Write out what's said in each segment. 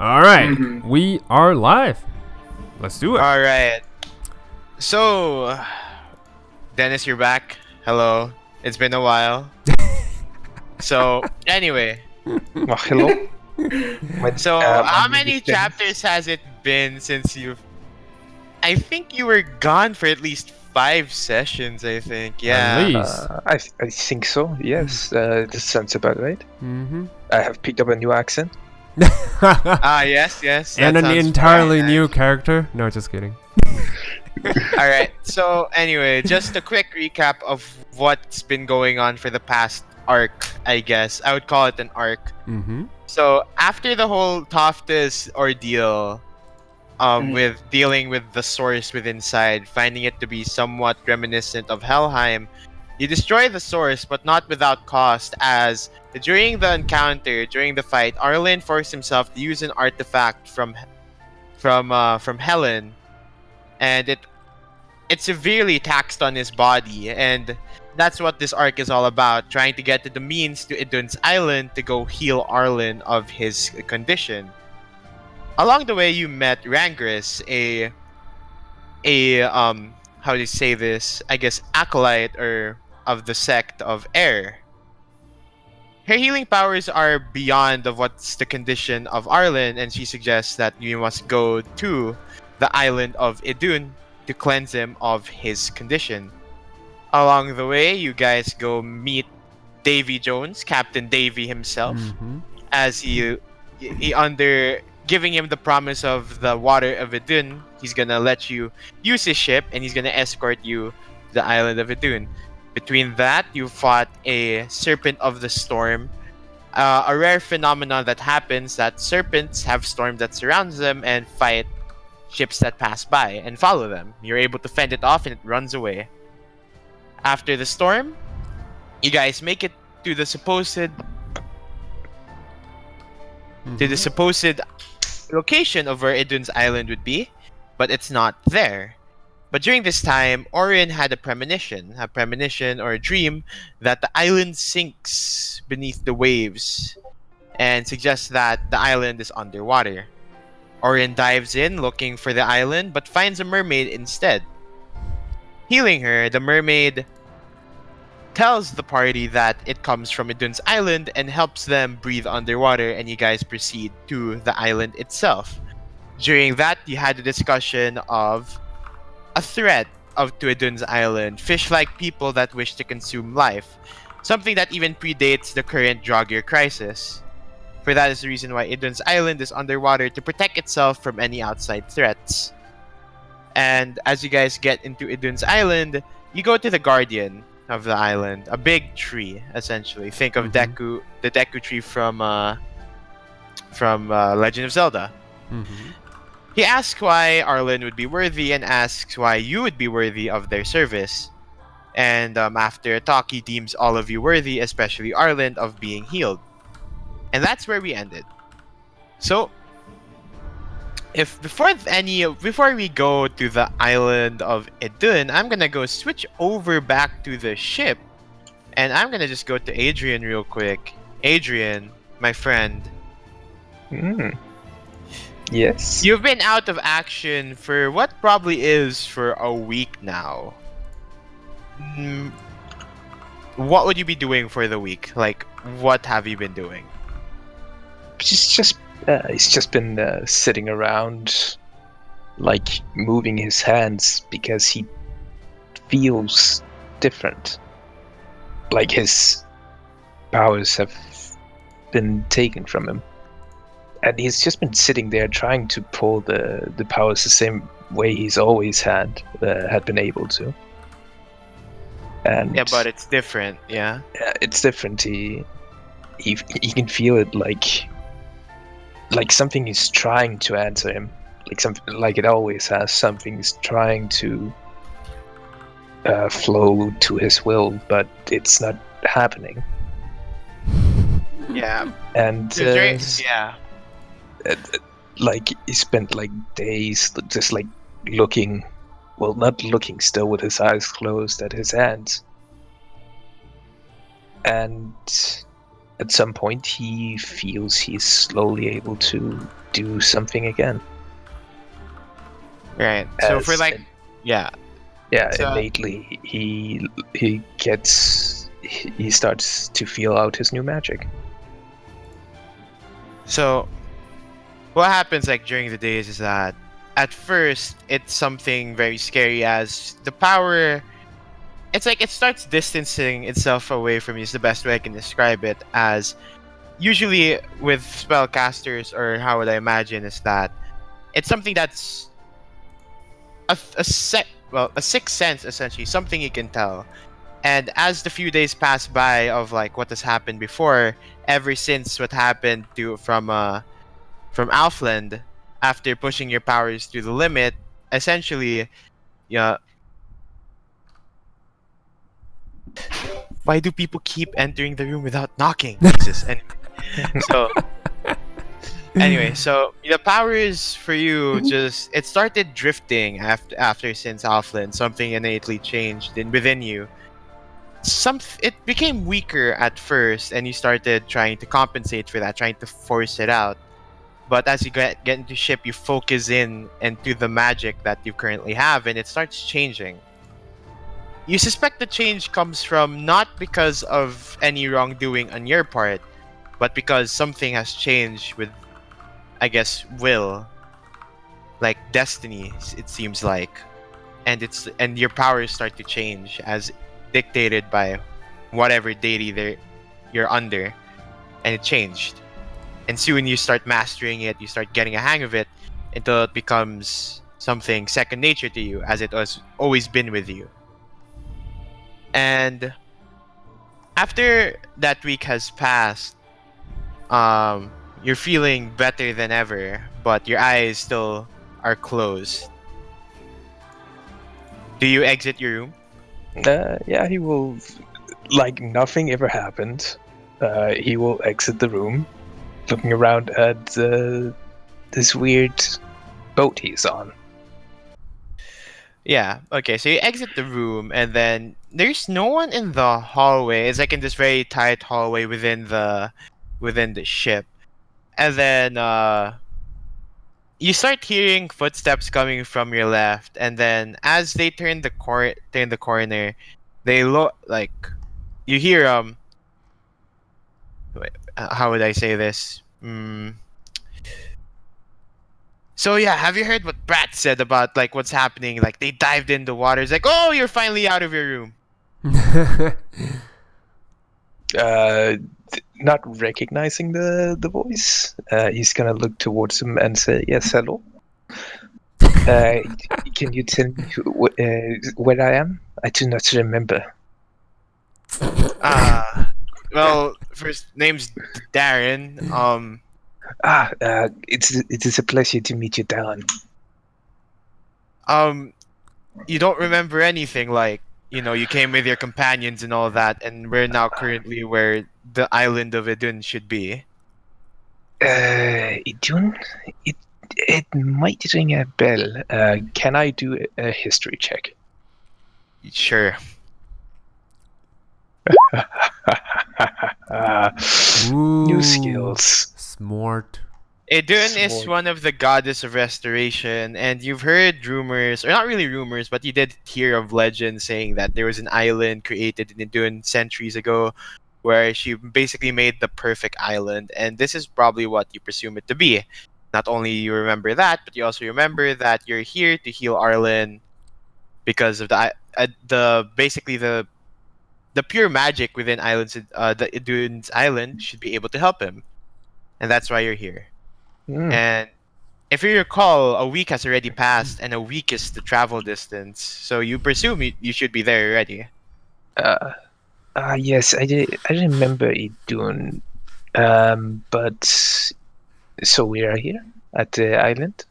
All right, we are live. Let's do it. All right. So, Dennis, you're back. Hello. It's been a while. So, anyway. Well, hello. So, My how name many is Dennis. chapters has it been since you've... I think you were gone for at least 5 sessions, I think. Yeah. At least. I think so. Yes, that sounds about right. Mm-hmm. I have picked up a new accent. Yes. That And an sounds entirely very new nice. character. No, just kidding. All right. So, anyway, just a quick recap of what's been going on for the past arc, I guess. I would call it an arc. Mm-hmm. So after the whole Tofta's ordeal, with dealing with the source within inside, finding it to be somewhat reminiscent of Helheim, you destroy the source, but not without cost. As during the encounter, during the fight, Arlen forced himself to use an artifact from Helen, and it severely taxed on his body, and that's what this arc is all about, trying to get to the means to Idun's island to go heal Arlen of his condition. Along the way, you met Rangris, a how do you say this? I guess acolyte or of the sect of Air. Her healing powers are beyond of what's the condition of Arlen, and she suggests that you must go to the island of Idun to cleanse him of his condition. Along the way, you guys go meet Davy Jones, Captain Davy himself, Mm-hmm. as he under giving him the promise of the water of Idun. He's gonna let you use his ship, and he's gonna escort you to the island of Idun. Between that, you fought a serpent of the storm, a rare phenomenon that happens that serpents have storm that surrounds them and fight ships that pass by and follow them. You're able to fend it off, and it runs away. After the storm, you guys make it to the supposed location of where Idun's island would be, but it's not there. But during this time, Orion had a premonition or a dream that the island sinks beneath the waves and suggests that the island is underwater. Orion dives in looking for the island but finds a mermaid instead. Healing her, the mermaid tells the party that it comes from Idun's island and helps them breathe underwater, and you guys proceed to the island itself. During that, you had a discussion of a threat to Idun's island, fish-like people that wish to consume life, something that even predates the current Draugr crisis. For that is the reason why Idun's island is underwater, to protect itself from any outside threats. And as you guys get into Idun's island, you go to the guardian of the island, a big tree essentially. Think of Mhm. the Deku tree from Legend of Zelda. Mm-hmm. He asks why Arlen would be worthy and asks why you would be worthy of their service. And after a talk, he deems all of you worthy, especially Arlen, of being healed. And that's where we ended. So, if before we go to the island of Idun, I'm gonna go switch over back to the ship, and I'm gonna just go to Adrian real quick. Adrian, my friend, Yes. you've been out of action for what probably is for a week now. Mm, What would you be doing for the week? Like, what have you been doing? He's just been sitting around, like moving his hands because he feels different. Like his powers have been taken from him, and he's just been sitting there trying to pull the powers the same way he's always had been able to. And Yeah, but it's different. Yeah. it's different. He can feel it like something is trying to answer him, like something like it always has. Something's trying to flow to his will, but it's not happening. Yeah. And Yeah. like he spent like days just like looking, well, not looking still with his eyes closed at his hands. And at some point he feels he's slowly able to do something again. Right. So for As like, yeah. Yeah, So innately he starts to feel out his new magic. so what happens like during the days is that at first it's something very scary as the power. It's like it starts distancing itself away from you. Is the best way I can describe it. As usually with spellcasters, or how would I imagine, is that it's something that's a sixth sense essentially, something you can tell. And as the few days pass by of like what has happened before, ever since what happened to from Alfland, after pushing your powers to the limit, essentially, yeah. Why do people keep entering the room without knocking? Jesus. And so anyway, so the powers for you just it started drifting after since Alfland, something innately changed within you. It became weaker at first, and you started trying to compensate for that, trying to force it out. But as you get into ship, you focus in into the magic that you currently have, and it starts changing. You suspect the change comes from not because of any wrongdoing on your part, but because something has changed with, I guess, will, like destiny. It seems like, and your powers start to change as dictated by whatever deity you're under, and it changed. And soon you start mastering it. You start getting a hang of it until it becomes something second nature to you, as it has always been with you. And after that week has passed, you're feeling better than ever, but your eyes still are closed. Do you exit your room? Yeah, he will, like nothing ever happened. He will exit the room, looking around at this weird boat he's on. Yeah. Okay. So you exit the room, and then there's no one in the hallway. It's like in this very tight hallway within the ship, and then you start hearing footsteps coming from your left, and then as they turn the corner, they look like you hear wait, how would I say this? So yeah, have you heard what Brat said about like what's happening? Like they dived in the water. It's like, oh, you're finally out of your room. Not recognizing the voice, he's gonna look towards him and say, "Yes, hello. Can you tell me where I am? I do not remember." Well, first name's Darren. It is a pleasure to meet you, Darren. Um, you don't remember anything, like you came with your companions and all that, and we're now currently where the island of Idun should be. Idun? It might ring a bell. Can I do a history check? Sure. New Ooh, skills. Smart. Idun is Sword. one of the goddess of restoration, and you've heard rumors, or not really rumors, but you did hear of legends saying that there was an island created in Idun centuries ago, where she basically made the perfect island, and this is probably what you presume it to be. Not only you remember that, but you also remember that you're here to heal Arlen because of the basically the pure magic within the Idun's island should be able to help him, and that's why you're here. Hmm. And if you recall, a week has already passed, and a week is the travel distance. So you presume you should be there already. Yes, I remember it doing. But so we are here at the island.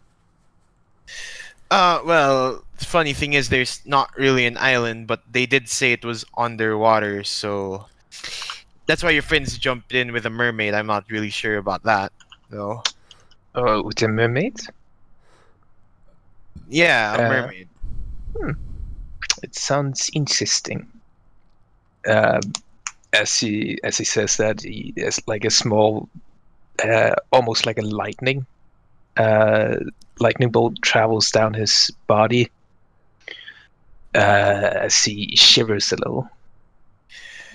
Well, the funny thing is, there's not really an island, but they did say it was underwater, so that's why your friends jumped in with a mermaid. I'm not really sure about that, though. Oh, with a mermaid. Yeah, a Uh, mermaid. It sounds interesting. Uh, as he says that, he has like a small, almost like a lightning lightning bolt travels down his body as he shivers a little,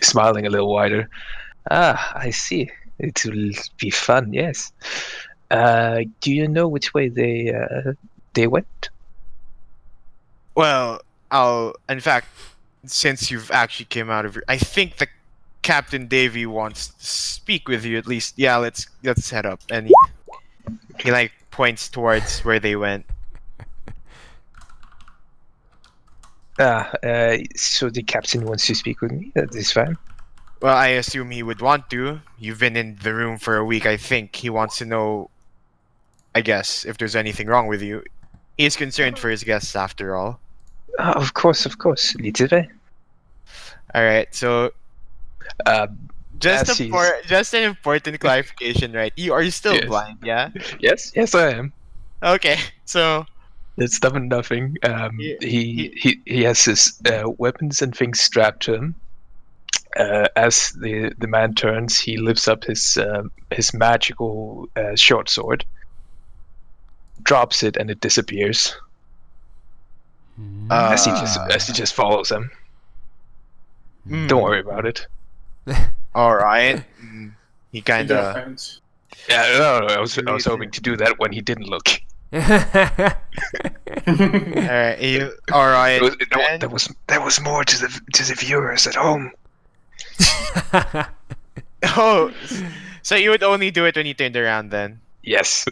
smiling a little wider. Ah, I see. It will be fun, yes. Do you know which way they went? Well, in fact, since you've actually came out of I think the Captain Davy wants to speak with you at least. Yeah, let's head up. And he like points towards where they went. So the captain wants to speak with me? That is fine. Well, I assume he would want to. You've been in the room for a week. I think he wants to know, I guess, if there's anything wrong with you. He's concerned for his guests after all. Of course. Little. Alright, so Uh, just As he's- just an important clarification, right? You are still Yes. blind, yeah? yes, I am. Okay, so It's done nothing. He has his weapons and things strapped to him. As the man turns, he lifts up his magical short sword, drops it, and it disappears. As he just follows him. Don't worry about it. alright. He You kinda got friends. Yeah, no, I was hoping to do that when he didn't look. alright, alright. There was more to the viewers at home. Oh, so you would only do it when you turned around then? Yes.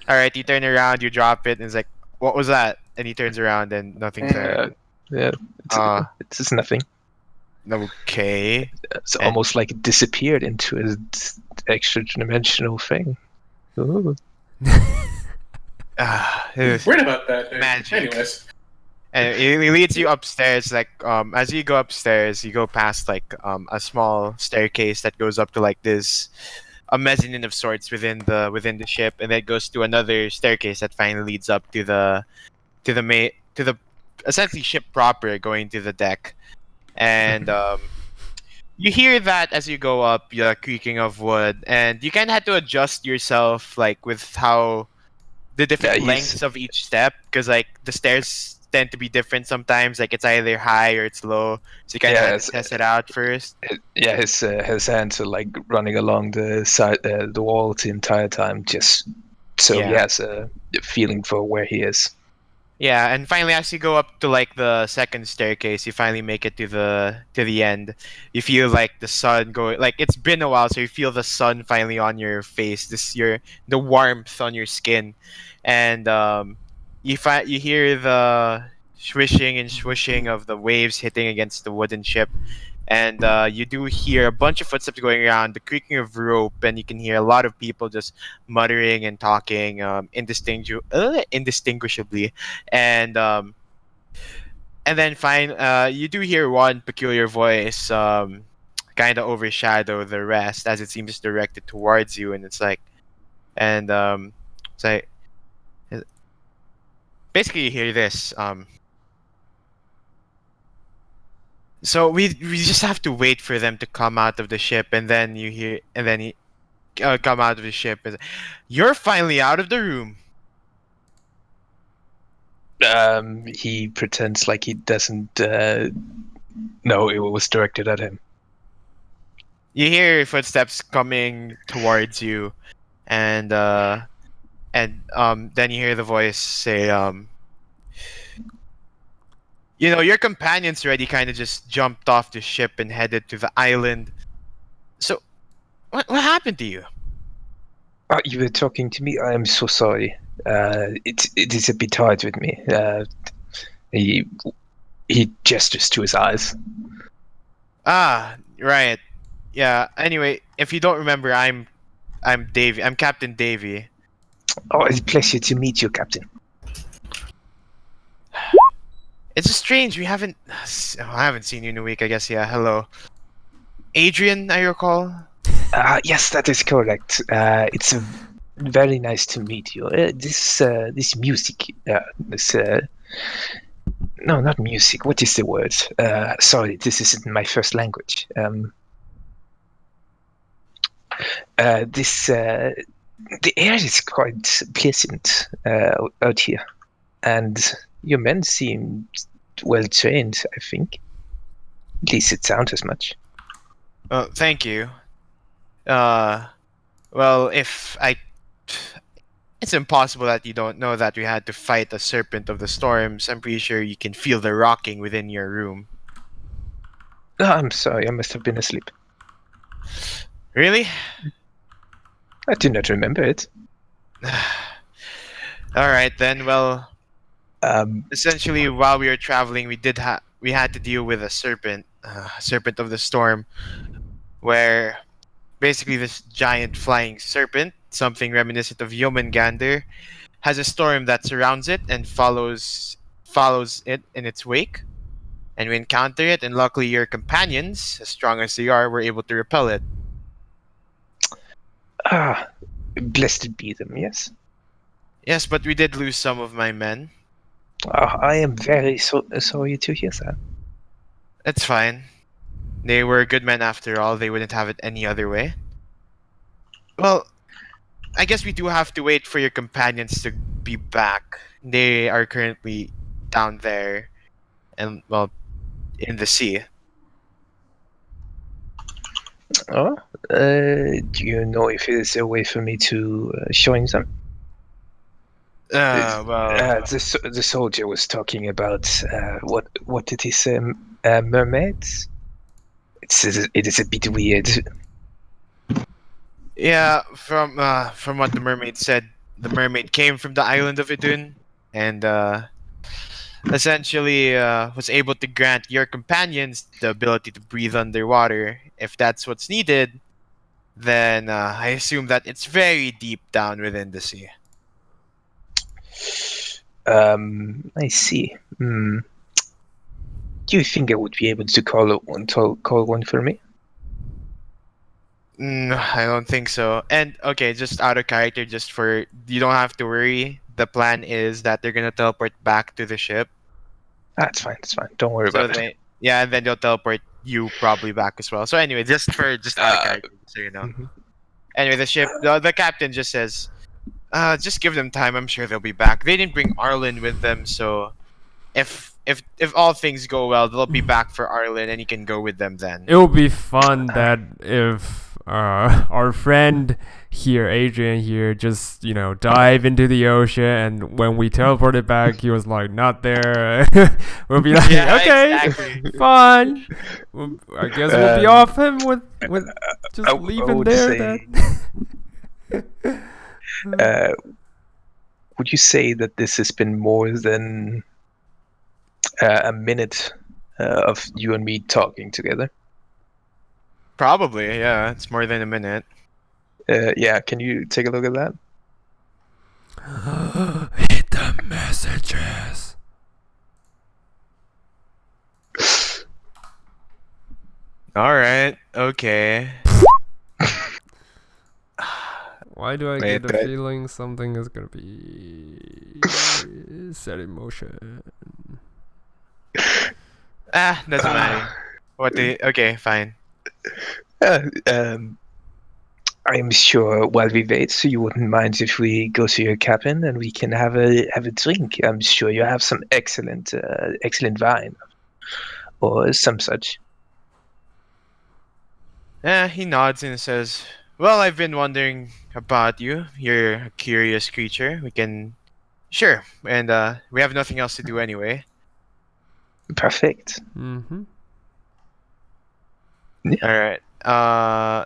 Alright, you turn around, you drop it, and it's like, what was that? And he turns around and nothing's there. Yeah. It's just nothing. Okay. It's almost like it disappeared into an extra dimensional thing. Ooh. Weird about that. Magic. Anyways. And he leads you upstairs. Like as you go upstairs, you go past like a small staircase that goes up to like this a mezzanine of sorts within the ship, and then it goes to another staircase that finally leads up to the essentially ship proper, going to the deck. And you hear that as you go up, the creaking of wood, and you kind of had to adjust yourself like with how the different lengths of each step, because like the stairs tend to be different sometimes. Like it's either high or it's low, so you kind of have to test it out first. His hands are like running along the side, the wall the entire time, just so he has a feeling for where he is. Yeah, and finally, as you go up to like the second staircase, you finally make it to the end. You feel like the sun going, like it's been a while, so you feel the sun finally on your face. The warmth on your skin, and you hear the swishing and swooshing of the waves hitting against the wooden ship, and you do hear a bunch of footsteps going around, the creaking of rope, and you can hear a lot of people just muttering and talking indistinguishably, and then you do hear one peculiar voice kind of overshadow the rest as it seems directed towards you, and it's like basically you hear this. So we just have to wait for them to come out of the ship, and then he come out of the ship. And you're finally out of the room. He pretends like he doesn't know it was directed at him. You hear footsteps coming towards you, and then you hear the voice say, your companions already kind of just jumped off the ship and headed to the island. So, what happened to you? You were talking to me? I am so sorry. It is a bit hard with me. He gestures to his eyes. Ah, right. Yeah. Anyway, if you don't remember, I'm Davy. I'm Captain Davy. Oh, it's a pleasure to meet you, Captain. It's strange. I haven't seen you in a week. I guess. Yeah. Hello, Adrian. I recall. Yes, that is correct. It's very nice to meet you. This music. No, not music. What is the word? Sorry, this isn't my first language. This The air is quite pleasant out here, and your men seem well trained, I think. At least it sounds as much. Oh, thank you. Uh, well, if I, it's impossible that you don't know that we had to fight a serpent of the storms. I'm pretty sure you can feel the rocking within your room. Oh, I'm sorry, I must have been asleep. Really? I do not remember it. All right then. Well, Um, essentially, while we were traveling, we had to deal with a serpent of the storm, where basically this giant flying serpent, something reminiscent of Yomengander, has a storm that surrounds it and follows it in its wake. And we encounter it, and luckily your companions, as strong as they are, were able to repel it. Blessed be them, yes. Yes, but we did lose some of my men. I am very sorry to hear that. It's fine. They were good men after all. They wouldn't have it any other way. Well, I guess we do have to wait for your companions to be back. They are currently down there and, well, in the sea. Oh, do you know if there's a way for me to join them? Well, The soldier was talking about what did he say? Mermaids. It is a bit weird. yeah, from what the mermaid said, the mermaid came from the island of Idun and essentially was able to grant your companions the ability to breathe underwater. If that's what's needed, then I assume that it's very deep down within the sea. I see. Hmm. Do you think I would be able to call one for me? I don't think so. And okay, just out of character, just for you don't have to worry. The plan is that they're gonna teleport back to the ship. That's fine. That's fine. Don't worry So about it. yeah, and then they'll teleport you probably back as well. So anyway, just out of character, so you know. Mhm. Anyway, the captain just says, just give them time. I'm sure they'll be back. They didn't bring Arlen with them, so if all things go well, they'll be back for Arlen, and he can go with them then. It would be fun that if our friend here, Adrian here, just dive into the ocean, and when we teleported back, he was like not there. We'll be like, Yeah, okay, exactly. fine. I guess we'll be off him with just I leaving would there say- then. Would you say that this has been more than a minute of you and me talking together? Probably, yeah. It's more than a minute. Yeah, can you take a look at that? Hit the messages. All right. Okay. Why do I Wait, get the that- feeling something is gonna be set in motion? Doesn't matter. Okay, fine. I'm sure while we wait, so you wouldn't mind if we go to your cabin and we can have a drink. I'm sure you have some excellent wine or some such. He nods and says, "Well, I've been wondering about you. You're a curious creature. We can, sure, and we have nothing else to do anyway." Perfect. Mm-hmm. All right.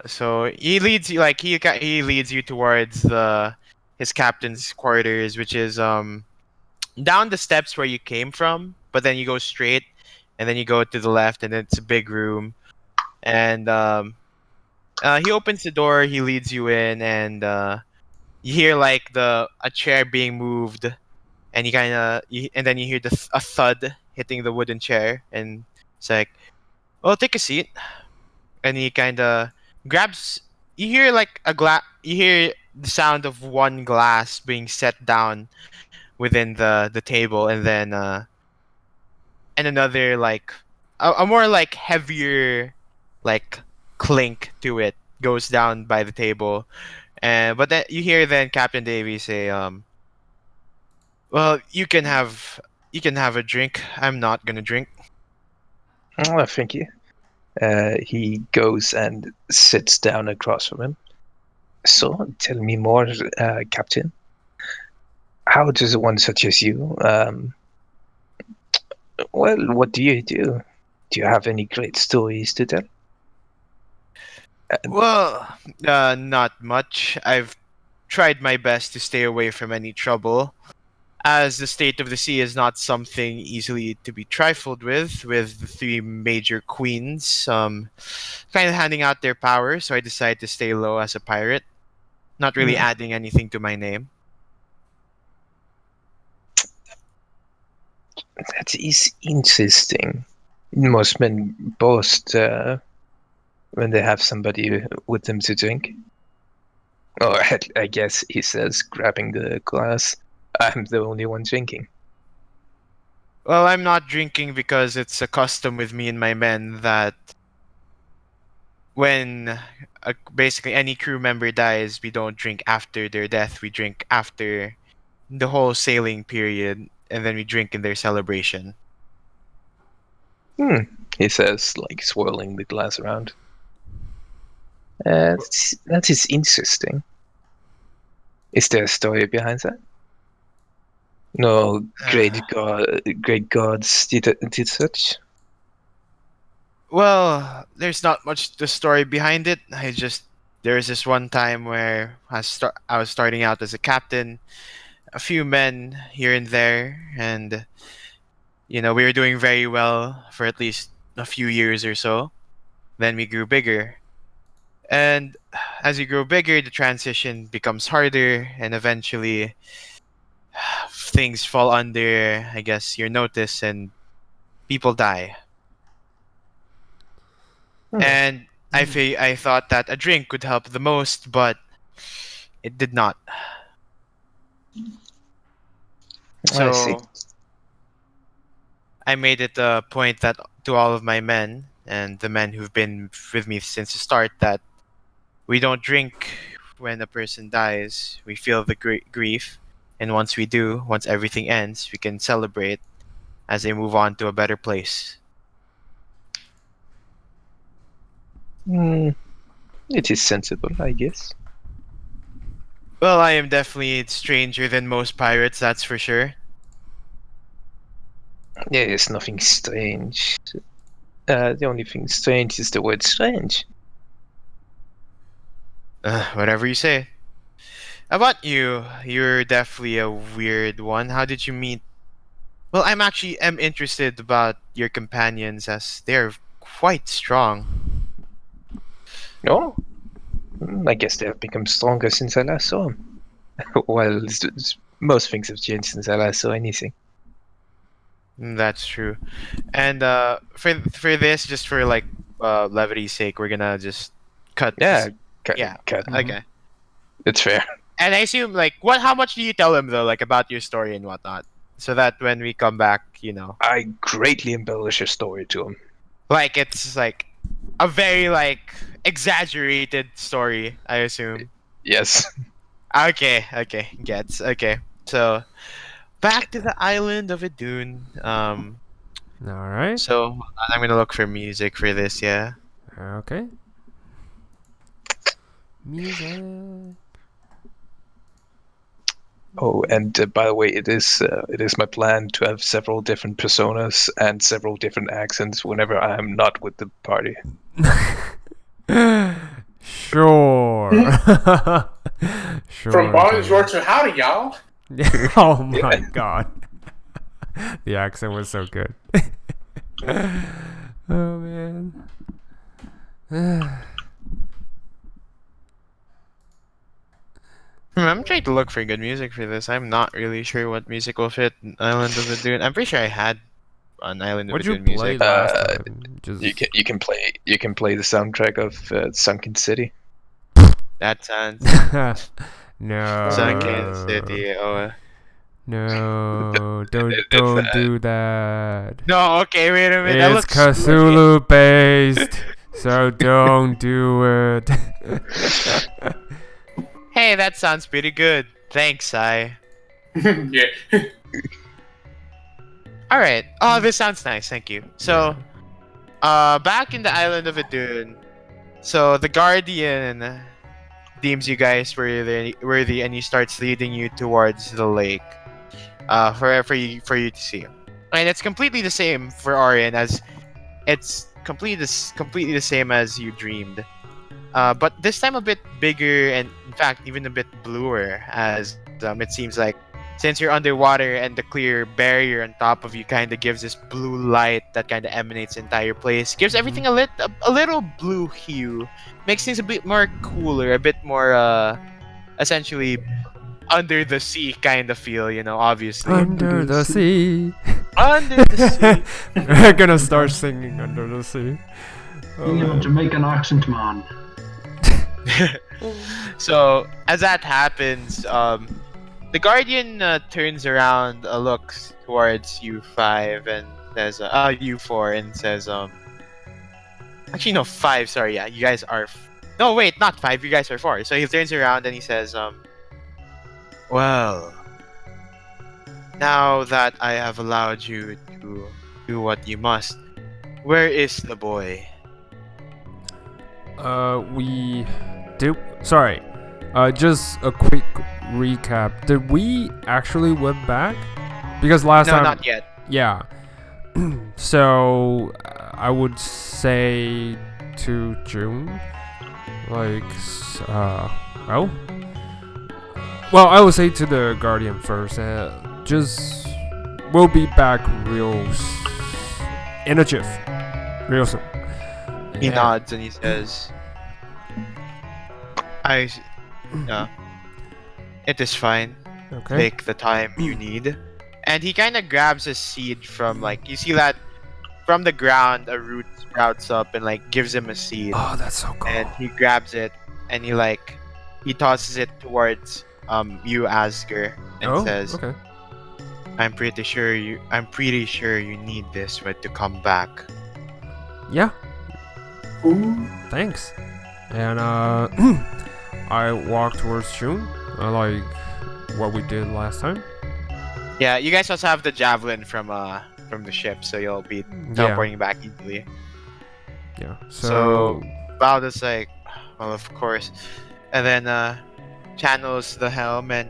So he leads you he leads you towards the his captain's quarters, which is down the steps where you came from, but then you go straight, and then you go to the left, and it's a big room, and he opens the door, he leads you in, and you hear like a chair being moved, and and then you hear a thud hitting the wooden chair, and it's like, "Well, take a seat." And he kind of grabs. You hear like a glass. You hear the sound of one glass being set down within the table, and then and another like a more like heavier like clink to it goes down by the table, And but then you hear then Captain Davy say, "Well, you can have a drink. I'm not gonna drink." Oh, thank you. He goes and sits down across from him. So, tell me more, Captain. How does one such as you, well, what do you do? Do you have any great stories to tell? Well, not much. I've tried my best to stay away from any trouble, as the state of the sea is not something easily to be trifled with the three major queens kind of handing out their power, so I decided to stay low as a pirate, not really Hmm. adding anything to my name. That is interesting. Most men boast when they have somebody with them to drink. Or I guess he says, grabbing the glass, I'm the only one drinking. Well, I'm not drinking because it's a custom with me and my men that when basically any crew member dies, we don't drink after their death. We drink after the whole sailing period, and then we drink in their celebration. He says, like swirling the glass around. That is interesting. Is there a story behind that? No great gods did such. Well, there's not much the story behind it. There's this one time where I was starting out as a captain, a few men here and there, and we were doing very well for at least a few years or so. Then we grew bigger, and as you grow bigger, the transition becomes harder, and eventually things fall under, I guess, your notice, and people die. Hmm. And I thought that a drink would help the most, but it did not. I see. So I made it a point that to all of my men and the men who've been with me since the start that we don't drink when a person dies. We feel the grief, and once everything ends, we can celebrate as they move on to a better place. It is sensible, I guess. Well, I am definitely stranger than most pirates, that's for sure. There is nothing strange. The only thing strange is the word strange. Whatever you say. How about you? You're definitely a weird one. How did you meet? Well, I'm interested about your companions as they're quite strong. No? I guess they have become stronger since I last saw them. Well, most things have changed since I last saw anything. That's true. And for this, just for like levity's sake, we're gonna just cut. Yeah, Yeah. cut. Okay. It's fair. And I assume like what? How much do you tell them though, like about your story and whatnot, so that when we come back, I greatly embellish your story to him. like it's like a very like exaggerated story. I assume. Yes. Okay. Okay. Gets okay. So back to the island of Idun. All right. So I'm gonna look for music for this. Yeah. Okay. Music. Oh, and by the way, it is my plan to have several different personas and several different accents whenever I am not with the party. Sure. Sure. From bonjour dude. to howdy, y'all. Oh my god. The accent was so good. Oh man. I'm trying to look for good music for this. I'm not really sure what music will fit Island of Idun. I'm pretty sure I had an Island of What'd you Idun play music. last time? Just You can play the soundtrack of Sunken City. That sounds no. Sunken City. Oh. No, It's don't that. do that. No, okay, wait a minute. That It's looks Cthulhu based, so don't do it. Hey, that sounds pretty good. Thanks, Sai. Yeah. Alright. Oh, this sounds nice, thank you. So, back in the island of Idun, so the Guardian deems you guys worthy and he starts leading you towards the lake. For you to see. And it's completely the same for Arlen as it's completely the same as you dreamed. But this time a bit bigger and in fact even a bit bluer as it seems like since you're underwater and the clear barrier on top of you kind of gives this blue light that kind of emanates the entire place, gives everything a little blue hue, makes things a bit more cooler, a bit more essentially under the sea kind of feel, obviously. Under the sea. Under the sea. We're gonna start singing Under the Sea. Oh, You have a man. Jamaican accent, man. So as that happens, the Guardian turns around, looks towards you five and says, you four, and says, actually no, five. Sorry, yeah, you guys are. No, wait, not five. You guys are four. So he turns around and he says, well, now that I have allowed you to do what you must, where is the boy? We did. Sorry. Just a quick recap. Did we actually went back? Because last No, time. not yet. Yeah. So I would say to June, like, well, I would say to the Guardian first. Just we'll be back in a jiff, real soon. He Yeah. nods and he says, it is fine. Okay. Take the time you need. And he kind of grabs a seed from, like, you see that from the ground, a root sprouts up and, like, gives him a seed. Oh, that's so cool. And he grabs it and he tosses it towards you, Asger, and says, okay. I'm pretty sure you need this to come back. Yeah. Ooh. Thanks. And I walk towards June, like what we did last time. Yeah, you guys also have the javelin from the ship, so you'll be teleporting back easily. Yeah. So Balda's like, well, of course, and then channels the helm, and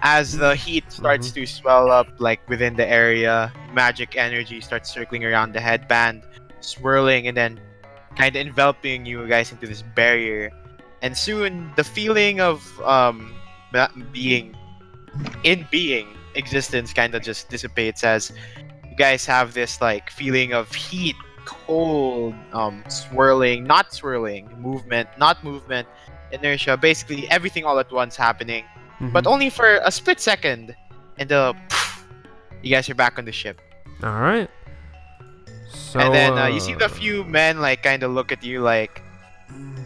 as the heat starts to swell up, like within the area, magic energy starts circling around the headband, swirling, and then kind of enveloping you guys into this barrier. And soon, the feeling of existence kind of just dissipates as you guys have this like feeling of heat, cold, not swirling, movement, not movement, inertia, basically everything all at once happening, but only for a split second, and you guys are back on the ship. All right. So And then you see the few men like kind of look at you like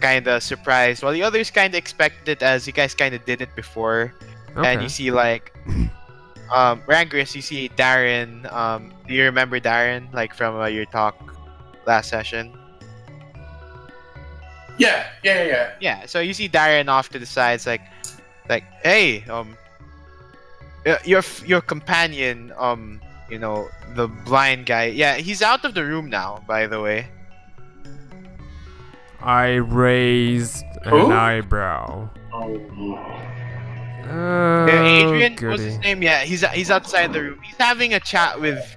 kind of surprised, while the others kind of expected it as you guys kind of did it before. okay. And you see like Rangris, you see Darren. Do you remember Darren like from your talk last session? Yeah. Yeah, so you see Darren off to the sides like hey, your companion, the blind guy. Yeah, he's out of the room now, by the way. I raised Who? an eyebrow. Oh. Adrian, goody. what's his name? Yeah, he's outside the room. He's having a chat with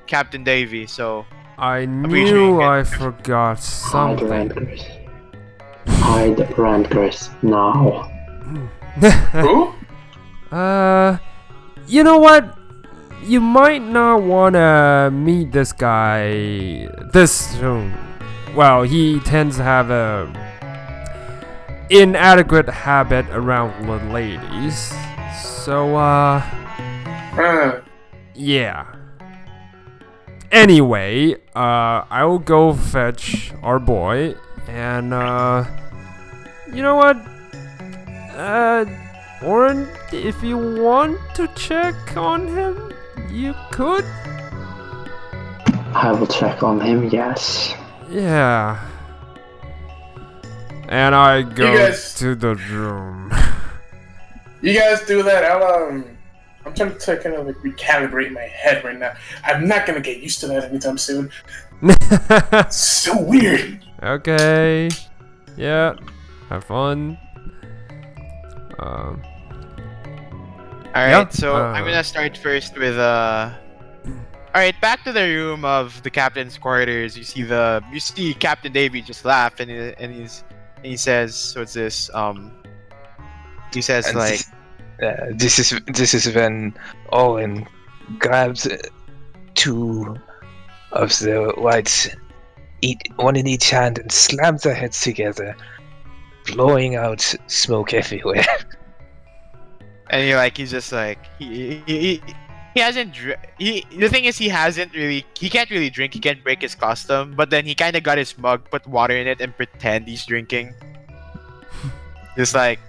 Captain Davy. So I appreciate knew it. I forgot Hide something. Randgris. Hide Randgris now. Who? You know what? You might not wanna meet this guy this soon. Well, he tends to have a inadequate habit around the ladies. So, yeah. Anyway, I will go fetch our boy, and, you know what? Warren, if you want to check on him, you could. I will check on him, yes. Yeah. And I go guys- to the room. You guys do that. I'm trying to kind of like recalibrate my head right now. I'm not gonna get used to that anytime soon. It's so weird. Okay. Yeah. Have fun. All Yeah, right, so I'm gonna start first with All right, back to the room of the captain's quarters. You see Captain Davy just laugh, and he says, "What's this?" He says And like, this is when Owen grabs two of the whites, one in each hand, and slams their heads together, blowing out smoke everywhere. and he's just like he hasn't the thing is he can't really drink. He can't break his custom, but then he kind of got his mug, put water in it, and pretend he's drinking. Just like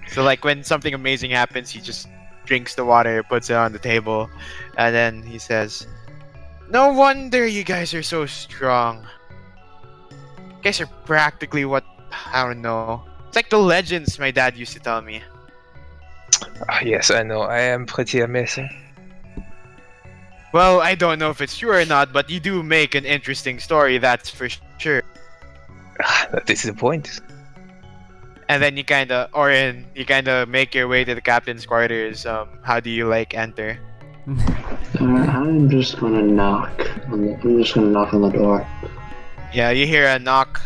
so, like when something amazing happens, he just drinks the water, puts it on the table, and then he says, "No wonder you guys are so strong. You guys are practically what I don't know. It's like the legends my dad used to tell me." Yes, I know. I am pretty amazing. Well, I don't know if it's true or not, but you do make an interesting story, that's for sure. That is the point. And then you kind of make your way to the captain's quarters. How do you enter? I'm just gonna knock on the door. Yeah, you hear a knock.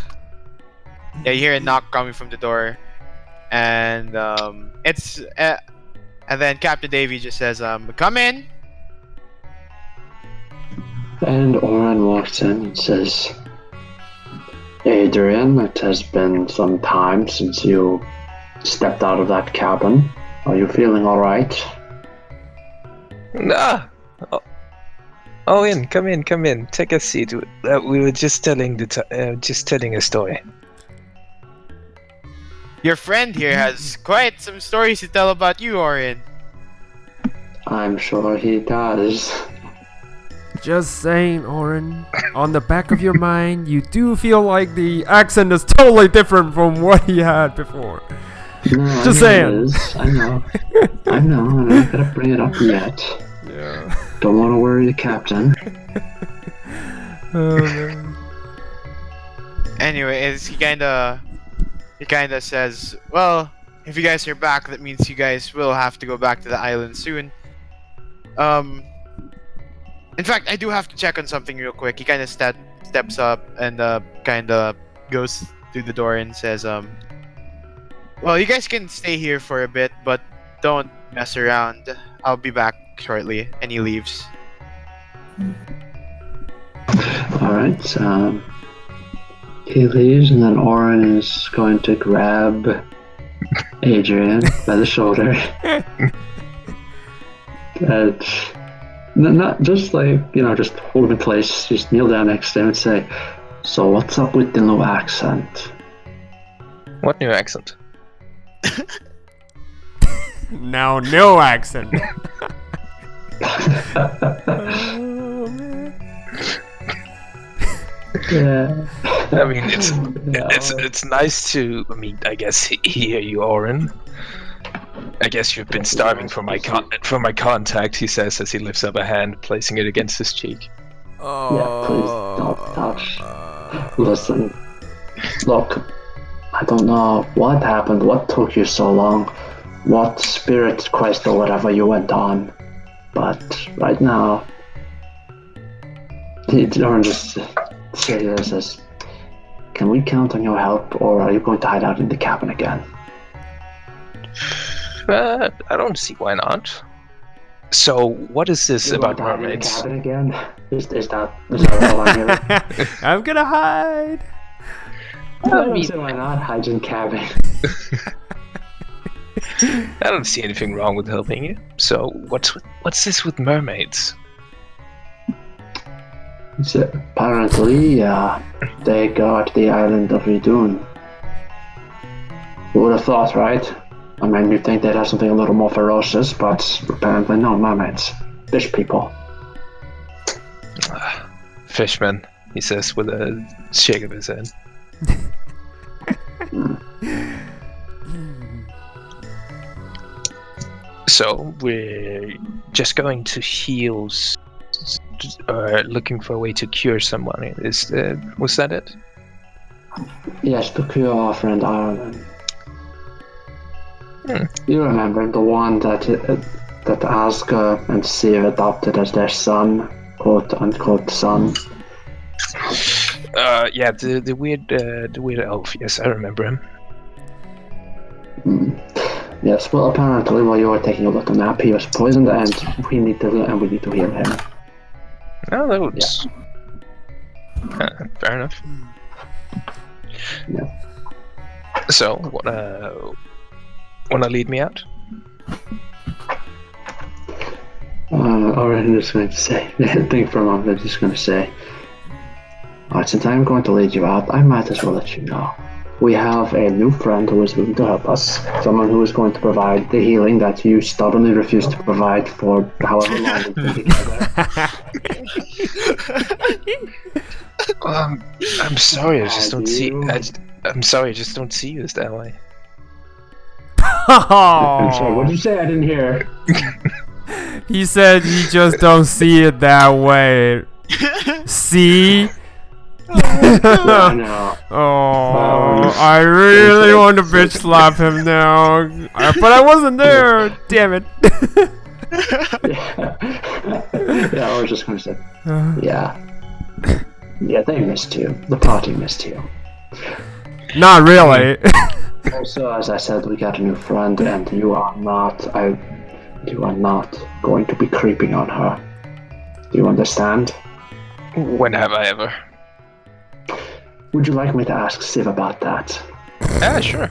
Yeah, you hear a knock coming from the door, and and then Captain Davy just says, "Come in." And Oren walks in and says, Adrian, it has been some time since you stepped out of that cabin. Are you feeling alright? Ah! Owen, come in. Take a seat. We were just telling a story. Your friend here has quite some stories to tell about you, Orion. I'm sure he does. Just saying, Oren. On the back of your mind, you do feel like the accent is totally different from what he had before. No, Just I know saying. it is. I know. I'm not gonna bring it up yet. Yeah. Don't want to worry the captain. Oh, man. Anyways, he kind of says, "Well, if you guys are back, that means you guys will have to go back to the island soon. In fact, I do have to check on something real quick." He kind of steps up and kind of goes through the door and says, "Well, you guys can stay here for a bit, but don't mess around. I'll be back shortly." And he leaves. Alright, he leaves, and then Oren is going to grab Adrian by the shoulder. Not just just hold him in place, just kneel down next to him and say, "So what's up with the new accent?" What new accent? Now, no accent. Oh, man. Yeah. I mean, it's nice to. I mean, I guess hear you, Oren. I guess you've been starving for my contact. He says as he lifts up a hand, placing it against his cheek. Yeah, please don't touch. Listen, look, I don't know what happened, what took you so long, what spirit quest or whatever you went on, but right now, Oren just says, "Can we count on your help, or are you going to hide out in the cabin again?" I don't see why not. So, what is this You're about going to hide in the mermaids? cabin again? Is that all I'm hearing? I'm gonna hide. I don't see why not. Hide in cabin. I don't see anything wrong with helping you. So, what's this with mermaids? So, apparently, they guard the island of Idun. Who would have thought, right? I mean, you'd think they'd have something a little more ferocious, but apparently no, mermaids. Fish people. Fishman, he says with a shake of his head. So we're just going to heal, looking for a way to cure someone. Was that it? Yes, to cure our friend Arlen. Hmm. You remember the one that Asger and Seer adopted as their son, quote unquote son. Yeah, the weird elf. Yes, I remember him. Yes, well, apparently while you were taking a look at the map, he was poisoned, and we need to heal him. No, that was fair enough. Yeah. So, wanna lead me out? Alright, I'm just going to say, think for a moment, I'm just going to say, alright, since I'm going to lead you out, I might as well let you know. We have a new friend who is willing to help us, someone who is going to provide the healing that you stubbornly refused to provide for however long we've been together. I'm sorry, I just don't see. you? I'm sorry, I just don't see you as the ally. I'm sorry, what did you say? I didn't hear. He said you just don't see it that way. See? I know. Oh, I really want to bitch slap him now, but I wasn't there. Damn it. Yeah, I was just going to say, yeah. Yeah, they missed you. The party missed you. Not really. Also, as I said, we got a new friend, and you are not going to be creeping on her. Do you understand? When have I ever? Would you like me to ask Siv about that? Yeah, sure.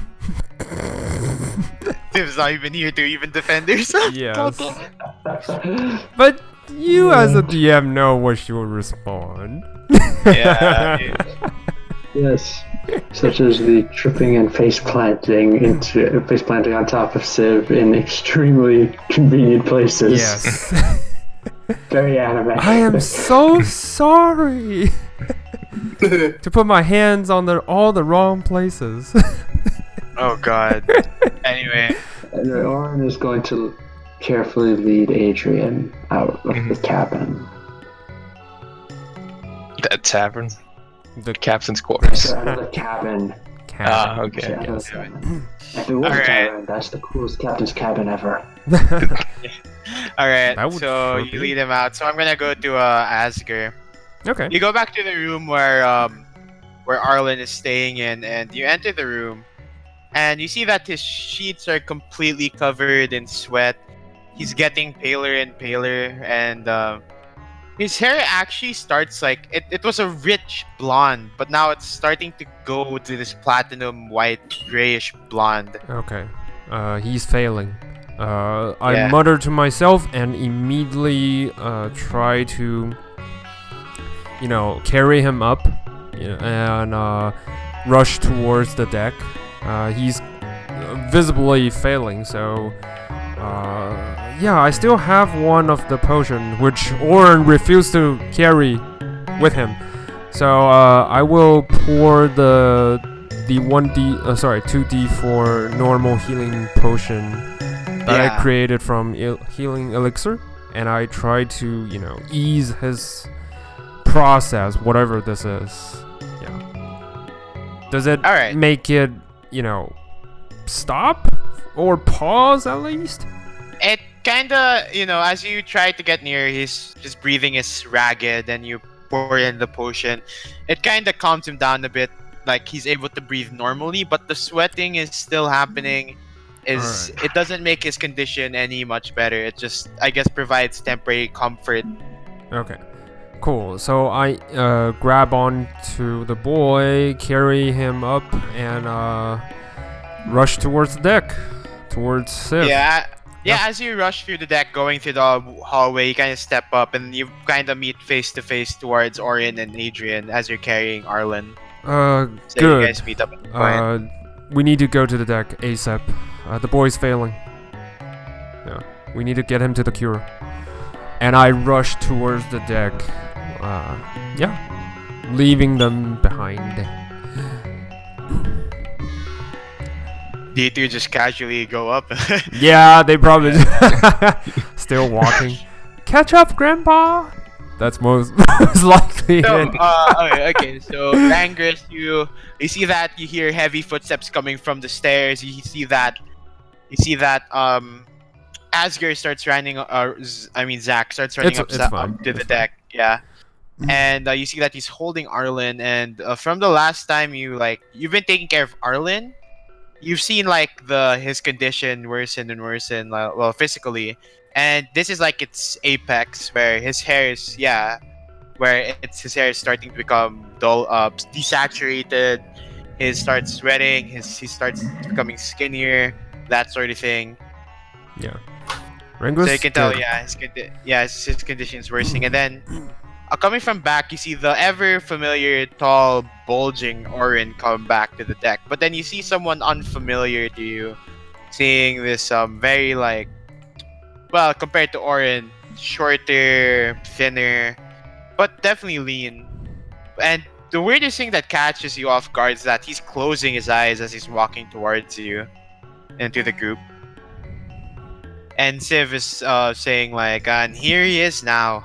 Tim's not even here to even defend herself. Yes. But you as a DM know what she will respond. Yeah. Yes. Such as the tripping and face planting on top of Siv in extremely convenient places. Yes. Very anime. I am so sorry to put my hands on all the wrong places. Oh god. Anyway. And Arlen is going to carefully lead Adrian out of the cabin. That tavern. The Captain's quarters. Another cabin. Ah, okay. Yeah, Yes. if it was a Alright. tavern, that's the coolest captain's cabin ever. Alright, That would so sure you be. lead him out. So I'm gonna go to Asger. Okay. You go back to the room where Arlen is staying in, and you enter the room, and you see that his sheets are completely covered in sweat. He's getting paler and paler, and his hair actually starts like it was a rich blonde, but now it's starting to go to this platinum white grayish blonde. Okay. He's failing. I Yeah. mutter to myself and immediately try to, carry him up, and rush towards the deck. He's visibly failing, so yeah, I still have one of the potion, which Oren refused to carry with him. So I will pour the 2d4 normal healing potion that I created from healing elixir, and I try to ease his process, whatever this is. Yeah. Does it Alright. make it stop or pause at least? It kinda, as you try to get near, his just breathing is ragged, and you pour in the potion. It kinda calms him down a bit, like he's able to breathe normally, but the sweating is still happening. Alright. It doesn't make his condition any much better. It just, I guess, provides temporary comfort. Okay, cool. So I grab on to the boy, carry him up, and rush towards the deck, towards Sif. Yeah, Yeah. as you rush through the deck, going through the hallway, you kind of step up, and you kind of meet face to face towards Oren and Adrian as you're carrying Arlen. So you Good. guys meet up at the point. We need to go to the deck ASAP. The boy's failing. Yeah, we need to get him to the cure. And I rush towards the deck. Yeah, leaving them behind. The two just casually go up. Yeah, they probably still walking. Catch up, Grandpa. That's most likely So, it. okay. So, Langris, you see that you hear heavy footsteps coming from the stairs. You see that Asger starts running. Zach starts running It's fine. up to the It's fine. deck. Yeah. And you see that he's holding Arlen. And from the last time you've been taking care of Arlen, you've seen like his condition worsen and worsen, well, physically. And this is like its apex where his hair is his hair is starting to become dull, desaturated. He starts sweating. He starts becoming skinnier, that sort of thing. Yeah. Rango's So you can tell, good. his condition is worsening. And then, coming from back, you see the ever familiar, tall, bulging Orin come back to the deck. But then you see someone unfamiliar to you, seeing this very compared to Orin, shorter, thinner, but definitely lean. And the weirdest thing that catches you off guard is that he's closing his eyes as he's walking towards you into the group. And Civ is saying like, and here he is now.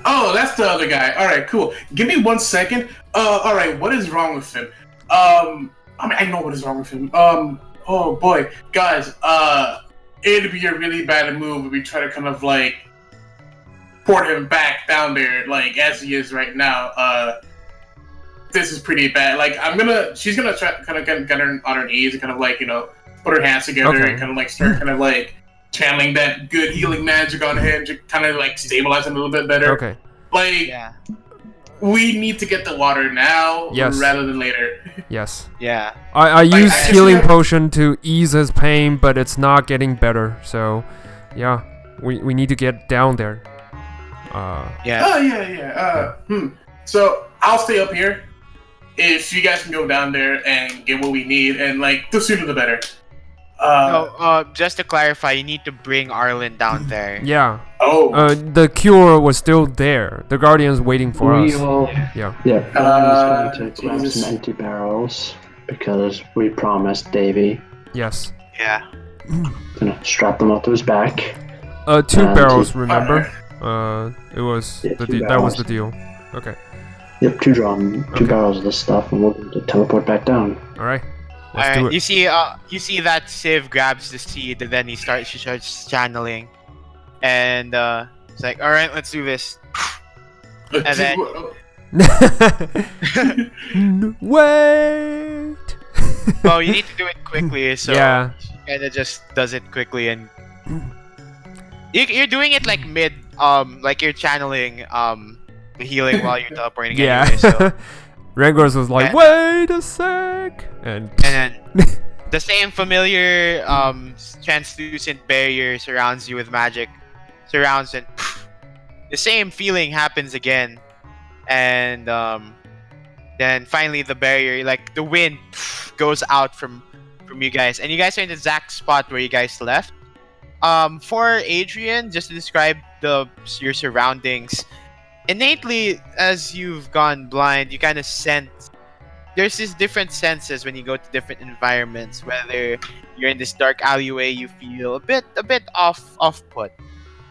Oh, that's the other guy. All right, cool. Give me 1 second. All right, what is wrong with him? I know what is wrong with him. Oh boy, guys. It'd be a really bad move if we try to kind of like port him back down there, like as he is right now. This is pretty bad. Like she's gonna try kind of get her on her knees and kind of like put her hands together Okay. and kind of like start kind of like channeling that good healing magic on him to kind of like stabilize him a little bit better. Okay. Like Yeah. we need to get the water now Yes. rather than later. Yes. Yeah. I used I healing actually- potion to ease his pain, but it's not getting better. So, yeah, we need to get down there. Yeah. Oh yeah. So I'll stay up here. If you guys can go down there and get what we need, and like the sooner the better. Just to clarify, you need to bring Arlen down there. Yeah. Oh. The cure was still there. The guardian's waiting for us. Yeah. Yeah, Brian is going to grab Jesus. some empty barrels because we promised Davey. Yes. Yeah. Gonna strap them up to his back. 2 And barrels. two- Remember? It was Yeah, the 2 that was barrels. the deal. Okay. Yep, two Okay. barrels of this stuff, and we're going to teleport back down. All right. Let's do Alright. it. You see that Civ grabs the seed and then she starts channeling, and it's like, all right, let's do this. And then Wait. well, you need to do it quickly, so Yeah. she kind of just does it quickly, and you're doing it like mid, like you're channeling the healing while you're teleporting. Yeah. Anyway, so. Rangors was like, And- wait a sec, and And then the same familiar translucent barrier surrounds you with magic. Surrounds, and the same feeling happens again. And then finally the barrier, like the wind goes out from you guys. And you guys are in the exact spot where you guys left. For Adrian, just to describe your surroundings, innately, as you've gone blind, you kind of sense there's these different senses when you go to different environments. Whether you're in this dark alleyway, you feel a bit off put,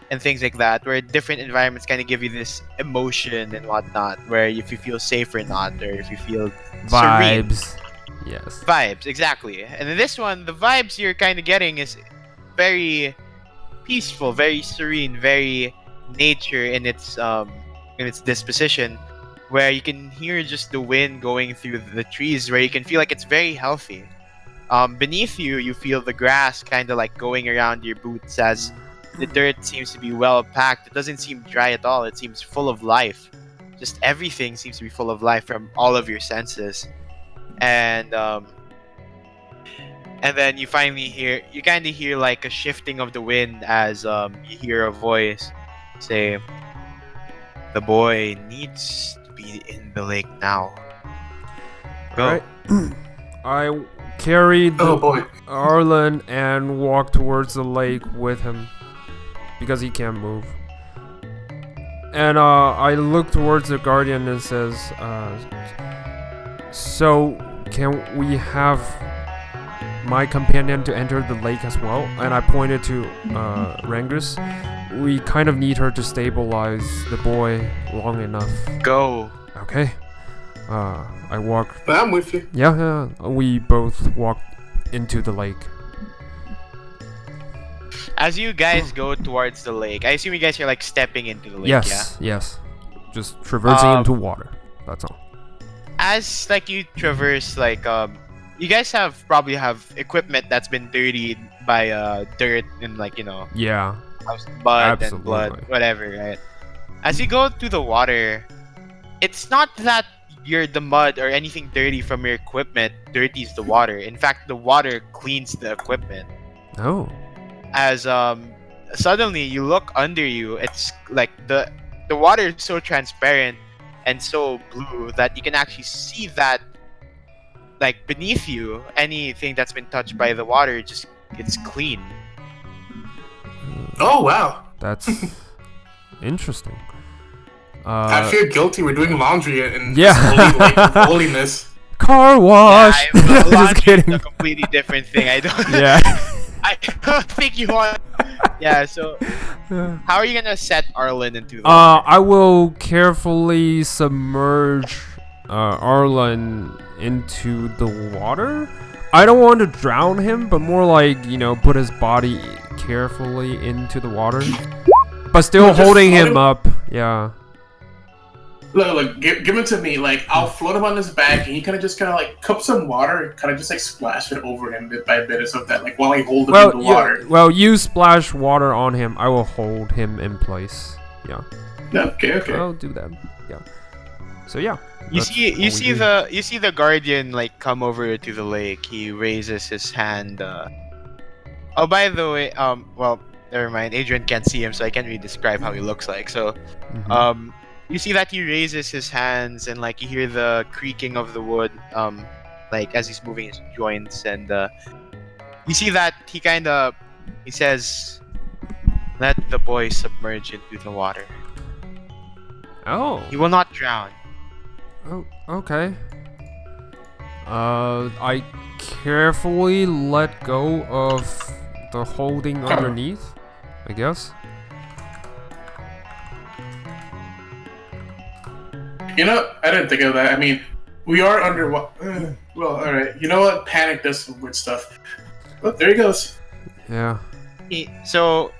and things like that. Where different environments kind of give you this emotion and whatnot, where if you feel safe or not, or if you feel serene. vibes. Yes. Vibes, exactly. And in this one, the vibes you're kind of getting is very peaceful, very serene, very nature in its disposition, where you can hear just the wind going through the trees, where you can feel like it's very healthy. Beneath you, you feel the grass kind of like going around your boots as the dirt seems to be well packed. It doesn't seem dry at all. It seems full of life. Just everything seems to be full of life from all of your senses. And then you finally kind of hear like a shifting of the wind as you hear a voice say, "The boy needs to be in the lake now. Go." Alright. I carried Oh boy. Arlen and walked towards the lake with him because he can't move. And I look towards the guardian and says, So, can we have my companion to enter the lake as well? And I pointed to Rangus. We kind of need her to stabilize the boy long enough. Go. Okay. I walk. I'm with you. Yeah. We both walk into the lake. As you guys go towards the lake, I assume you guys are like stepping into the lake. Yes. Just traversing into water. That's all. As like you traverse, like you guys probably have equipment that's been dirtied by dirt and like Yeah. mud and Absolutely. blood, whatever, right? As you go through the water, it's not that the mud or anything dirty from your equipment dirties the water. In fact, the water cleans the equipment. Oh. As suddenly you look under you, it's like the water is so transparent and so blue that you can actually see that like beneath you, anything that's been touched by the water just gets clean. Oh wow. That's interesting. I feel guilty. We're doing laundry in Yeah. this holy lake of holiness. Car wash. Yeah, Just laundry is kidding. a completely different thing. I don't. Yeah. I don't think you want. Yeah. So, how are you gonna set Arlen into the? I will carefully submerge Arlen into the water. I don't want to drown him, but more like, put his body carefully into the water. But still No, just holding float him him- up. Yeah. Look, give it to me. Like, I'll float him on his back, and you kind of like cup some water and kind of just like splash it over him bit by bit or something. That, like while I hold him in the water. You splash water on him. I will hold him in place. Yeah. Yeah, okay. I'll do that. Yeah. So yeah. You that's see, all you we see do. you see the guardian like come over to the lake. He raises his hand. Oh, by the way, well, never mind. Adrian can't see him, so I can't really describe how he looks like. So, Mhm. you see that he raises his hands, and like you hear the creaking of the wood, like as he's moving his joints, and you see that he says, "Let the boy submerge into the water. Oh. He will not drown." Oh, okay. I carefully let go of the holding underneath, I guess. I didn't think of that. I mean, we are under what? Well, all right. You know what? Panic does some weird stuff. Oh, there he goes. Yeah. So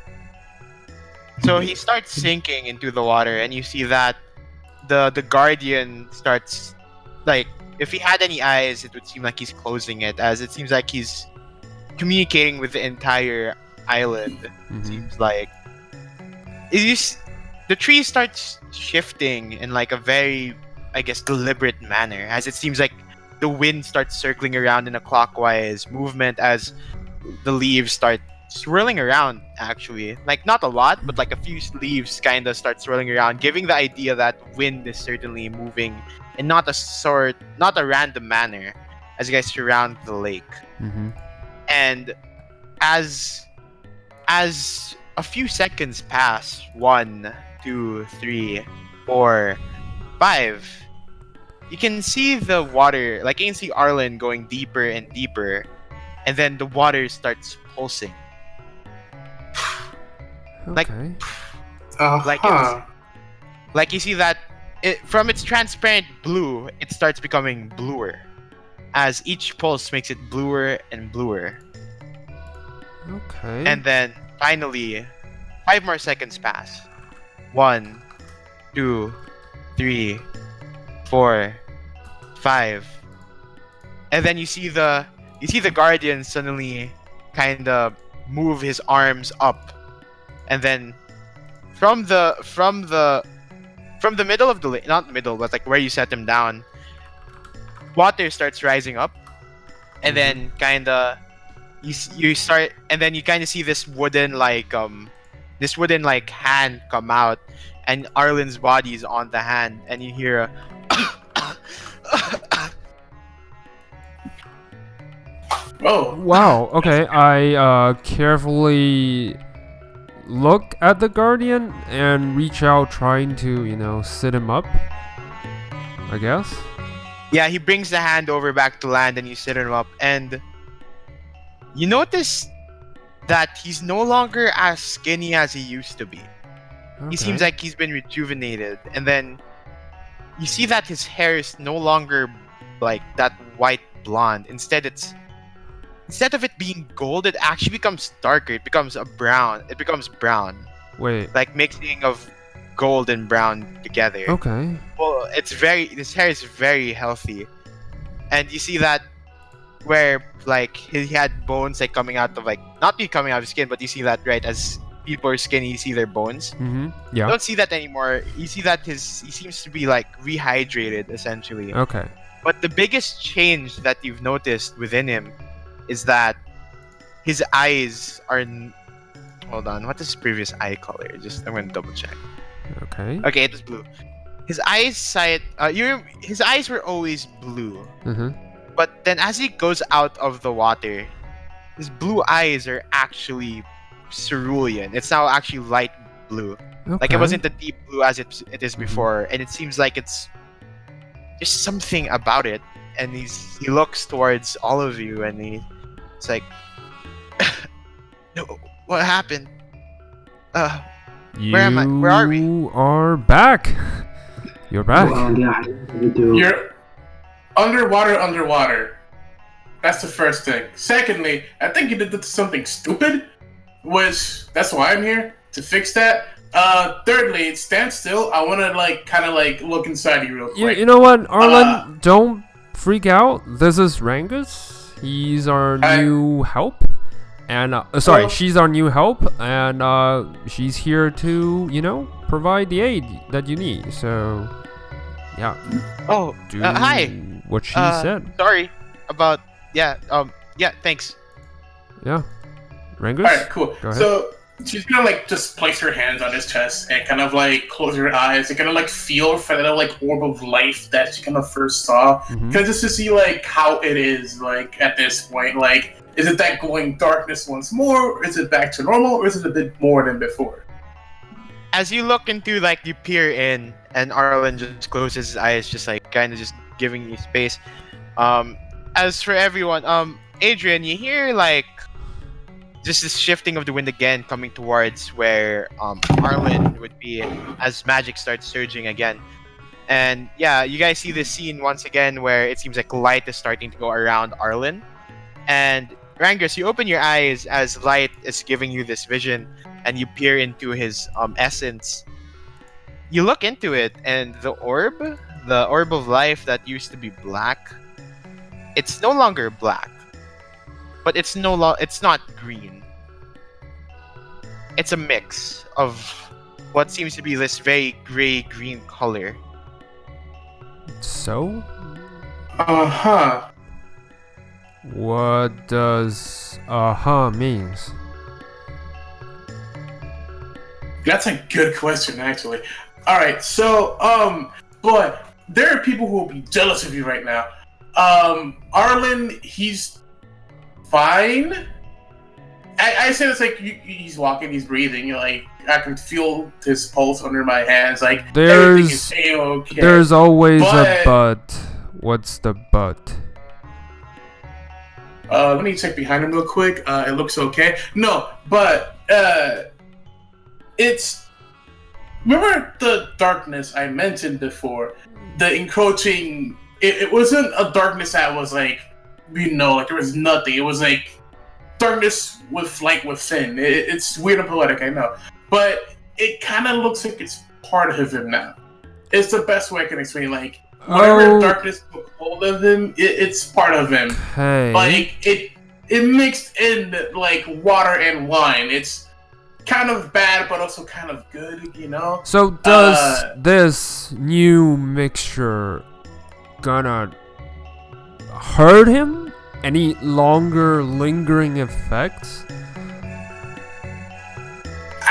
he starts sinking into the water, and you see that the guardian starts, like, if he had any eyes, it would seem like he's closing it, as it seems like he's communicating with the entire island. Mhm. Seems like the tree starts shifting in like a very, I guess, deliberate manner, as it seems like the wind starts circling around in a clockwise movement as the leaves start swirling around. Actually, like not a lot, but like a few leaves kind of start swirling around, giving the idea that wind is certainly moving in not a random manner as you guys surround the lake. Mm-hmm. And as a few seconds pass, 1, 2, 3, 4, 5, you can see the water, like you can see Arlen going deeper and deeper, and then the water starts pulsing. Like- Okay. Like Like you see that from its transparent blue, it starts becoming bluer, as each pulse makes it bluer and bluer. Okay. And then finally, 5 more seconds pass. 1, 2, 3, 4, 5. And then you see the guardian suddenly kind of move his arms up, and then from the middle of the lake, not middle, but like where you set him down, water starts rising up, and then kind of you start, and then you kind of see this wooden hand come out, and Arlen's body is on the hand, and you hear a Oh, Wow. Okay. I carefully look at the guardian and reach out, trying to, sit him up, I guess. Yeah, he brings the hand over back to land, and you sit him up, and you notice that he's no longer as skinny as he used to be. He seems like he's been rejuvenated, and then you see that his hair is no longer like that white blonde. Instead of it being gold, it actually becomes darker. It becomes a brown. It becomes brown, Wait. like mixing of gold and brown together. Okay. Well, his hair is very healthy, and you see that where like he had bones like coming out of like not be coming out of his skin, but you see that right as people are skinny, you see their bones. Mm-hmm. You Yeah. don't see that anymore. You see that he seems to be like rehydrated essentially. Okay. But the biggest change that you've noticed within him is that his eyes are. Hold on, what is his previous eye color? I'm gonna double check. Okay. Okay, it was blue. His eyesight. His eyes were always blue, Mm-hmm. but then as he goes out of the water, his blue eyes are actually cerulean. It's now actually light blue. Okay. Like it wasn't the deep blue as it is Mhm. before, and it seems like it's just something about it. And he looks towards all of you, and it's like, no, what happened? Where am I? Where are we? You are back. You're back. Yeah, we do. You're underwater. That's the first thing. Secondly, I think you did something stupid. That's why I'm here to fix that. Thirdly, stand still. I want to kind of look inside you real quick. You know what, Arlen? Don't freak out. This is Rangus. He's our new help. And, she's our new help. And, she's here to, provide the aid that you need. So, yeah. Oh, Do hi. what she said. Sorry about yeah. Thanks. Yeah. Rangus? Alright, cool. Go ahead. So she's gonna just place her hands on his chest and kind of close her eyes and kind of feel for that orb of life that she kind of first saw. Mhm. Kind of just to see how it is at this point. Is it that glowing darkness once more? Or is it back to normal? Or is it a bit more than before? As you look into you peer in, and Arlen just closes his eyes, just kind of just giving you space. As for everyone, Adrian, you hear just this shifting of the wind again coming towards where Arlen would be as magic starts surging again. And yeah, you guys see this scene once again where it seems like light is starting to go around Arlen. And Rangus, you open your eyes as light is giving you this vision, and you peer into his essence. You look into it, and the orb of life that used to be black, it's no longer black, but it's not green. It's a mix of what seems to be this very gray-green color. So? Uh-huh. What does means? That's a good question, actually. Alright, so, boy, there are people who will be jealous of you right now. Arlen, he's fine. I say this he's walking, he's breathing. I can feel his pulse under my hands. Everything is A-okay. There's always a but. What's the but? Let me check behind him real quick. It looks okay. No, but it's. Remember the darkness I mentioned before? The encroaching. It wasn't a darkness that was there was nothing. It was darkness with light within. It's weird and poetic, I know, but it kind of looks like it's part of him now. It's the best way I can explain. Whatever darkness took hold of him, it's part of him. Hey. It mixed in water and wine. It's kind of bad, but also kind of good, So does this new mixture gonna hurt him? Any longer lingering effects?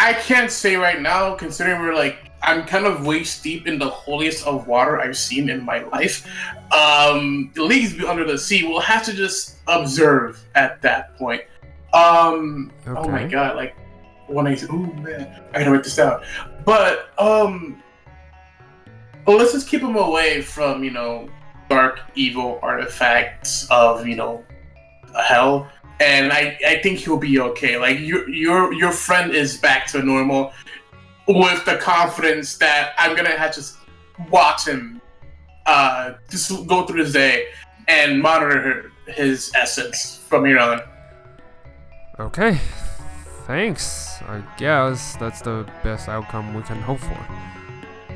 I can't say right now, considering I'm kind of waist deep in the holiest of water I've seen in my life. The leagues under the sea. We'll have to just observe at that point. Okay. Oh my god, ooh man, I gotta write this down. But let's just keep him away from dark, evil artifacts of hell, and I think he'll be okay. Like your friend is back to normal with the confidence that I'm gonna have to just watch him just go through his day and monitor his essence from here on. Okay, thanks. I guess that's the best outcome we can hope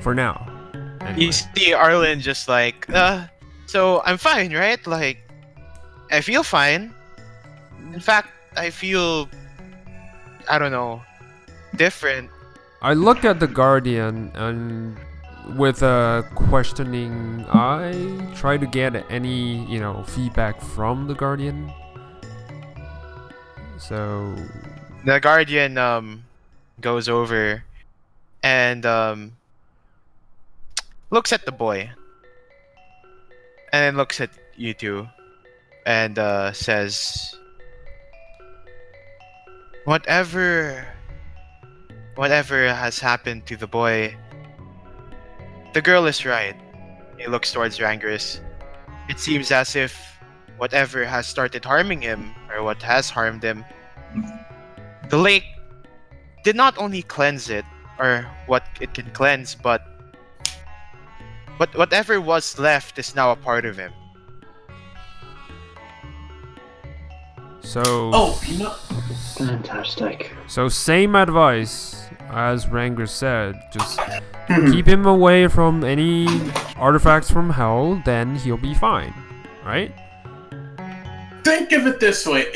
for now. Anyway. You see Arlen just like, so I'm fine, right? Like, I feel fine. In fact, I feel, I don't know, different. I look at the Guardian and with a questioning eye, try to get any, feedback from the Guardian. So The Guardian goes over and looks at the boy, and then looks at you two, and says, whatever has happened to the boy, the girl is right. He looks towards Rangris. It seems as if whatever has started harming him, or what has harmed him, the lake did not only cleanse it, or what it can cleanse, but whatever was left is now a part of him. So Fantastic. So same advice as Ranger said, just keep him away from any artifacts from hell, then he'll be fine, right? Think of it this way.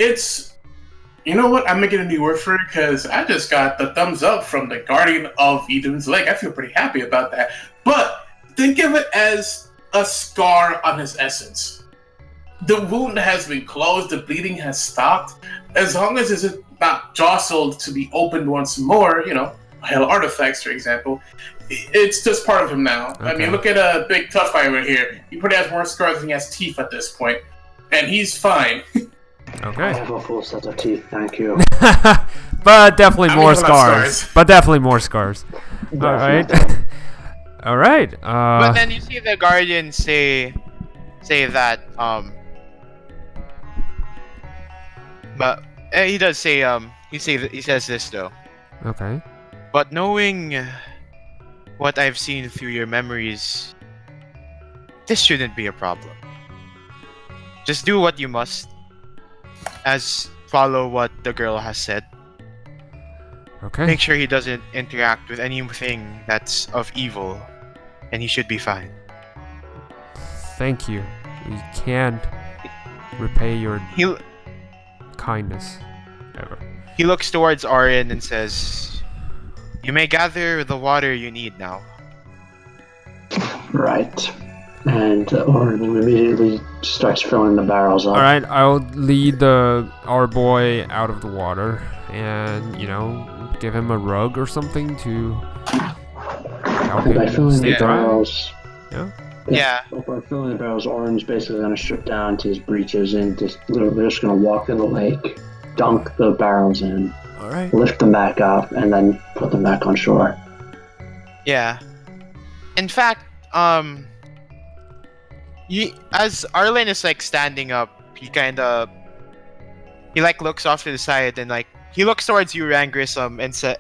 You know what? I'm making a new word for it because I just got the thumbs up from the Guardian of Idun's Lake. I feel pretty happy about that. But think of it as a scar on his essence. The wound has been closed, the bleeding has stopped. As long as it's not jostled to be opened once more, hell artifacts, for example, it's just part of him now. Okay. I mean, look at a big tough guy over here. He probably has more scars than he has teeth at this point. And he's fine. I Okay. have a full set of teeth, thank you. But definitely I more mean, about scars. scars. But definitely more scars. Alright. Alright. But then you see the Guardian say that but he does say he says this though. Okay. But knowing what I've seen through your memories, this shouldn't be a problem. Just do what you must, as follow what the girl has said. Okay. Make sure he doesn't interact with anything that's of evil, and he should be fine. Thank you. We can't repay your He kindness ever. he looks towards Arlen and says, "You may gather the water you need now." Right. And Orin immediately starts filling the barrels up. Alright, I'll lead our boy out of the water and, give him a rug or something to help And by him filling stay the dry. barrels, Yeah. by filling the barrels, Orin's basically going to strip down to his breeches and they're just going to walk in the lake, dunk the barrels in, Alright. lift them back up, and then put them back on shore. Yeah. In fact, as Arlen is standing up, he looks off to the side and he looks towards you, Rangris,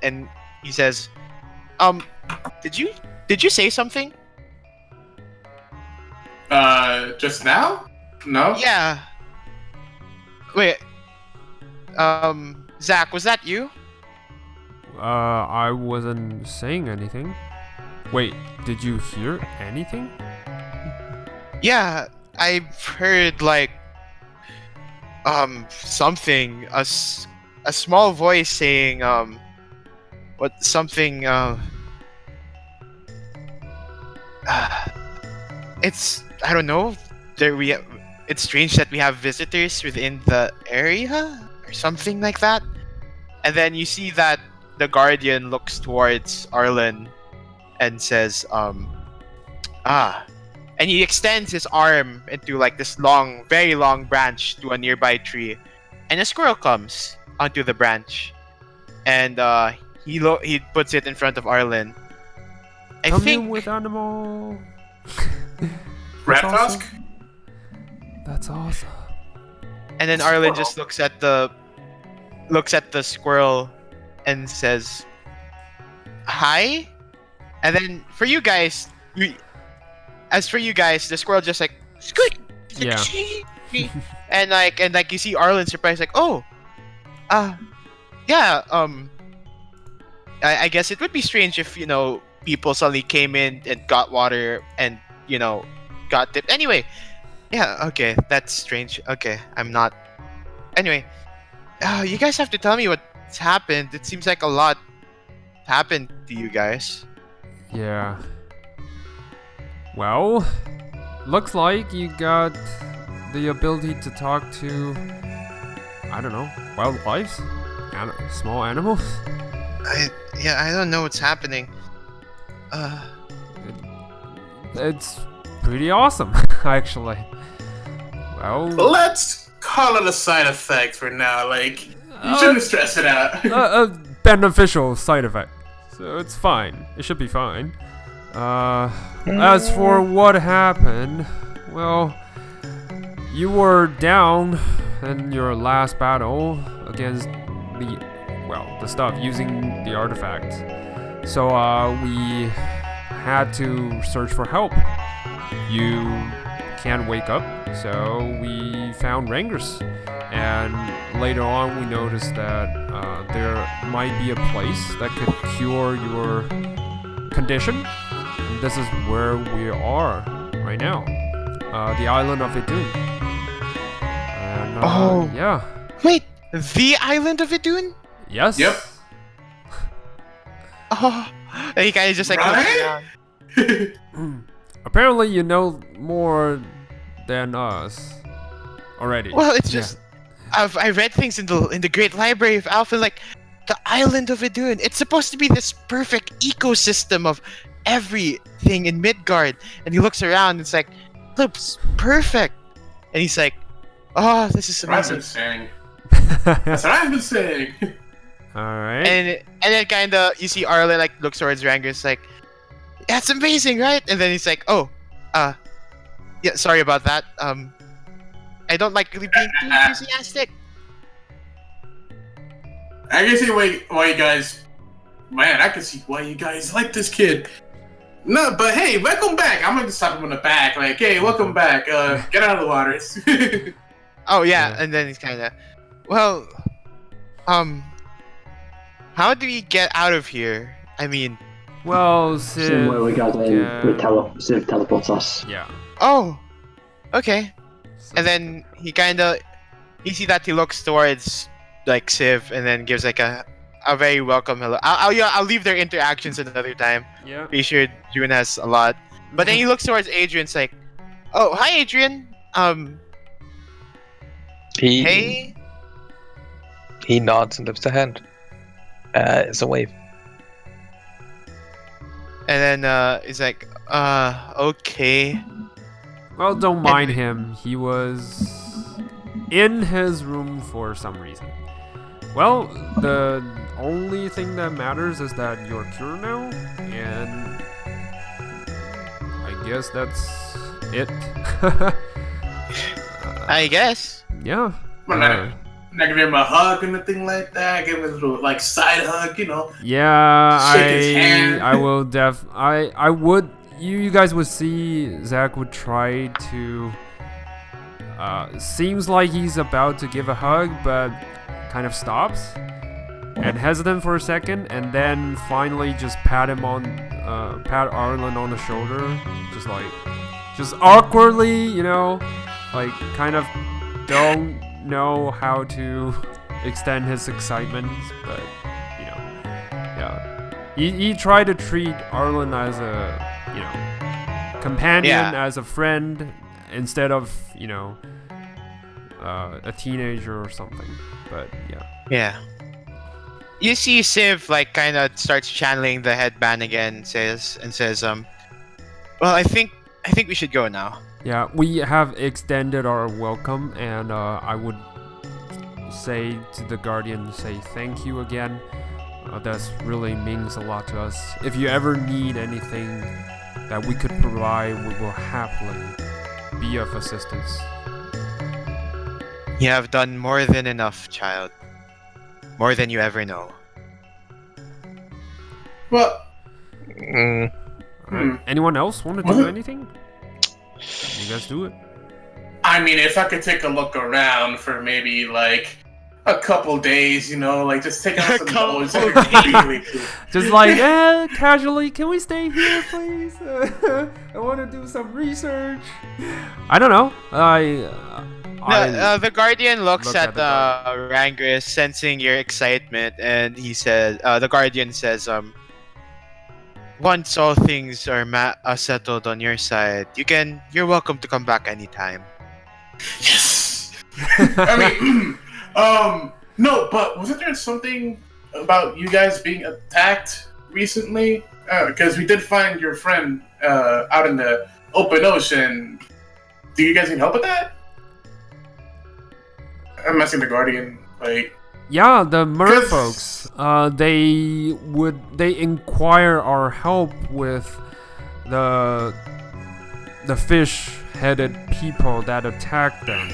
and he says, did you say something? Just now? No? Yeah. Wait. Zach, was that you? I wasn't saying anything. Wait, did you hear anything? Yeah, I've heard something, a small voice saying it's, I don't know, it's strange that we have visitors within the area or something like that. And then you see that the Guardian looks towards Arlen and says, and he extends his arm into this long, very long branch to a nearby tree, and a squirrel comes onto the branch, and he puts it in front of Arlen. I Come think in with animal. Rat That's awesome. Tusk? That's awesome. And then Arlen just looks at the squirrel and says, "Hi." And then for you guys, the squirrel just like squeak. Yeah. and like you see Arlen surprised, like, "Oh, yeah. I guess it would be strange if people suddenly came in and got water and got dipped. Anyway, yeah. Okay, that's strange. Okay, I'm not. Anyway, you guys have to tell me what's happened. It seems like a lot happened to you guys." Yeah. Well, looks like you got the ability to talk to, I don't know, wildlife? Small animals? I don't know what's happening. It's pretty awesome, actually. Well, Let's call it a side effect for now. Like, you shouldn't stress it out. a beneficial side effect. So it's fine. It should be fine. As for what happened, well, you were down in your last battle against the stuff using the artifact. So we had to search for help. You can't wake up, so we found Rangers. And later on, we noticed that there might be a place that could cure your condition. And this is where we are right now. The island of Idun. And, yeah. Wait, the island of Idun? Yes. Yep. Oh, and he kind of just like Right? looks around. Apparently, you know more than us already. Well, it's just I read things in the Great Library of Alpha, like the island of Idun. It's supposed to be this perfect ecosystem of everything in Midgard. And he looks around, and it's like, looks perfect. And he's like, "Oh, this is That's what I've been amazing." saying. That's what I've been saying. All right. And then kind of you see Arlen like looks towards Rangers, like, "That's amazing, right?" And then he's like, "Oh, yeah, sorry about that. I don't like really being too enthusiastic." I can see why you guys, man, I can see why you guys like this kid. No, but hey, welcome back. I'm gonna stop him in the back, like, "Hey, welcome back. Get out of the waters." Oh yeah, Yeah. and then he's kind of, well, how do we get out of here? I mean, Well, Same way we got in, Civ teleports us. Yeah. oh, okay. And then you see that he looks towards like Civ, and then gives like a very welcome hello. I'll leave their interactions another time. Yeah. Pretty sure June has a lot. But then he looks towards Adrian, it's like, "Oh, hi Adrian. He Hey." he nods and lifts a hand. It's a wave. And then he's like, okay. Well, don't mind him. He was in his room for some reason. Well, the only thing that matters is that you're cured now, and I guess that's it. I guess. Yeah. I'm not gonna give him a hug or anything like that. Give him a little like side hug, Yeah, Shake his hand. I will I would, you guys would see Zach would try to, seems like he's about to give a hug, but kind of stops and hesitant for a second, and then finally just pat Arlen on the shoulder, just awkwardly, like kind of don't know how to extend his excitement, but yeah, he tried to treat Arlen as a companion, as a friend, instead of a teenager or something. But Yeah. You see Civ like kind of starts channeling the headband again, says, well, I think we should go now. yeah, we have extended our welcome, and I would say to the Guardian, say thank you again. That really means a lot to us. If you ever need anything that we could provide, we will happily be of assistance. You have done more than enough, child. More than you ever know. Well, Mm, Alright. Anyone else want to Was do it- anything? You guys do it. I mean, if I could take a look around for maybe like a couple days, you know, like just take out some Couple notes. That'd be really cool. Just like, casually, can we stay here, please? I want to do some research. I don't know. The Guardian looks look at at the Rangris, sensing your excitement, and he says, the Guardian says, once all things are settled on your side, you're welcome to come back anytime. Yes. I mean, no, but wasn't there something about you guys being attacked recently? Because we did find your friend out in the open ocean. Do you guys need help with that? I'm asking the Guardian. Like, yeah, the mer 'Cause- folks. They inquire our help with the fish-headed people that attacked them,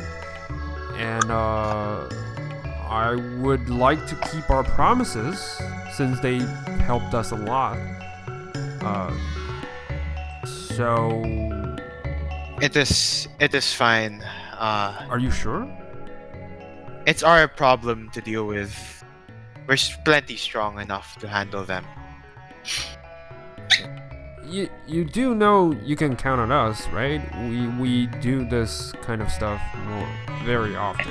and I would like to keep our promises since they helped us a lot. So It is fine. are you sure? It's our problem to deal with. We're plenty strong enough to handle them. You do know you can count on us, right? We do this kind of stuff very often.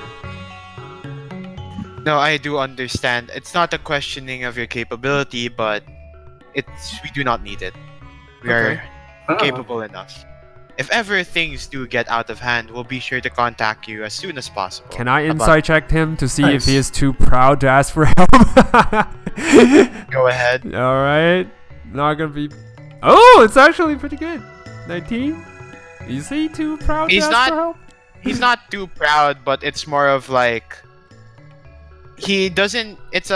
No, I do understand. It's not a questioning of your capability, but we do not need it. We Okay. are capable enough. If ever things do get out of hand, we'll be sure to contact you as soon as possible. Can I About- insight check him to see if Nice. he is too proud to ask for help? Go ahead. All right, not gonna be. Oh, it's actually pretty good. 19. Is he too proud He's to ask not- for help? He's not too proud, but it's more of like he doesn't. It's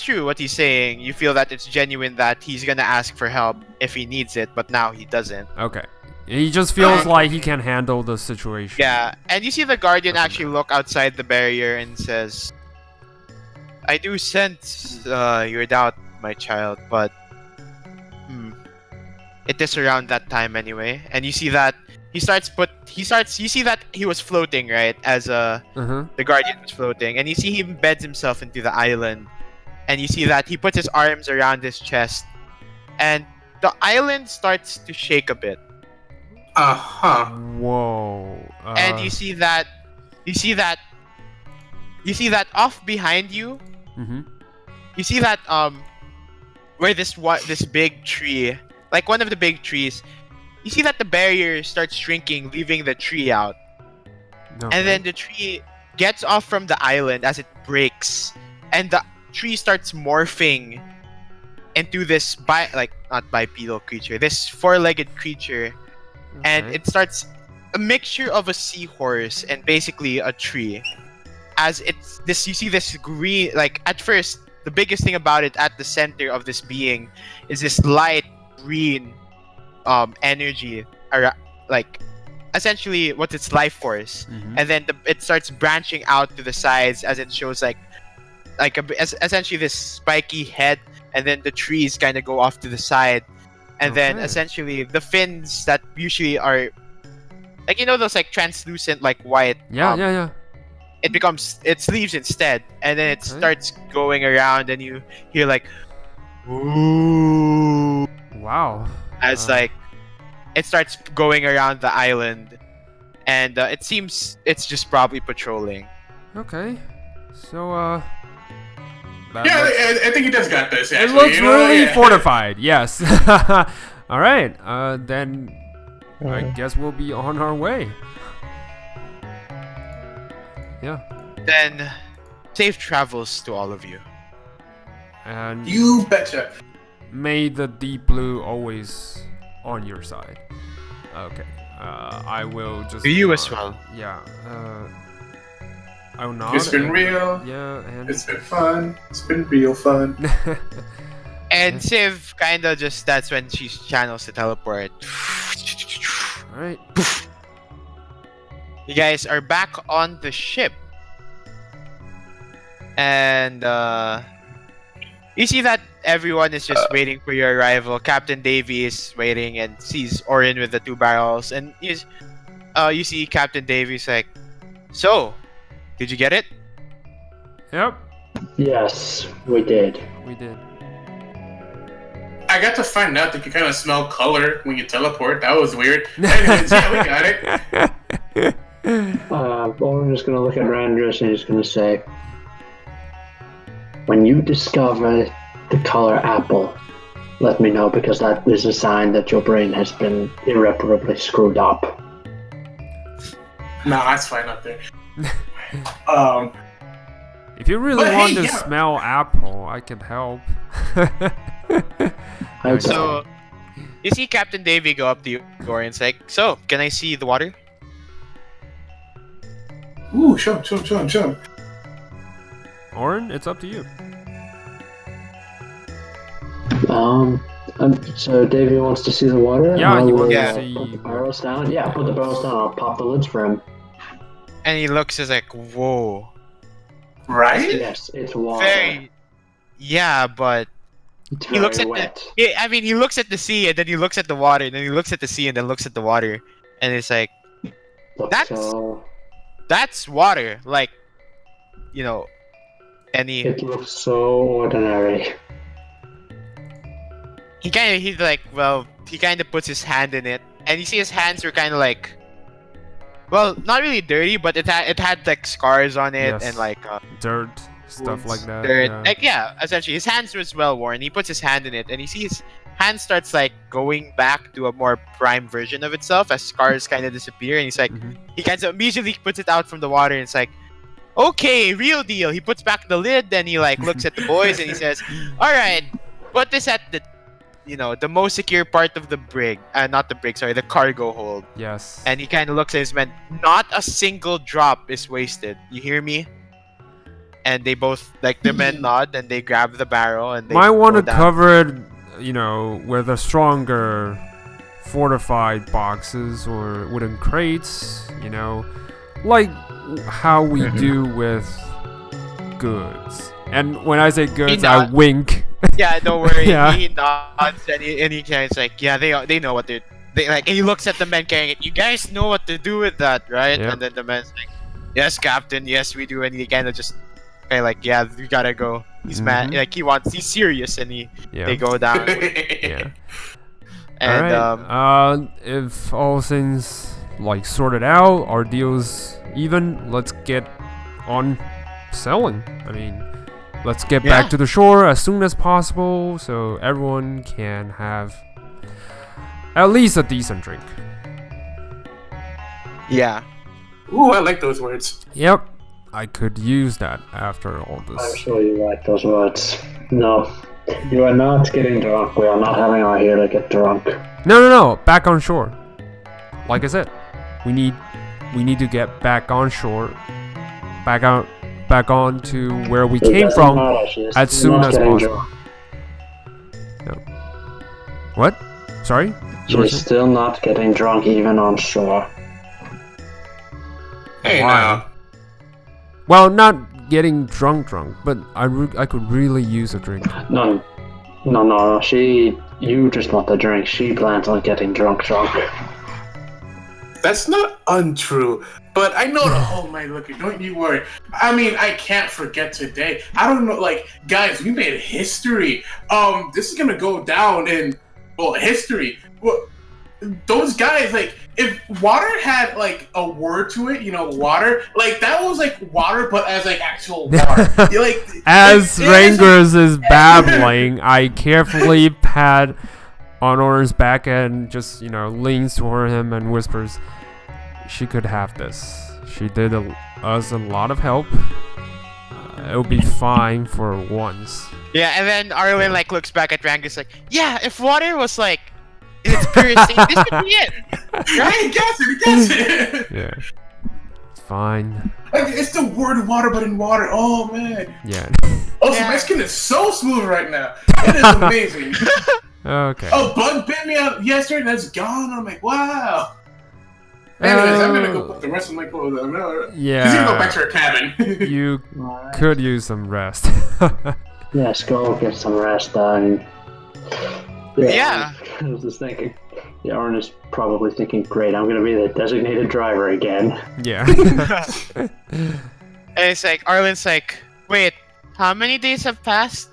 true what he's saying. You feel that it's genuine that he's gonna ask for help if he needs it, but now he doesn't. Okay. He just feels like he can handle the situation. Yeah, and you see the Guardian Doesn't actually look outside the barrier and says, "I do sense your doubt, my child, but it is around that time anyway." And you see that you see that he was floating, right, as Uh-huh. the Guardian was floating, and you see he embeds himself into the island, and you see that he puts his arms around his chest, and the island starts to shake a bit. Whoa. And you see that off behind you, Mm-hmm. you see that where this big tree, like one of the big trees, you see that the barrier starts shrinking, leaving the tree out. And then the tree gets off from the island as it breaks, and the tree starts morphing into this not bipedal creature, this four-legged creature, and it starts a mixture of a seahorse and basically a tree. As it's this, you see this green. Like at first, the biggest thing about it at the center of this being is this light green energy, like essentially what's its life force. Mm-hmm. And then it starts branching out to the sides as it shows essentially this spiky head, and then the trees kind of go off to the side, and then Okay. essentially the fins that usually are like, you know, those like translucent like white, Yeah. it leaves instead, and then it Okay. starts going around, and you hear like ooh, Wow. as like it starts going around the island, and it seems it's just probably patrolling. Okay. So that Yeah, looks- I think he does got this. it Actually, looks you know? really Yeah. fortified. Yes. All right. Then I guess we'll be on our way. Yeah. Then safe travels to all of you. And You betcha. may the deep blue always on your side. Okay. I will just. To you as well. Yeah. I will nod. It's been and- real. Yeah, and. It's been fun. It's been real fun. And Civ kinda just, that's when she channels the teleport. All right. you guys are back on the ship. And you see that everyone is just waiting for your arrival. Captain Davy is waiting and sees Orion with the 2 barrels. And you see Captain Davy's like, so, did you get it? Yep, Yes, we did. we did. I got to find out that you kind of smell color when you teleport. That was weird. Anyways, yeah, we got it. Oren is gonna look at Randers and he's gonna say, when you discover the color apple, let me know, because that is a sign that your brain has been irreparably screwed up. Nah, that's fine up there. If you really But want hey, to yeah. smell apple, I can help. Okay. So, you see Captain Davy go up to you, Orion's like, so, can I see the water? Ooh, show him. Oren, it's up to you. So Davey wants to see the water? Yeah, he wants to see Put the what- barrels down? Yeah, put the barrels down. I'll pop the lids for him. And he looks, is like, whoa. Right? Yes, it's water. Very. Yeah, but It's he looks very at wet. he looks at the sea and then he looks at the water and then he looks at the sea and then looks at the water, and it's like, Looks that's- so... that's water. Like, you know, any. It looks so ordinary. He kind of puts his hand in it, and you see his hands were kind of like, well, not really dirty, but it had like scars on it Yes. and like Dirt, stuff like that. dirt. Yeah. Like, yeah, essentially his hands was well worn. He puts his hand in it, and he sees his hand starts like going back to a more prime version of itself as scars kind of disappear, and he's like, Mhm. he kind of immediately puts it out from the water, and it's like, okay, real deal. He puts back the lid, then he like looks at the boys and he says, all right, put this at the, the most secure part of the brig, not the brig, sorry, the cargo hold. Yes. And he kind of looks at his men. Not a single drop is wasted. You hear me? And they both, like, the men nod and they grab the barrel and they Might want go to down. cover it, with a stronger fortified boxes or wooden crates, like how we do with goods. And when I say goods, I nod- wink. Yeah, don't worry. Yeah. He nods and he kind of like, yeah, they know what they like. And he looks at the men carrying it. You guys know what to do with that, right? Yep. And then the men's like, yes, Captain, yes, we do. And he kind of just kind of like, yeah, we gotta go. He's mad, Mhm. like he's serious, and Yeah. they go down. Yeah. And Alright. If all things like sorted out, our deals even, let's get on selling. I mean, let's get Yeah. back to the shore as soon as possible so everyone can have at least a decent drink. yeah. Ooh, I like those words. Yep. I could use that after all I'm this. sure you like those words. No, you are not getting drunk. We are not having our here to get drunk. No. Back on shore. Like I said, we need to get back on shore. Back on to where we It came doesn't from matter, she is as soon not as getting possible. drunk. What? Sorry? You were She's saying- still not getting drunk even on shore. Hey, Why? now. Well, not getting drunk, but I could really use a drink. No. You just want the drink. She plans on getting drunk. That's not untrue, but I know the whole night. Look, don't you worry. I mean, I can't forget today. I don't know, like, guys, we made history. This is gonna go down in, history. Well, those guys, like, if water had like a word to it, water, like that was like water, but as like actual water. As like, Rangers is babbling, I carefully pat on Oren's back and just, leans toward him and whispers, "She could have this. She did us a lot of help. It'll be fine for once." Yeah, and then Arlen like looks back at Rangus like, yeah, if water was like in its purest state, this could be it. Right? He gets it. Yeah. It's fine. Like, it's the word water, but in water. Oh man. Yeah. Oh, so Yeah. my skin is so smooth right now. It is amazing. Okay. A bug bit me out yesterday and it's gone. I'm like, wow. Anyways, I'm gonna go put the rest of my clothes on. Yeah. He's gonna go back to her cabin. You Alright. could use some rest. Yes, go get some rest done. Yeah. I was just thinking. Yeah, Arlen is probably thinking, great, I'm gonna be the designated driver again. Yeah. And it's like Arlen's like, wait, how many days have passed?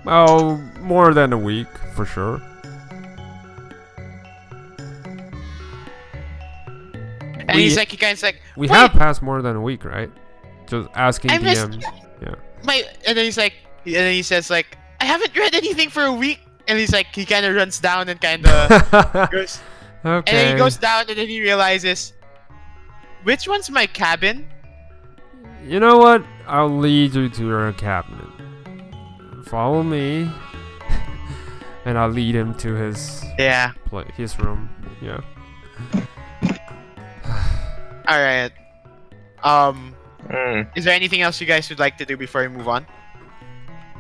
Oh, more than a week for sure. And he's like, he kind of like, We wait, have passed more than a week, right? Just asking I missed DM. Yeah. and then he's like, and then he says like, I haven't read anything for a week. And he's like, he kind of runs down and kind of goes, Okay. and then he goes down and then he realizes, which one's my cabin? You know what? I'll lead you to your cabinet. Follow me. And I'll lead him to his Yeah. his room. Yeah. All right. Mm. Is there anything else you guys would like to do before we move on?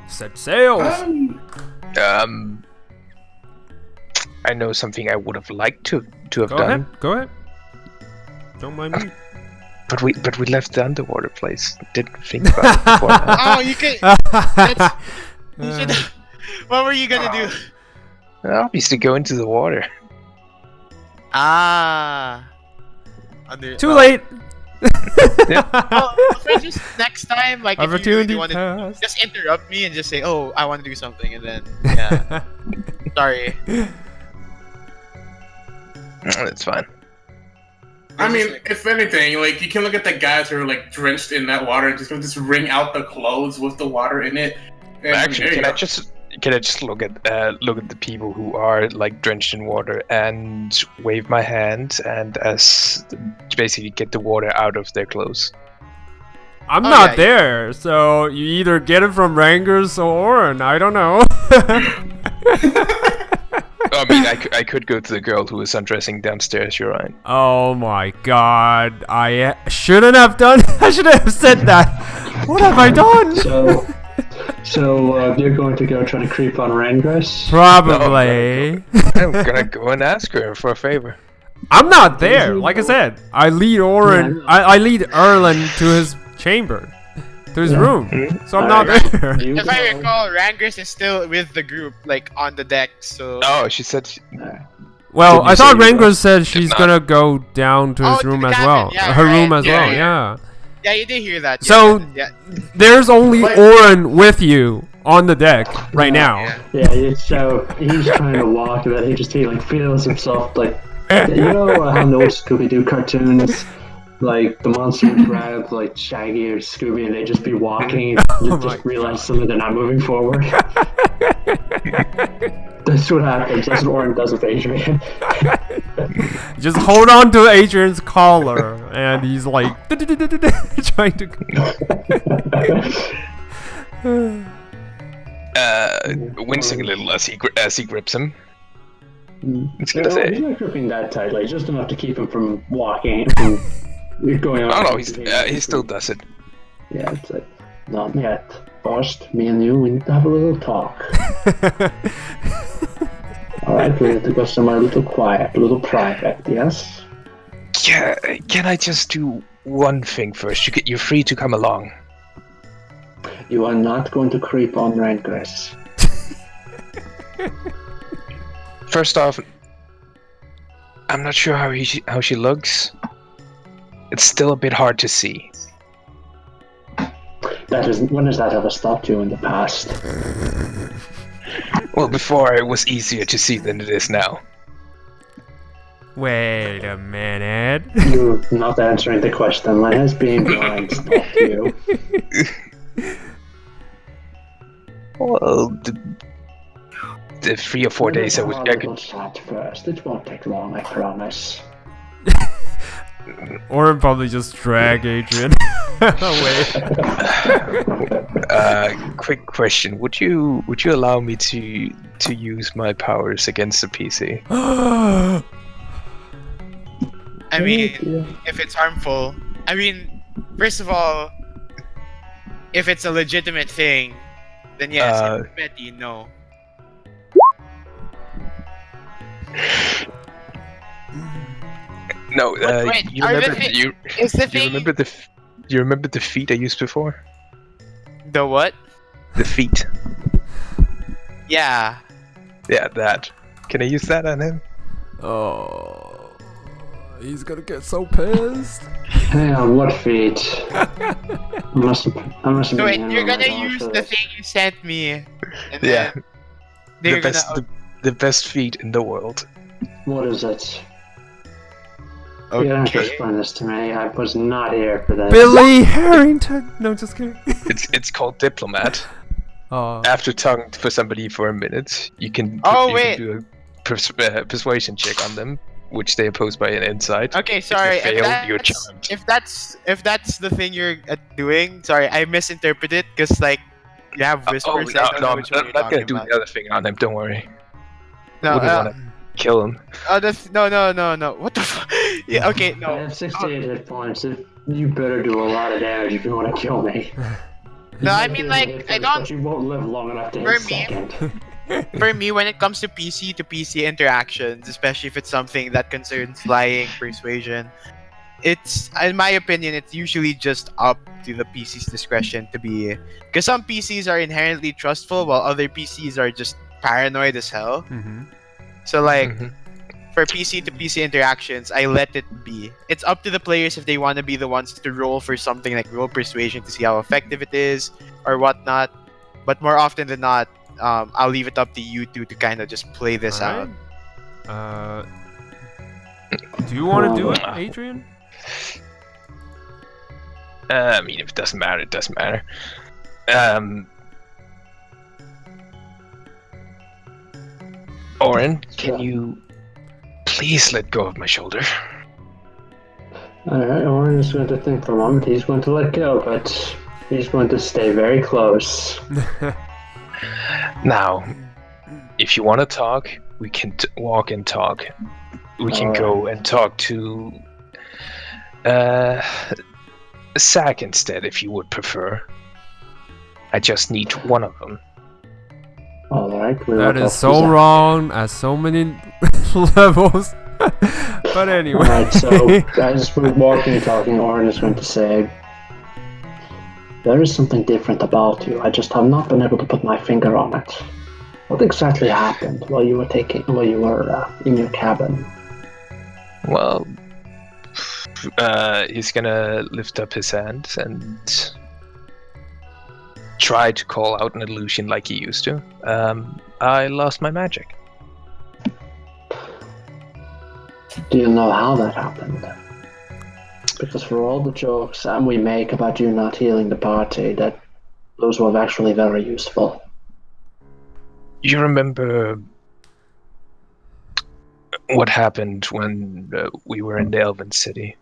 Set sails. I know something I would have liked to have Go done, ahead. Go ahead. Don't mind me. but we left the underwater place. Didn't think about it before. Oh, you could. You should. What were you gonna do? Obviously, go into the water. Ah. Too late. Well, for just next time, like if you Opportunity really want to, passed. just interrupt me and just say, "Oh, I want to do something," and then yeah. Sorry. That's fine. I mean, if anything, like you can look at the guys who are like drenched in that water and just wring out the clothes with the water in it. And Actually, there you can I just look at the people who are like drenched in water and wave my hand and as basically get the water out of their clothes? I'm Oh, not yeah, there, so you either get it from Rangers or Oren. I don't know. I mean, I could go to the girl who is undressing downstairs. You're right. Oh my god. I shouldn't have done. I should have said that. What have I done? So you're going to go try to creep on Rangress? Probably. I'm gonna go and ask her for a favor. I'm not there. Like I said, I lead Oren. Yeah, I lead Arlen to his chamber, to his Yeah. room. So I'm not Alright. there. You If I go. recall, Rangers is still with the group, like on the deck. So. Oh, she said. Well, Did you I thought say you Rangers said she's not? gonna go down to Oh, his to room the as cabin, well. yeah, Her room right. as Yeah, well. yeah. Yeah. Yeah, you did hear that. So- yeah. There's only But- Oren with you on the deck right now. Yeah, so he's trying to walk, and then he like feels himself like, you know how in those Scooby-Doo cartoons, like the monster would grab like Shaggy or Scooby, and they'd just be walking, Oh just my realize suddenly they're not moving forward. That's what happens. That's what Oren does with Adrian. Just hold on to Adrian's collar, and he's like trying to. Wincing a little as he grips him. It's No, gonna say. he's not gripping that tightly, just enough to keep him from walking, from going on. Oh no, he still does it. Yeah, it's like, not yet. First, me and you, we need to have a little talk. Alright, we need to go somewhere a little quiet, a little private, yes? Yeah, can I just do one thing first? You're free to come along. You are not going to creep on Rangress. First off, I'm not sure how she looks. It's still a bit hard to see. When has that ever stopped you in the past? Well, before it was easier to see than it is now. Wait a minute. You're not answering the question. When has being blind stopped you? Well, the 3 or 4 days I We'll have could. a little chat first. It won't take long, I promise. Oren probably just drag Adrian away. Quick question: Would you allow me to use my powers against the PC? I mean, Yeah. if it's harmful, I mean, first of all, if it's a legitimate thing, then yes. If Betty, no. No, Wait, you are the remember thi- you Is the you thing remember you remember the feat I used before? the what? The feat. Yeah. Yeah, that. Can I use that on him? Oh, he's gonna get so pissed. Hang on, what feet? I must have So been wait, hammered you're my gonna gosh use for the this. thing you sent me, and Yeah, then the you're best gonna. the best feat in the world. What is it? You don't have to Okay. explain this to me. I was not here for this. Billy Harrington. No, just kidding. It's called diplomat. Oh, After talking for somebody for a minute, you can Oh, you wait. can do a persuasion check on them, which they oppose by an insight. Okay, sorry. If you fail, you're charmed. If that's the thing you're doing, sorry, I misinterpreted because like you have whispers. I don't know which one I'm you're not gonna talking do about. the other thing on him. Don't worry. No, Wouldn't want to kill him. no. What the fuck? Yeah, okay, I no. have 68 hit points. You better do a lot of damage if you want to kill me. No, I You mean, might be able to like, hit I first, don't- But you won't live long enough to For hit me- second. For me, when it comes to PC interactions, especially if it's something that concerns flying, persuasion, it's, in my opinion, it's usually just up to the PC's discretion to be. Because some PCs are inherently trustful, while other PCs are just paranoid as hell. mm-hmm. So, like, Mhm. for PC to PC interactions, I let it be. It's up to the players if they want to be the ones to roll for something like roll persuasion to see how effective it is or whatnot. But more often than not, I'll leave it up to you two to kind of just play this All right. out. Do you want to do it, Adrian? I mean, if it doesn't matter, it doesn't matter. Oren, can you please let go of my shoulder? Alright, Oren is going to think for a moment. He's going to let go, but he's going to stay very close. Now, if you want to talk, we can walk and talk. We can go and talk to Sack instead, if you would prefer. I just need one of them. Alright, we will That talk is to so Zach. wrong at so many levels. But anyway. Alright, so as we're walking and talking, Oren is going to say, there is something different about you. I just have not been able to put my finger on it. What exactly happened while you were in your cabin? Well, he's gonna lift up his hand and try to call out an illusion like he used to. I lost my magic. Do you know how that happened? Because for all the jokes we make about you not healing the party, those were actually very useful. You remember what happened when we were in the Elven City?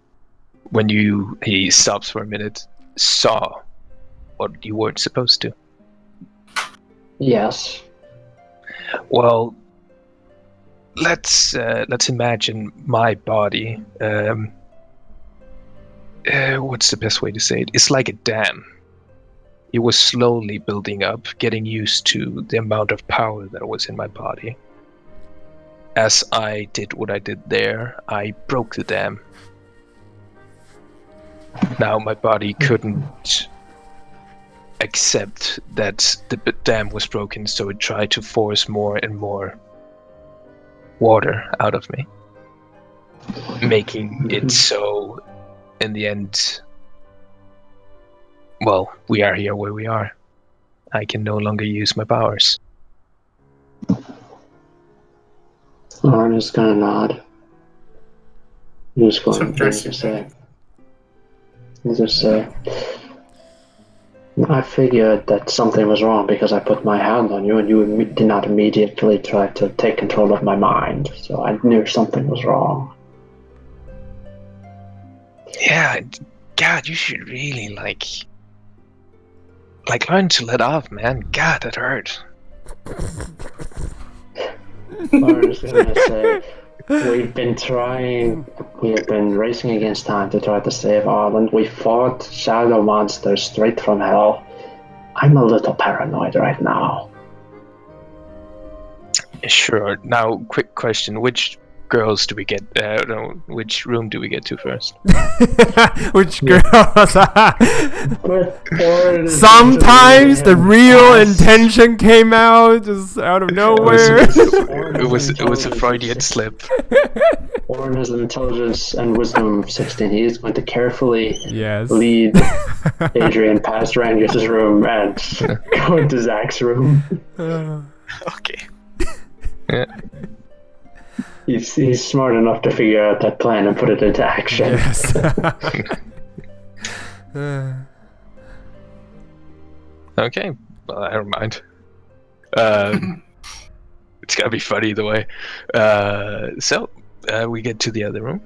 When he stops for a minute, saw what you weren't supposed to. Yes. Well, let's imagine my body. What's the best way to say it? It's like a dam. It was slowly building up, getting used to the amount of power that was in my body. As I did what I did there, I broke the dam. Now my body couldn't accept that the dam was broken, so it tried to force more and more water out of me, making it so, in the end, well, we are here where we are. I can no longer use my powers. Oren is gonna nod. He's going to interesting. say, I figured that something was wrong because I put my hand on you and you did not immediately try to take control of my mind. So I knew something was wrong. Yeah, God, you should really like learn to let off, man. God, that hurt. Oren is gonna say, we have been racing against time to try to save Arlen. We fought shadow monsters straight from hell. I'm a little paranoid right now. Sure. Now, quick question: which girls do we get? No, which room do we get to first? Which girls? Or Sometimes the real intention came out just out of nowhere. It was a Freudian slip. Orin has an intelligence and wisdom of 16. He is going to carefully Yes. lead Adrian past Rangus' room and go into Zach's room. Okay. Yeah. He's smart enough to figure out that plan and put it into action. Yes. Okay, well, I don't mind. It's gotta be funny either way. So we get to the other room.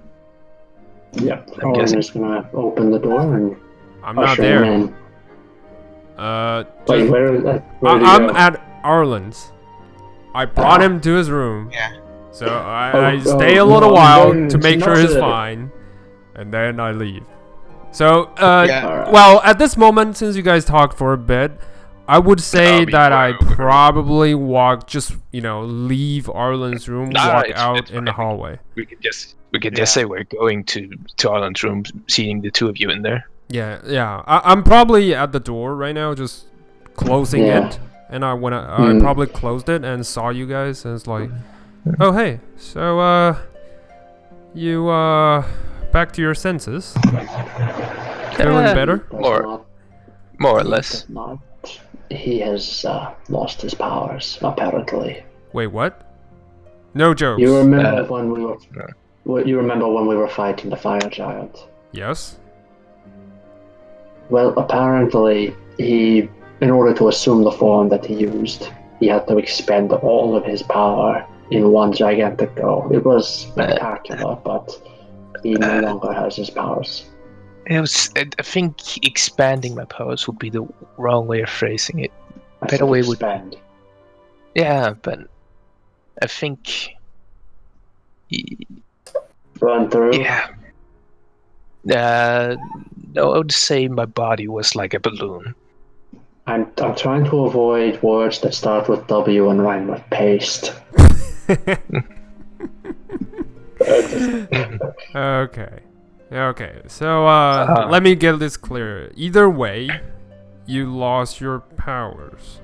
Yep. I'm Orin guessing. is going to open the door and I'm not usher there. him in. Wait, Just- where did he I'm go? at Arlen's. I brought him to his room. Yeah. So I Oh, stay a oh, little no, while then to make it's sure not he's a- fine. And then I leave. So, Yeah. Alright. well, at this moment, since you guys talked for a bit, I would say that I probably leave Arlen's room, Nah, walk it's out in the fine. hallway. We could just Yeah. say we're going to Arlen's room, seeing the two of you in there. Yeah. I'm probably at the door right now, just closing Yeah. it. And I Hmm. probably closed it and saw you guys, and it's like, oh hey, so you back to your senses? Feeling better? Does More- not- More or he less. does not. He has lost his powers, apparently. Wait, what? No jokes. You remember when we were? no. What you remember when we were fighting the fire giant? Yes. Well, apparently he, in order to assume the form that he used, he had to expend all of his power in one gigantic go. It was spectacular, but he no longer has his powers. I think expanding my powers would be the wrong way of phrasing it. I Better said way would- expend. Yeah, but I think. Run through. Yeah. No, I would say my body was like a balloon. I'm trying to avoid words that start with W and rhyme with paste. Okay. So let me get this clear. Either way, you lost your powers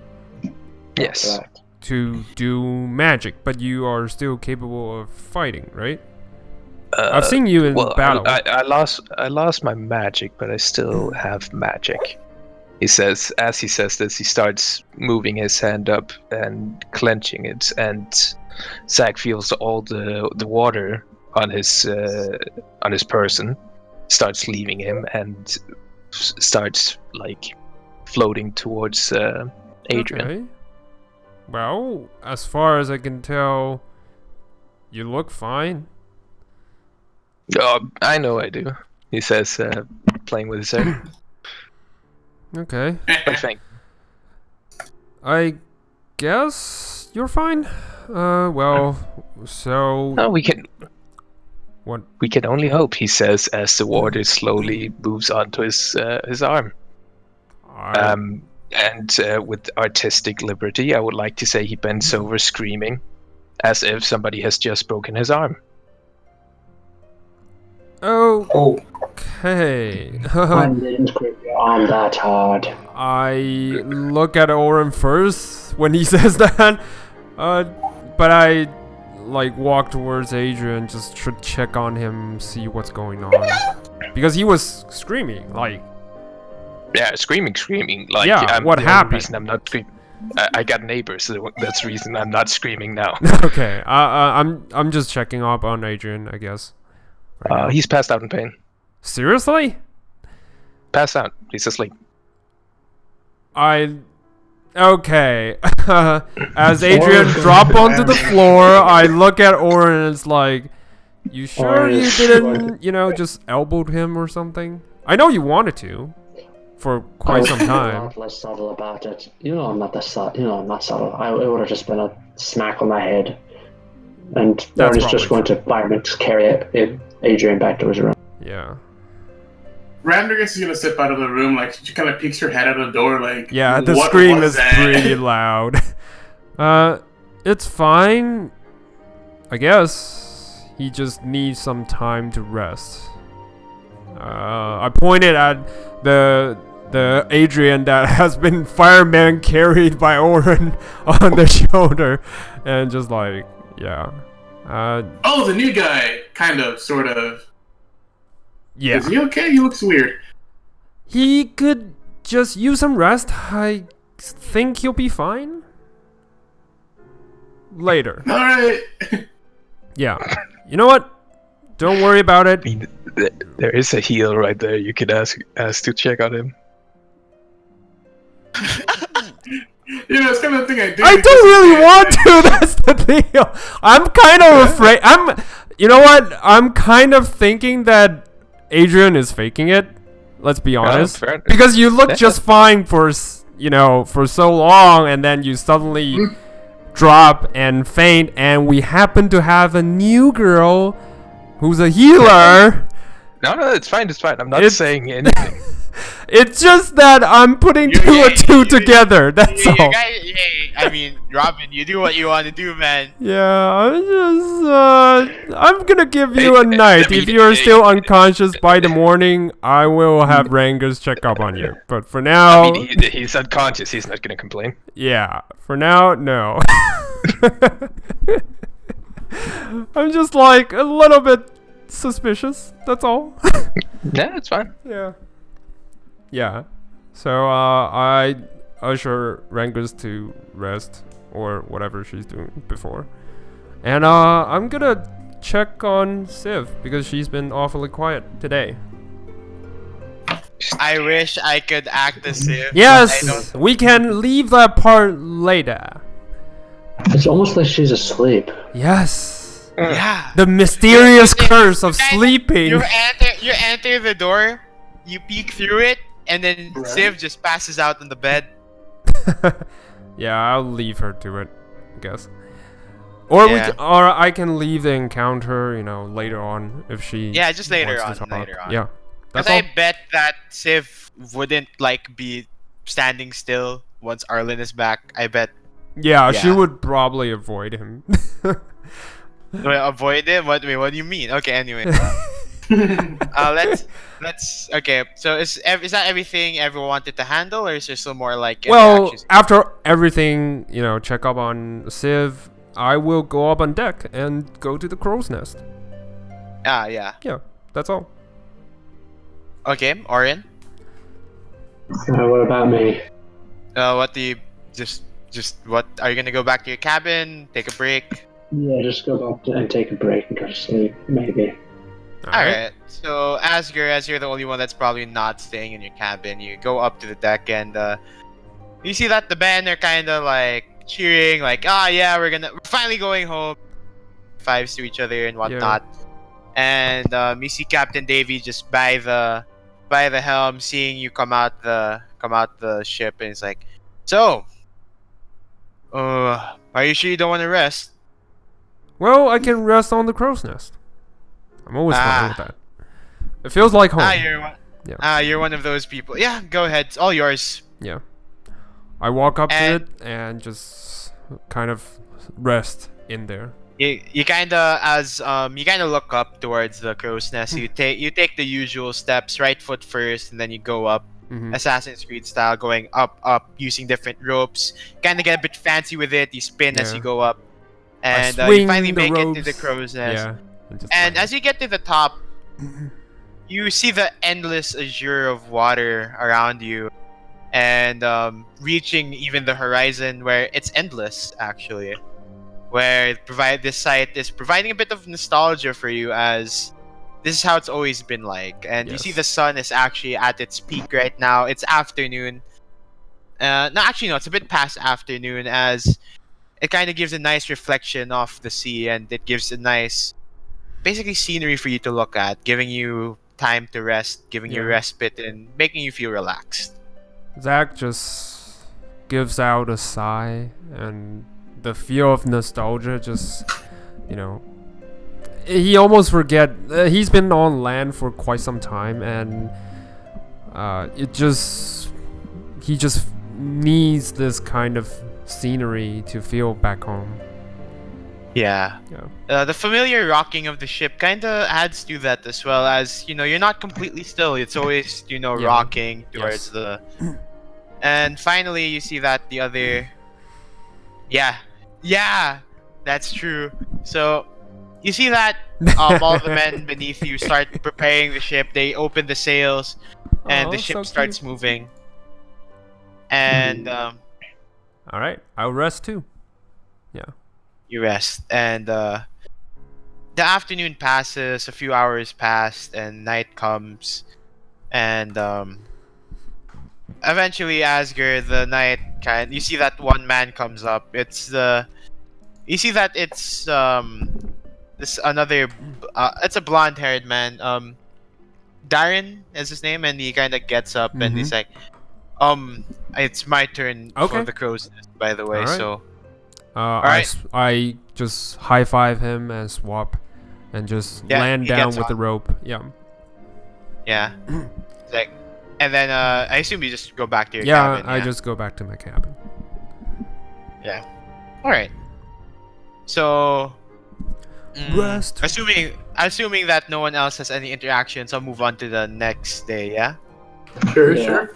Yes. Correct. to do magic, but you are still capable of fighting, right? I've seen you in battle. I lost my magic, but I still have magic. He says, as he says this, he starts moving his hand up and clenching it, and Zach feels all the water on his person starts leaving him and starts like floating towards Adrian. Okay. Well, as far as I can tell, you look fine. Oh, I know I do. He says, playing with his hair. Okay. I think. I guess you're fine. Well, so No, we can. what? We can only hope. He says as the water slowly moves onto his arm. And with artistic liberty, I would like to say he bends over screaming, as if somebody has just broken his arm. Okay. I didn't grip your arm that hard. I look at Oren first when he says that, but I walk towards Adrian just to check on him, see what's going on, because he was screaming Yeah, screaming. Like, Yeah, what the only happened? reason I'm not screaming. I got neighbors, so that's the reason I'm not screaming now. Okay. I'm just checking up on Adrian, I guess. Right now. He's passed out in pain. Seriously? Passed out. He's asleep. Okay. As Adrian drop onto the floor, I look at Oren and it's like, you sure Oren you is didn't, just elbowed him or something? I know you wanted to, for quite some A time. lot less subtle about it. I'm not subtle. It would have just been a smack on my head, and That's Oren is just probably going to fireman's carry Adrian back to his room. Yeah. Randergus is gonna step out of the room, like she kind of peeks her head out of the door, like Yeah, the "What scream was is that?" pretty loud. It's fine. I guess. He just needs some time to rest. I pointed at the Adrian that has been fireman carried by Oren on the shoulder, and just like, yeah. Oh, the new guy, kind of, sort of. Yeah. Is he okay? He looks weird. He could just use some rest. I think he'll be fine. Later. Alright. Yeah. You know what? Don't worry about it. I mean, there is a heal right there. You could ask to check on him. You know, it's kind of the thing I do. I don't really want to. That's the thing. I'm kind of afraid. You know what? I'm kind of thinking that Adrian is faking it. Let's be honest. fair enough. Because you look just fine for so long, and then you suddenly drop and faint, and we happen to have a new girl who's a healer. No, it's fine. It's fine. I'm not saying anything. It's just that I'm putting two and two together. That's all. I mean, Robin, you do what you want to do, man. Yeah, I'm gonna give you a night. If you're still unconscious by the morning, I will have Rangus check up on you. But for now, I mean, he's unconscious. He's not gonna complain. yeah. For now, no. I'm just like a little bit suspicious. That's all. Yeah, it's fine. Yeah. Yeah. So I usher Rangus to rest or whatever she's doing before. And I'm gonna check on Civ because she's been awfully quiet today. I wish I could act as if. Yes, we can leave that part later. It's almost like she's asleep. Yes. Yeah. The mysterious curse of sleeping. You enter the door, you peek through it, and then Right. Civ just passes out on the bed. Yeah, I'll leave her to it, I guess. Or Yeah. or I can leave the encounter, later on if she. Yeah, just later wants to on, talk. later on. Yeah, that's Because all. I bet that Civ wouldn't be standing still once Arlen is back. I bet. Yeah, she Yeah. would probably avoid him. Well, avoid him? What do you mean? Okay, anyway. Let's okay. So is that everything everyone wanted to handle, or is there still more Well, interactions? after everything, check up on Civ, I will go up on deck and go to the crow's nest. Yeah. Yeah, that's all. Okay, Orion. What about me? What do you just what are you gonna go back to your cabin? Take a break. Yeah, just go back and take a break and go to sleep, maybe. Alright, so as you're the only one that's probably not staying in your cabin, you go up to the deck and you see that the band are kind of cheering, yeah, we're finally going home. Fives to each other and whatnot. And you see Captain Davy just by the helm, seeing you come out the ship, and it's like, so, are you sure you don't want to rest? Well, I can rest on the crow's nest. I'm always fine with that. It feels like home. You're one. Yeah. You're one of those people. Yeah, go ahead. It's all yours. Yeah. I walk up to And- it and just kind of rest in there. You kind of look up towards the crow's nest. You take the usual steps, right foot first, and then you go up, Mhm. Assassin's Creed style, going up, using different ropes. Kind of get a bit fancy with it. You spin as Yeah. you go up, I and you swing finally the make it to the ropes. crow's nest. Yeah. Just And like- as you get to the top, you see the endless azure of water around you, and reaching even the horizon, where it's endless actually. Where this site is providing a bit of nostalgia for you, as this is how it's always been like. And you see Yes. the sun is actually at its peak right now. It's afternoon. No, actually no, it's a bit past afternoon, as it kind of gives a nice reflection of the sea, and it gives a nice, basically, scenery for you to look at, giving you time to rest, giving you Yeah. respite, and making you feel relaxed. Zach just gives out a sigh, and the feel of nostalgia just, he almost forget. He's been on land for quite some time, and he just needs this kind of scenery to feel back home. Yeah. Yeah. The familiar rocking of the ship kind of adds to that, as well as you're not completely still. It's always Yeah. rocking towards Yes. the. And finally, you see that the other. Yeah, that's true. So you see that all the men beneath you start preparing the ship. They open the sails, and the Oh, so ship cute. starts moving. And All right, I'll rest too. Yeah. you rest, and the afternoon passes. A few hours pass, and night comes, and eventually, Asger, the night kind. You see that one man comes up. You see that it's this another. It's a blonde-haired man. Darren is his name, and he kind of gets up and he's like, it's my turn for Okay. the crow's nest, by the way. All right. So, I I just high five him and swap, and just Yeah, land he down gets with the on. rope. Yeah. yeah, it's like, and then I assume you just go back to your Yeah. cabin. I just go back to my cabin. All right. So, Rest. assuming that no one else has any interactions, I'll move on to the next day. Yeah. Sure, Yeah. sure.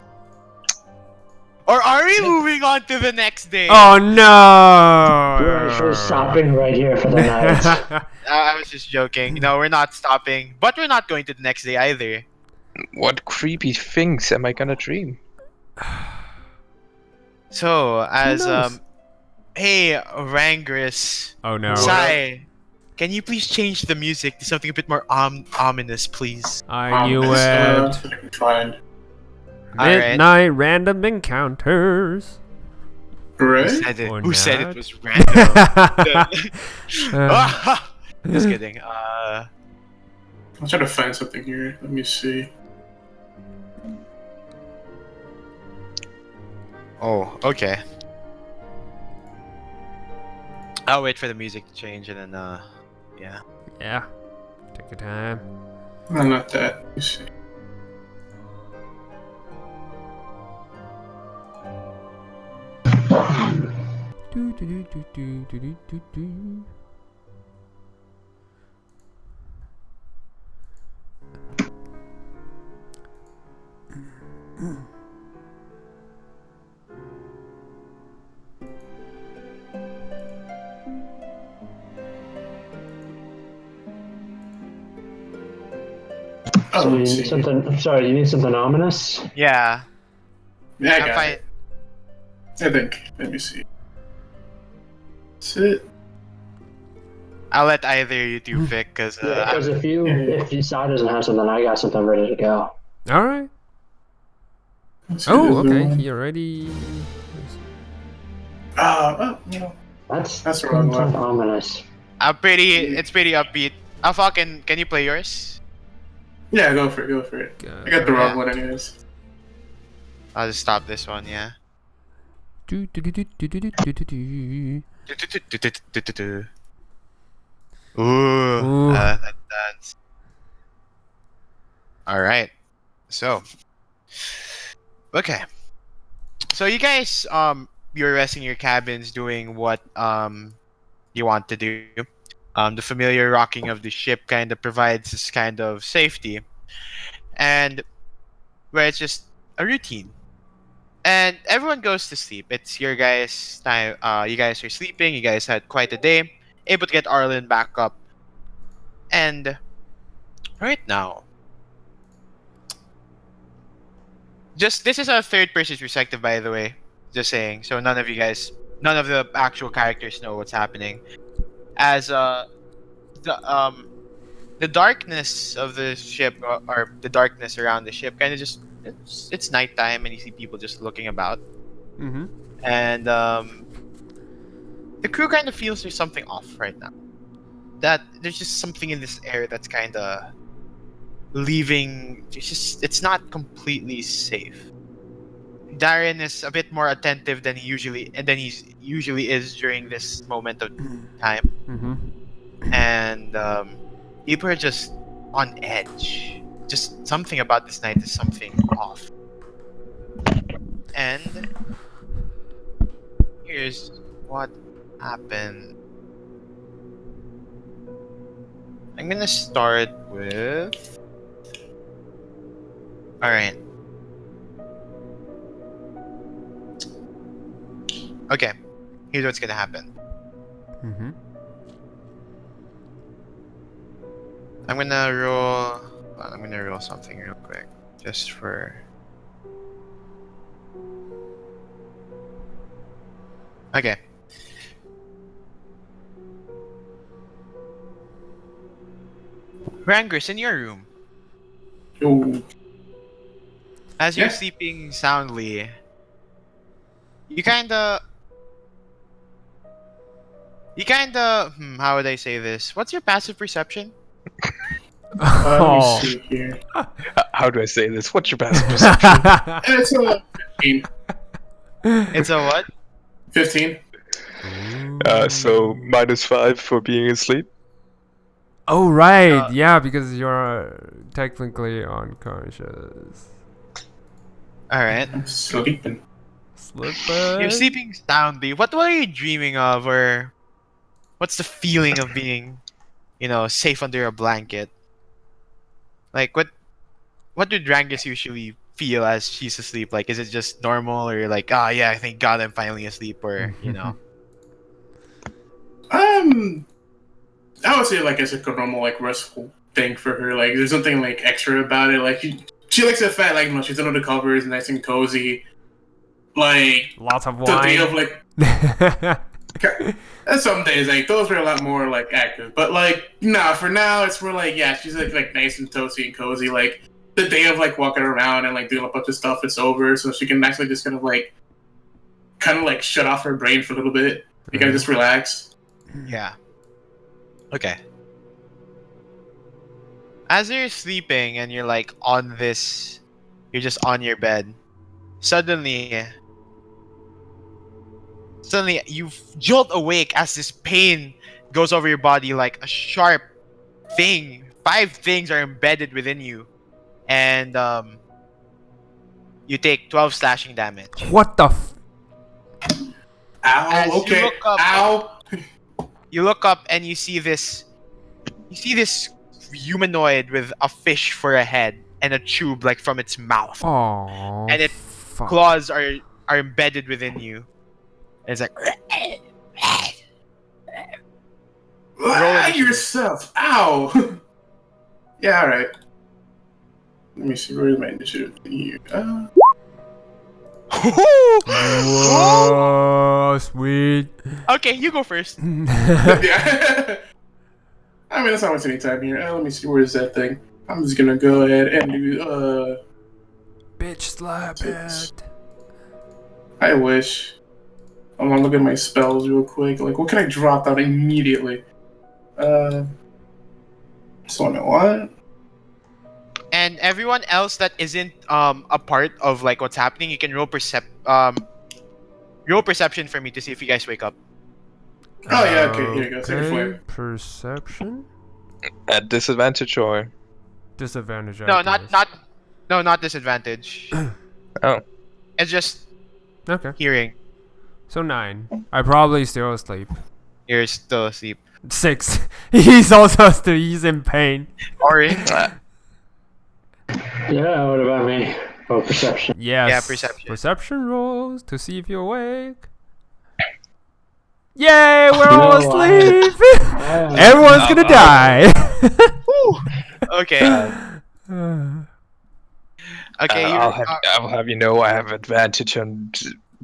Or are we moving on to the next day? Oh no! We're actually stopping right here for the night. I was just joking. No, we're not stopping, but we're not going to the next day either. What creepy things am I gonna dream? So, as knows? hey, Rangris, Oh no! Sai, can you please change the music to something a bit more ominous, please? I knew That's it. what I can find. Alright. Midnight random encounters. Right? Or Who said not? it was random? Uh, Just kidding. I'm trying to find something here. Let me see. Oh, okay. I'll wait for the music to change and then yeah. yeah. Take your time. No, not that. Let me see. Do, do, do, do, do, do, do, do. Oh, So you let me need see. something. I'm sorry. You need something ominous. Yeah. Yeah, I I'm got fine. it. I think. Let me see. That's it. I'll let either you two pick because Yeah, because if you Sai doesn't have something, I got something ready to go. All right. Let's see, Oh, there's the okay. one. He already. No. That's That's the wrong one. something ominous. it's pretty upbeat. Falcon, can you play yours? Yeah, go for it. Go for it. I got the Yeah. wrong one, anyways. I'll just stop this one, yeah. Do, do, do, do, do, do, do, do, do. Ooh, Ooh. that dance. All right. So, okay. So you guys, you're resting in your cabins, doing what you want to do. The familiar rocking of the ship kind of provides this kind of safety, and where it's just a routine. And everyone goes to sleep. It's your guys' time. You guys are sleeping. You guys had quite a day. Able to get Arlen back up. And right now, just this is a third person's perspective, by the way. Just saying. So none of the actual characters know what's happening. As the darkness of the ship, or the darkness around the ship, kind of just it's nighttime, and you see people just looking about. Mm-hmm. And the crew kind of feels there's something off right now. That there's just something in this air that's kind of leaving. It's not completely safe. Darren is a bit more attentive than he usually is during this moment of time, Mm-hmm. and people are just on edge. Just something about this night is something off. And here's what happened. I'm gonna start with. Alright. Okay. Here's what's gonna happen. Mm-hmm. I'm gonna roll. I'm gonna roll something real quick. Just for. Okay. Rangress, in your room, Yo. as you're Yeah. sleeping soundly, you kinda. How would I say this? What's your passive perception? Let me Oh. see here. How do I say this? What's your passive perception? It's a 15. It's a what? 15. So -5 for being asleep. Oh right, yeah, because you're technically unconscious. Alright. I'm sleeping. Slipper. You're sleeping soundly. What are you dreaming of, or what's the feeling of being, safe under a blanket? Like what do Drangus usually feel as she's asleep? Like, is it just normal, or like, yeah, thank God I'm finally asleep, or I would say like it's like a normal like restful thing for her. Like there's nothing like extra about it. Like she likes the fact like she's under the covers, nice and cozy. Like Lots of the day of wine. like and some days like those were a lot more like active. But like nah, for now it's more like yeah, she's like nice and toasty and cozy. Like the day of like walking around and like doing a bunch of stuff, it's over, so she can actually just kind of like shut off her brain for a little bit. You gotta just relax. Yeah. Okay. As you're sleeping and you're like you're just on your bed. Suddenly you jolt awake as this pain goes over your body like a sharp thing. 5 things are embedded within you, and you take 12 slashing damage. What the f- Ow, As you okay. look up- Ow. You look up and you see this humanoid with a fish for a head and a tube like from its mouth, Oh, and its fuck. claws are embedded within you. And it's like initiative. Yourself. Ow. Yeah, alright. Let me see, where's my initiative here? Whoa, sweet. Okay, you go first. Yeah. I mean, that's not much any time here. Let me see, where's that thing? I'm just gonna go ahead and do, Bitch, slap it. I wish. I'm gonna look at my spells real quick. Like, what can I drop out immediately? So I know what? And everyone else that isn't a part of like what's happening, you can roll perception for me to see if you guys wake up. Oh, yeah, okay, here you go. Take a flame. Perception? At disadvantage or? Disadvantage. I No, guess. not disadvantage. Oh. It's just Okay. hearing. So 9. I probably still asleep. You're still asleep. 6. He's also still. He's in pain. Orin. Yeah, what about me? Oh, perception. Yes. Yeah, perception. Perception rolls to see if you're awake. Yay! We're all No, asleep. Everyone's gonna die. Okay. Okay, I'll have you know I have advantage on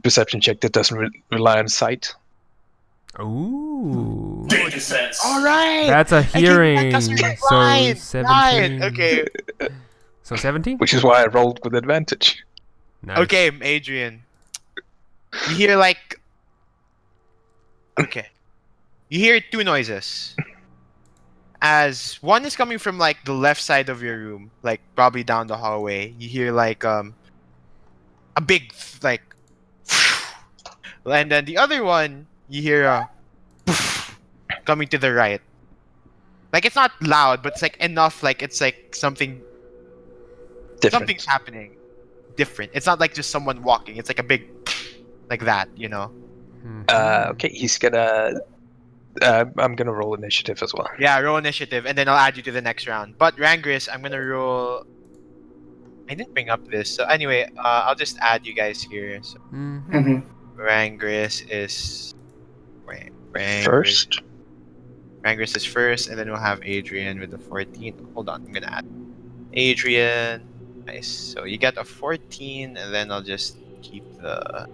perception check that doesn't rely on sight. Ooh. Danger sense. all right. That's a hearing. So Nine. 17. Okay. So 17? Which is why I rolled with advantage. Nice. Okay, Adrian. You hear like. Okay. You hear 2 noises. As one is coming from like the left side of your room, like probably down the hallway. You hear like a big like, and then the other one you hear a coming to the right. Like it's not loud, but it's like enough. Like it's like something. Different. Something's happening. Different. It's not like just someone walking. It's like a big, like that. Okay, he's gonna I'm gonna roll initiative as well. Yeah, roll initiative, and then I'll add you to the next round. But Rangris, I'm gonna roll. I didn't bring up this, so anyway, I'll just add you guys here. So Mm-hmm. Rangris is First. Rangris is first, and then we'll have Adrian with the 14. Hold on, I'm gonna add Adrian. Nice. So you get a 14, and then I'll just keep the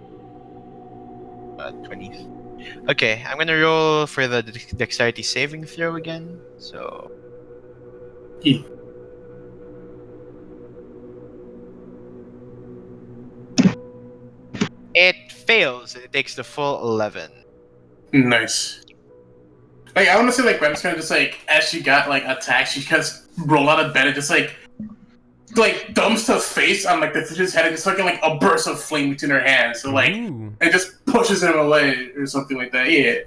20. Okay, I'm gonna roll for the dexterity saving throw again. So E. it fails. It takes the full 11. Nice. Like I want to say, like Rem's kind of just like as she got like attacked, she just rolled out of bed and just like dumps her face on like the fish's head and just fucking like a burst of flame between her hands. So like Ooh. it just pushes him away or something like that. Yeah.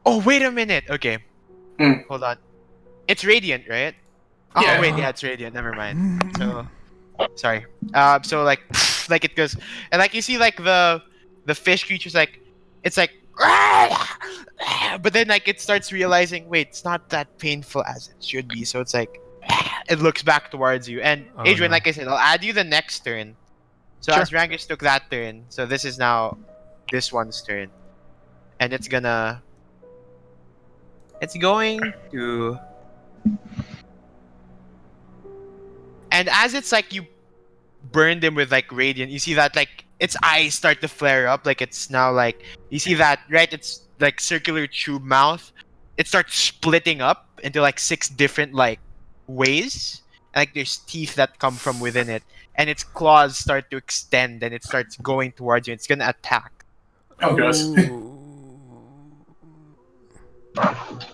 Oh, wait a minute. Okay. Hmm. Hold on. It's radiant, right? Oh, Yeah. wait, yeah, it's radiant. Never mind. So, sorry. So like, like it goes, and like you see like the fish creature's like, it's like, but then like it starts realizing, wait, it's not that painful as it should be. So it's like, it looks back towards you. And Oh, Adrian, no. like I said, I'll add you the next turn. So Sure. as Rangus took that turn, so this is now this one's turn, and it's going to, and as it's like you burned him with like radiant, you see that like its eyes start to flare up, like it's now like you see that, right? It's like circular tube mouth. It starts splitting up into like 6 different like ways. Like there's teeth that come from within it, and its claws start to extend, and it starts going towards you. It's gonna attack. Oh gosh.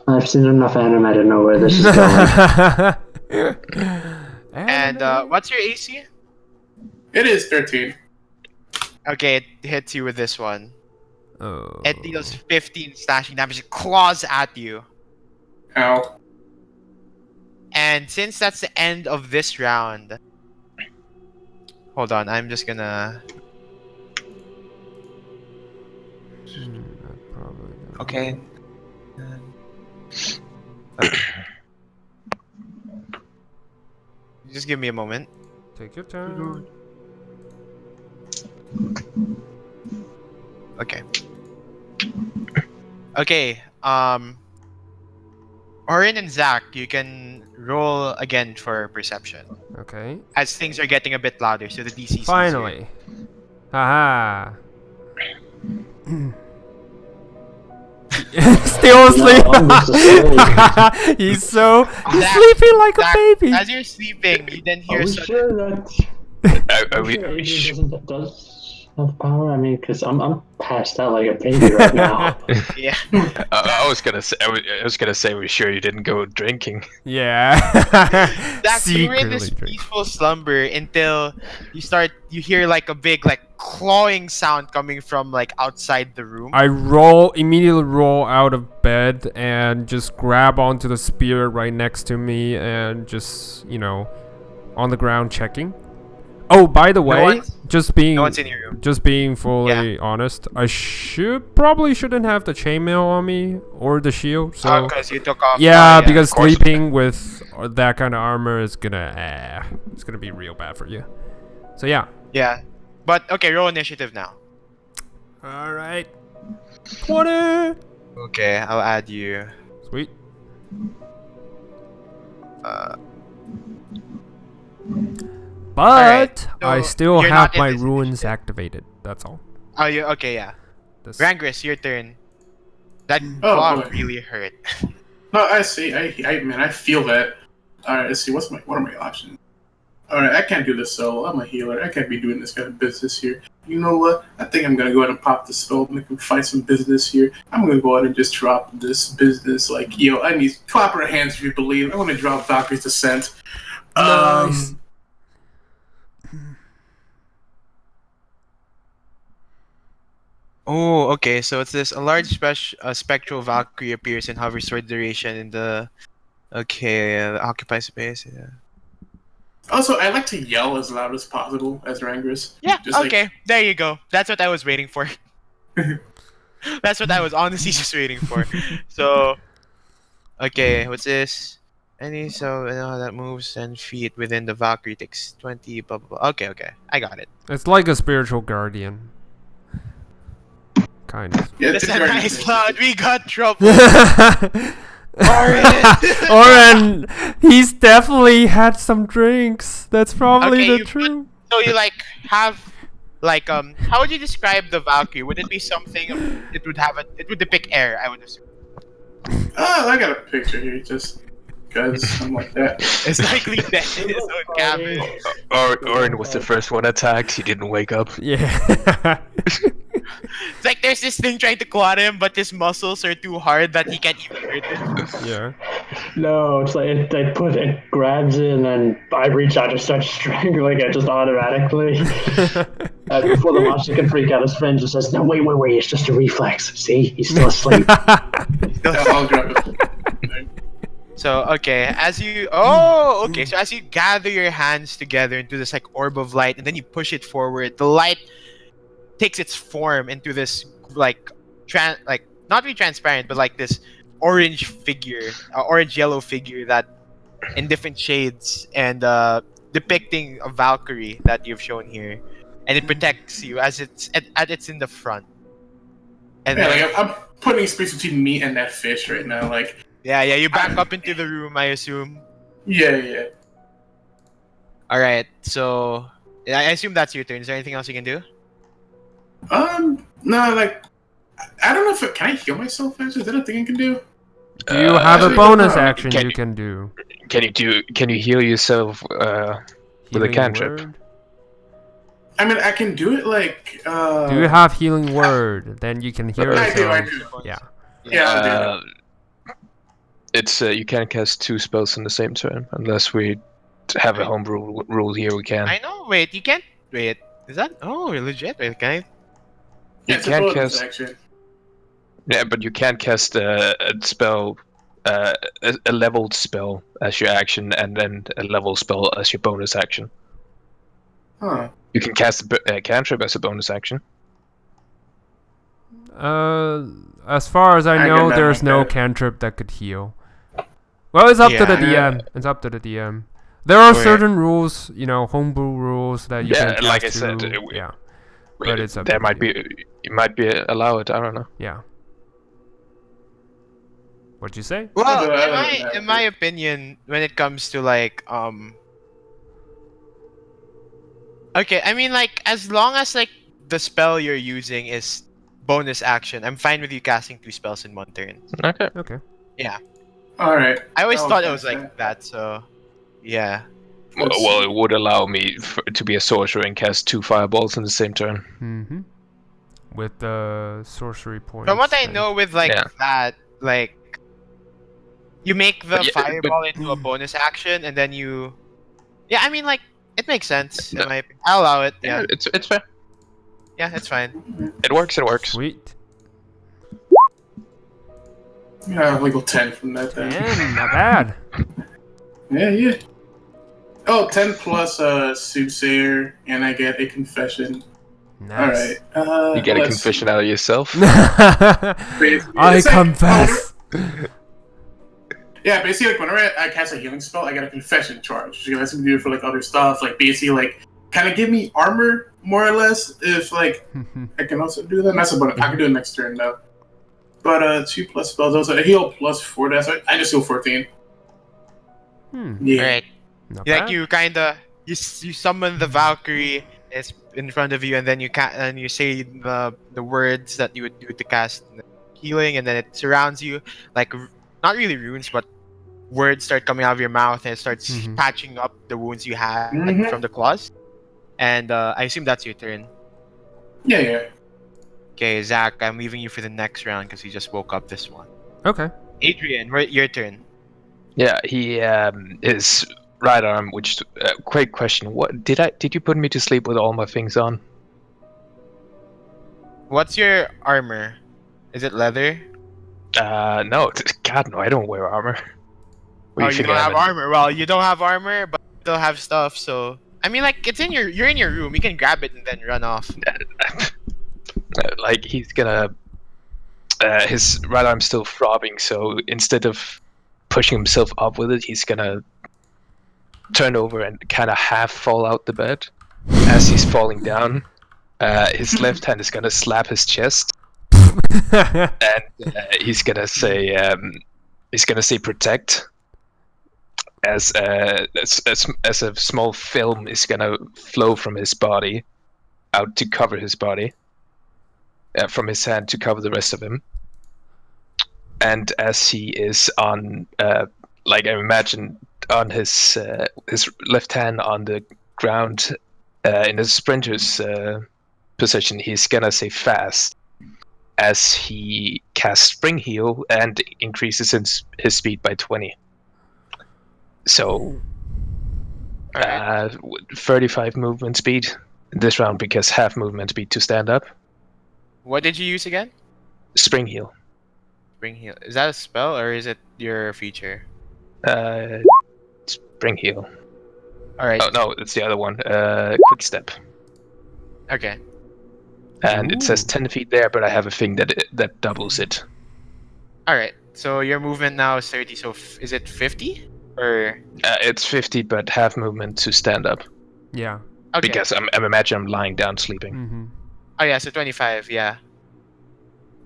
I've seen enough anime to know where this is going. And what's your AC? It is 13. Okay, it hits you with this one. Oh. It deals 15 slashing damage. It claws at you. Ow. And since that's the end of this round, hold on, I'm just gonna. Probably not. Okay. Just give me a moment. Take your turn. Okay. Okay. Orin and Zach, you can roll again for perception Okay. as things are getting a bit louder. So the DC. Finally. Haha. Still asleep. No, I'm just asleep. He's Zach, sleeping like Zach, a baby. As you're sleeping, you then Are hear we some. sure that Are we, sure are we Adrian does have power? I mean, because I'm passed out like a baby right now. Yeah. I was gonna say. I was gonna say. We're sure you didn't go drinking. Yeah. Zach, you were in this Secretly drink. peaceful slumber until you hear like a big like clawing sound coming from like outside the room. I immediately roll out of bed and just grab onto the spear right next to me and just, on the ground checking. Oh, by the way, one's- just being No one's in your room. just being fully honest, I probably shouldn't have the chainmail on me or the shield. So Because you took off. yeah, because of course. sleeping with that kind of armor is gonna it's gonna be real bad for you. So yeah. Yeah. But okay, roll initiative now. All right. 20. Okay, I'll add you. Sweet. But Alright, so I still you're have not in my this runes initiative. activated. That's all. Oh, you okay? Yeah. This- Rangris, your turn. That Oh, claw boy. really hurt. No, I see. I feel that. Alright, let's see. What are my options? Alright, I can't do this solo. I'm a healer. I can't be doing this kind of business here. You know what? I think I'm gonna go ahead and pop the spell, make him fight some business here. I'm gonna go ahead and just drop this business. Like, I need proper hands if you believe. I want to drop Valkyrie's Descent. Nice. Oh, okay. So it's this: a large spectral Valkyrie appears and hovers for duration in the. Okay, occupy space. Yeah. Also, I like to yell as loud as possible as Rangris. Yeah. Just like- Okay. There you go. That's what I was waiting for. That's what I was honestly just waiting for. So, okay, what's this? Any that moves 10 feet within the Valkyrie takes 20. Blah blah blah. Okay, I got it. It's like a spiritual guardian. Kind of. Yeah, That's it's a very nice good. cloud. We got trouble. Oren, he's definitely had some drinks. That's probably Okay, the you truth. So you like have like how would you describe the Valkyrie? Would it be something? It would have it would depict air. I would assume. I got a picture here, just because I'm like that. It's likely dead in his own cabin. Orin was the first one attacked. He didn't wake up. Yeah. It's like there's this thing trying to claw at him, but his muscles are too hard that he can't even hurt it. Yeah. No, it's like it grabs it, and then I reach out and start strangling it just automatically. Before the monster can freak out, his friend just says, "No, wait, it's just a reflex. See, he's still asleep." I'll grab it. So okay, so as you gather your hands together into this like orb of light, and then you push it forward, the light takes its form into this like not really transparent, but like this orange figure, orange yellow figure that in different shades and depicting a Valkyrie that you've shown here, and it protects you as it's in the front. And Yeah, then, like I'm putting space between me and that fish right now. Like, yeah, you back up into the room, I assume. yeah. All right, so I assume that's your turn. Is there anything else you can do? No, like, I don't know if can I heal myself? Actually, is that a thing I can do? Do you have a actually, bonus no. action Can you you- can do? Can you heal yourself with a Healing cantrip? word? I mean, I can do it like. Do you have healing word? Then you can heal I do. yourself. Yeah. Yeah, I'll do that. It's you can't cast 2 spells in the same turn unless we have a home rule here. We can. I know. Wait, you can't. Wait, is that? Oh, legit. Wait, can I? Yeah, You it's a can't bonus cast. action. Yeah, but you can't cast a spell, a leveled spell as your action, and then a level spell as your bonus action. Huh. You can cast a cantrip as a bonus action. As far as I I know, get that there's like no that. cantrip that could heal. Well, it's up to the Yeah. DM. It's up to the DM. There are Wait. certain rules, homebrew rules that you Yeah, can like cast I said, to- yeah, but it's up there to might you. be it might be allowed. I don't know. Yeah. What'd you say? Well, I don't know. in my opinion, when it comes to like okay, I mean like as long as like the spell you're using is bonus action, I'm fine with you casting 2 spells in one turn. Okay. Okay. All right. I always Oh, thought it was okay. like that, so yeah. Well, it would allow me to be a sorcerer and cast 2 fireballs in the same turn. Mm-hmm. With the sorcery points. From what I then. know with like Yeah. that, like you make the But yeah, fireball into a bonus action and then you yeah, I mean like it makes sense. I'll allow it. Yeah. It's fair. Yeah, it's fine. It works. It works. Sweet. Yeah, legal 10 from that then. Damn, not bad. Yeah. Oh, 10 plus soothsayer, and I get a confession. Nice. Alright. You get a confession out of yourself. I It's like- confess. Yeah, basically, like, whenever I cast a healing spell, I get a confession charge. Which lets me do it for, like, other stuff. Like, basically, like, kind of give me armor, more or less, if, like, I can also do that. That's about it. I can do it next turn, though. But, 2 plus spells, also, I heal plus 4, that's right. I just heal 14. Yeah. Alright. Not Like bad. you kinda you summon the Valkyrie, it's in front of you, and then you say the words that you would do to cast healing, and then it surrounds you like not really runes, but words start coming out of your mouth, and it starts Mhm. patching up the wounds you had Mhm. from the claws. And I assume that's your turn. Yeah. Okay, Zach, I'm leaving you for the next round because you just woke up this one. Okay. Adrian, your turn. Yeah, he his right arm. Which quick question: What did you put me to sleep with all my things on? What's your armor? Is it leather? No. God, no. I don't wear armor. What Oh, do you think don't I have am? armor. Well, you don't have armor, but you still have stuff. So I mean, like you're in your room. You can grab it and then run off. Like he's gonna his right arm's still throbbing, so instead of pushing himself up with it, he's gonna turn over and kind of half fall out the bed. As he's falling down, his left hand is gonna slap his chest, and he's gonna say protect. As a small film is gonna flow from his body out to cover his body, from his hand to cover the rest of him. And as he is on, like I imagine, on his left hand on the ground, in a sprinter's position, he's gonna say fast as he casts Spring Heal and increases his speed by 20. So, 35 movement speed this round because half movement speed to stand up. What did you use again? Spring Heal. Spring Heal. Is that a spell or is it your feature? Spring Heal. Alright. Oh no, it's the other one. Quick Step. Okay. And it says Ooh. 10 feet there, but I have a thing that doubles it. Alright. So your movement now is 30, so is it 50? Or... It's 50, but half movement to stand up. Yeah. Okay. Because I'm imagining I'm lying down sleeping. Mm-hmm. Oh yeah, so 25, yeah.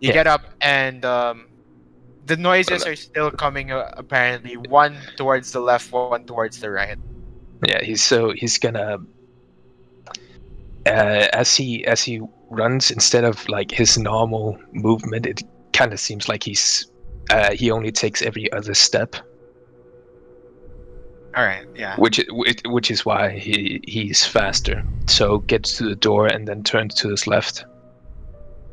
You Yeah. get up and the noises are still coming apparently. One towards the left, one towards the right. Yeah, he's gonna as he runs, instead of like his normal movement, it kind of seems like he only takes every other step, Alright, yeah. which is why he's faster. So gets to the door and then turns to his left.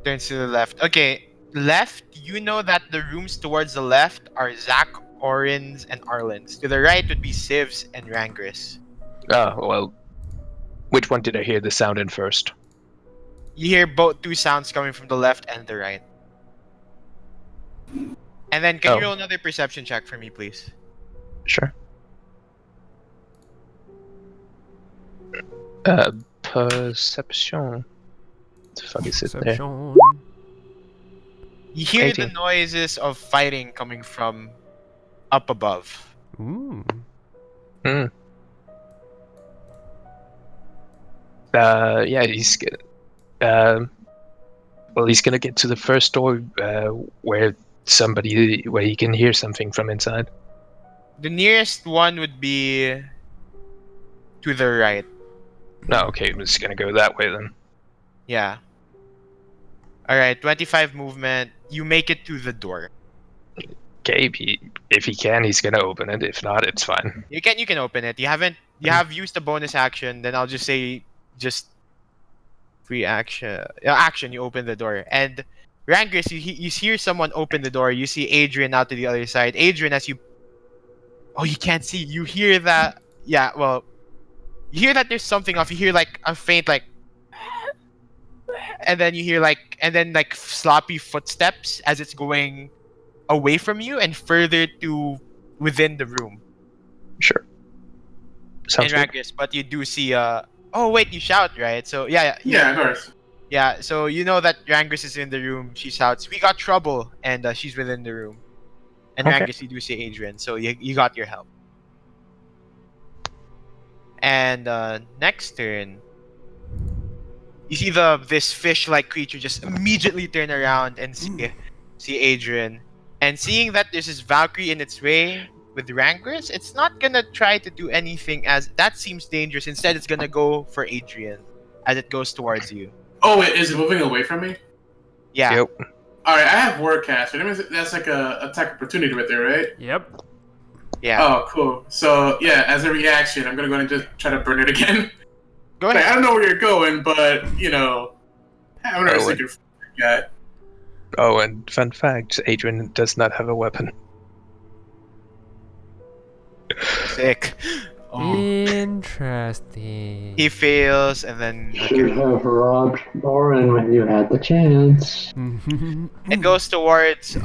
Turns to the left. Okay, left, you know that the rooms towards the left are Zach, Orin's, and Arlen's. To the right would be Siv's and Rangris. Oh well, which one did I hear the sound in first? You hear both two sounds coming from the left and the right. And then can you roll another perception check for me, please? Sure. Perception. What the fuck is it there? Perception. You hear 18. the noises of fighting coming from up above. Ooh. Yeah, he's gonna. Well, he's gonna get to the first door where he can hear something from inside. The nearest one would be to the right. No, okay, I'm just gonna go that way then. Yeah. Alright, 25 movement. You make it to the door. Okay, if he can, he's gonna open it. If not, it's fine. You can open it. You have used a bonus action, then I'll just say just free action. Action, you open the door. And Rangris, you hear someone open the door. You see Adrian out to the other side. Adrian, as you... Oh, you can't see. You hear that... Yeah, well... You hear that there's something off. You hear like a faint like... And then you hear like... And then like sloppy footsteps as it's going away from you and further to within the room. Sure. Sounds in good. Rangris, but you do see oh wait, you shout, right? So yeah, Yeah, of course. yeah. So you know that Rangris is in the room. She shouts, "We got trouble!" and she's within the room. And Okay. Rangris, you do see Adrian, so you got your help. And next turn, you see this fish-like creature just immediately turn around and see Adrian, and seeing that there's this Valkyrie in its way with Rangris, it's not gonna try to do anything as that seems dangerous. Instead, it's gonna go for Adrian as it goes towards you. Oh, wait, is it moving away from me? Yeah. Yep. Alright, I have Wordcast. That means that's like a attack opportunity right there, right? Yep. Yeah. Oh, cool. So, yeah, as a reaction, I'm gonna go and just try to burn it again. Go Like, I ahead. don't know where you're going, but, you know, I'm not Oh, thinking of that. Oh, and fun fact: Adrian does not have a weapon. Sick. Oh. Interesting. He fails, and then Should have robbed Lauren when you had the chance. it goes towards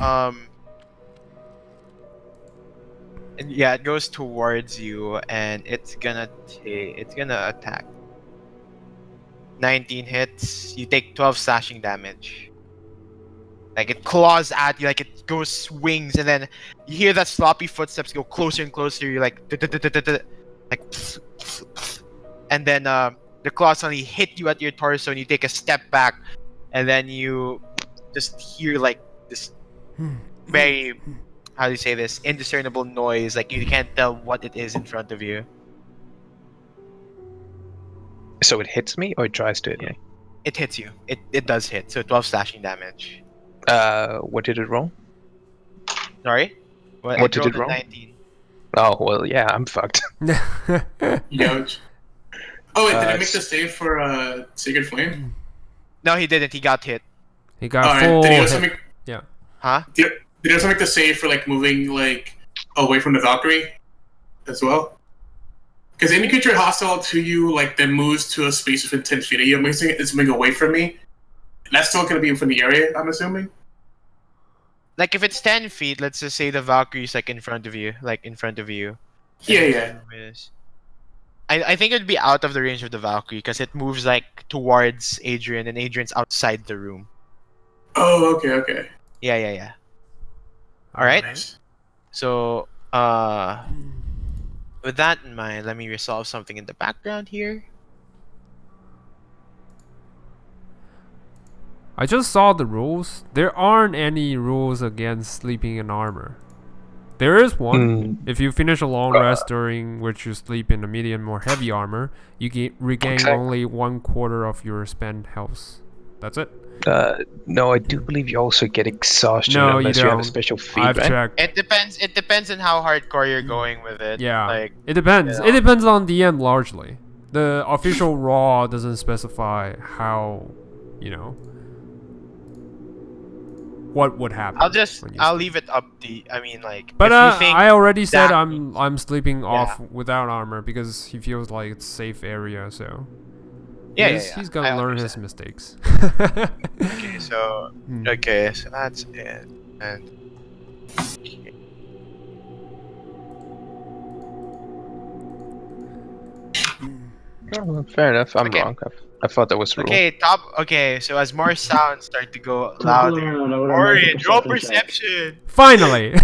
yeah, it goes towards you, and it's gonna attack. 19 hits. You take 12 slashing damage. Like it claws at you, like it goes swings, and then you hear that sloppy footsteps go closer and closer. You're like, like, and then the claw suddenly hit you at your torso, and you take a step back, and then you just hear like this very, how do you say this, indiscernible noise. Like you can't tell what it is in front of you. So it hits me or it tries to hit me? It hits you. It does hit. So 12 slashing damage. What did it roll? Sorry? Well, What did rolled it a roll? 19. Oh, well, yeah, I'm fucked. Youch. Oh, wait, did I make s- the save for Sacred Flame? No, he didn't. He got hit. He got Alright, full did he also hit. make Yeah. Huh? did he also make the save for like moving like away from the Valkyrie as well? Because any creature hostile to you like then moves to a space within 10 feet of you, I'm guessing it's moving away from me. And that's still gonna be within the area, I'm assuming. Like if it's 10 feet, let's just say the Valkyrie's like in front of you. Like in front of you. Yeah, And yeah. it moves. I think it'd be out of the range of the Valkyrie because it moves like towards Adrian, and Adrian's outside the room. Oh, okay. Yeah. Alright. Nice. So, with that in mind, let me resolve something in the background here. I just saw the rules. There aren't any rules against sleeping in armor. There is one. If you finish a long rest during which you sleep in a medium or heavy armor, you regain Okay. only 1/4 of your spent health. That's it. No, I do believe you also get exhaustion No, you unless you have a don't. special feat, I've right? checked. It depends on how hardcore you're going with it. Yeah, Like, it depends. you know. It depends on the end largely. The official raw doesn't specify how, what would happen. when you I'll sleep. leave it up to, I mean, like, But if you think I already said that I'm sleeping off Yeah. without armor because he feels like it's safe area. So Yeah, he's gonna I learn his understand. mistakes. Okay, so Hmm. that's it. And Oh, fair enough. I'm Okay. wrong. I thought that was the rule. okay, so as more sounds start to go louder, Orion, roll perception. Finally,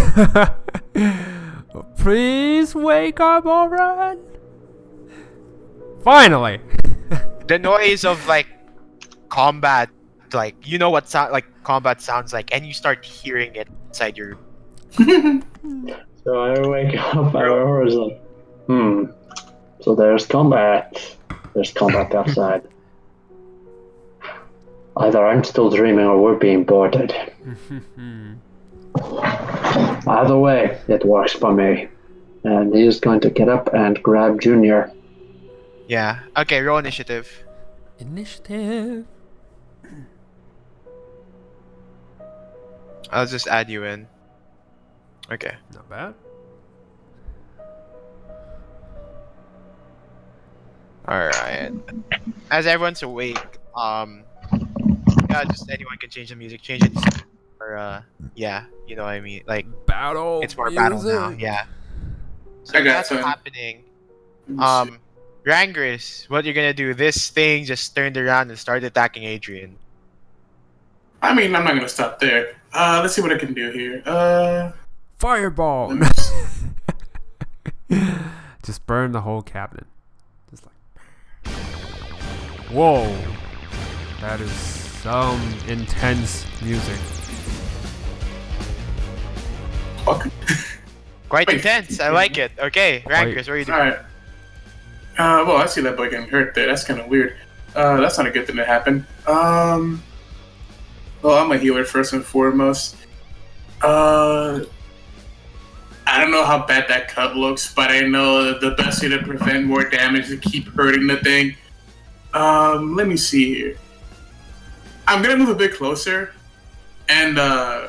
please wake up, Oren. Finally. The noise of like combat, like you know what sound like combat sounds like, and you start hearing it inside your. So I wake up, I was like, so there's combat. There's combat outside. Either I'm still dreaming or we're being boarded. Either way, it works for me. And he's going to get up and grab Junior. Yeah. Okay, roll initiative. Initiative. I'll just add you in. Okay. Not bad. Alright. As everyone's awake, yeah, just anyone can change the music, change it to, or yeah, you know what I mean. Like Battle. it's more battle now, music. yeah. So I got that's some. happening. Rangris, what you're gonna do? This thing just turned around and started attacking Adrian. I mean, I'm not gonna stop there. Let's see what I can do here. Fireball. Let me just- Just burn the whole cabinet. Just like. Whoa. That is some intense music. fuck. Quite Wait. intense. I like it. Okay, Rangris, what are you doing? Alright. Well, I see that boy getting hurt there. That's kind of weird. That's not a good thing to happen. Well, I'm a healer first and foremost. I don't know how bad that cut looks, but I know that the best way to prevent more damage is to keep hurting the thing. Let me see here. I'm gonna move a bit closer, and yeah,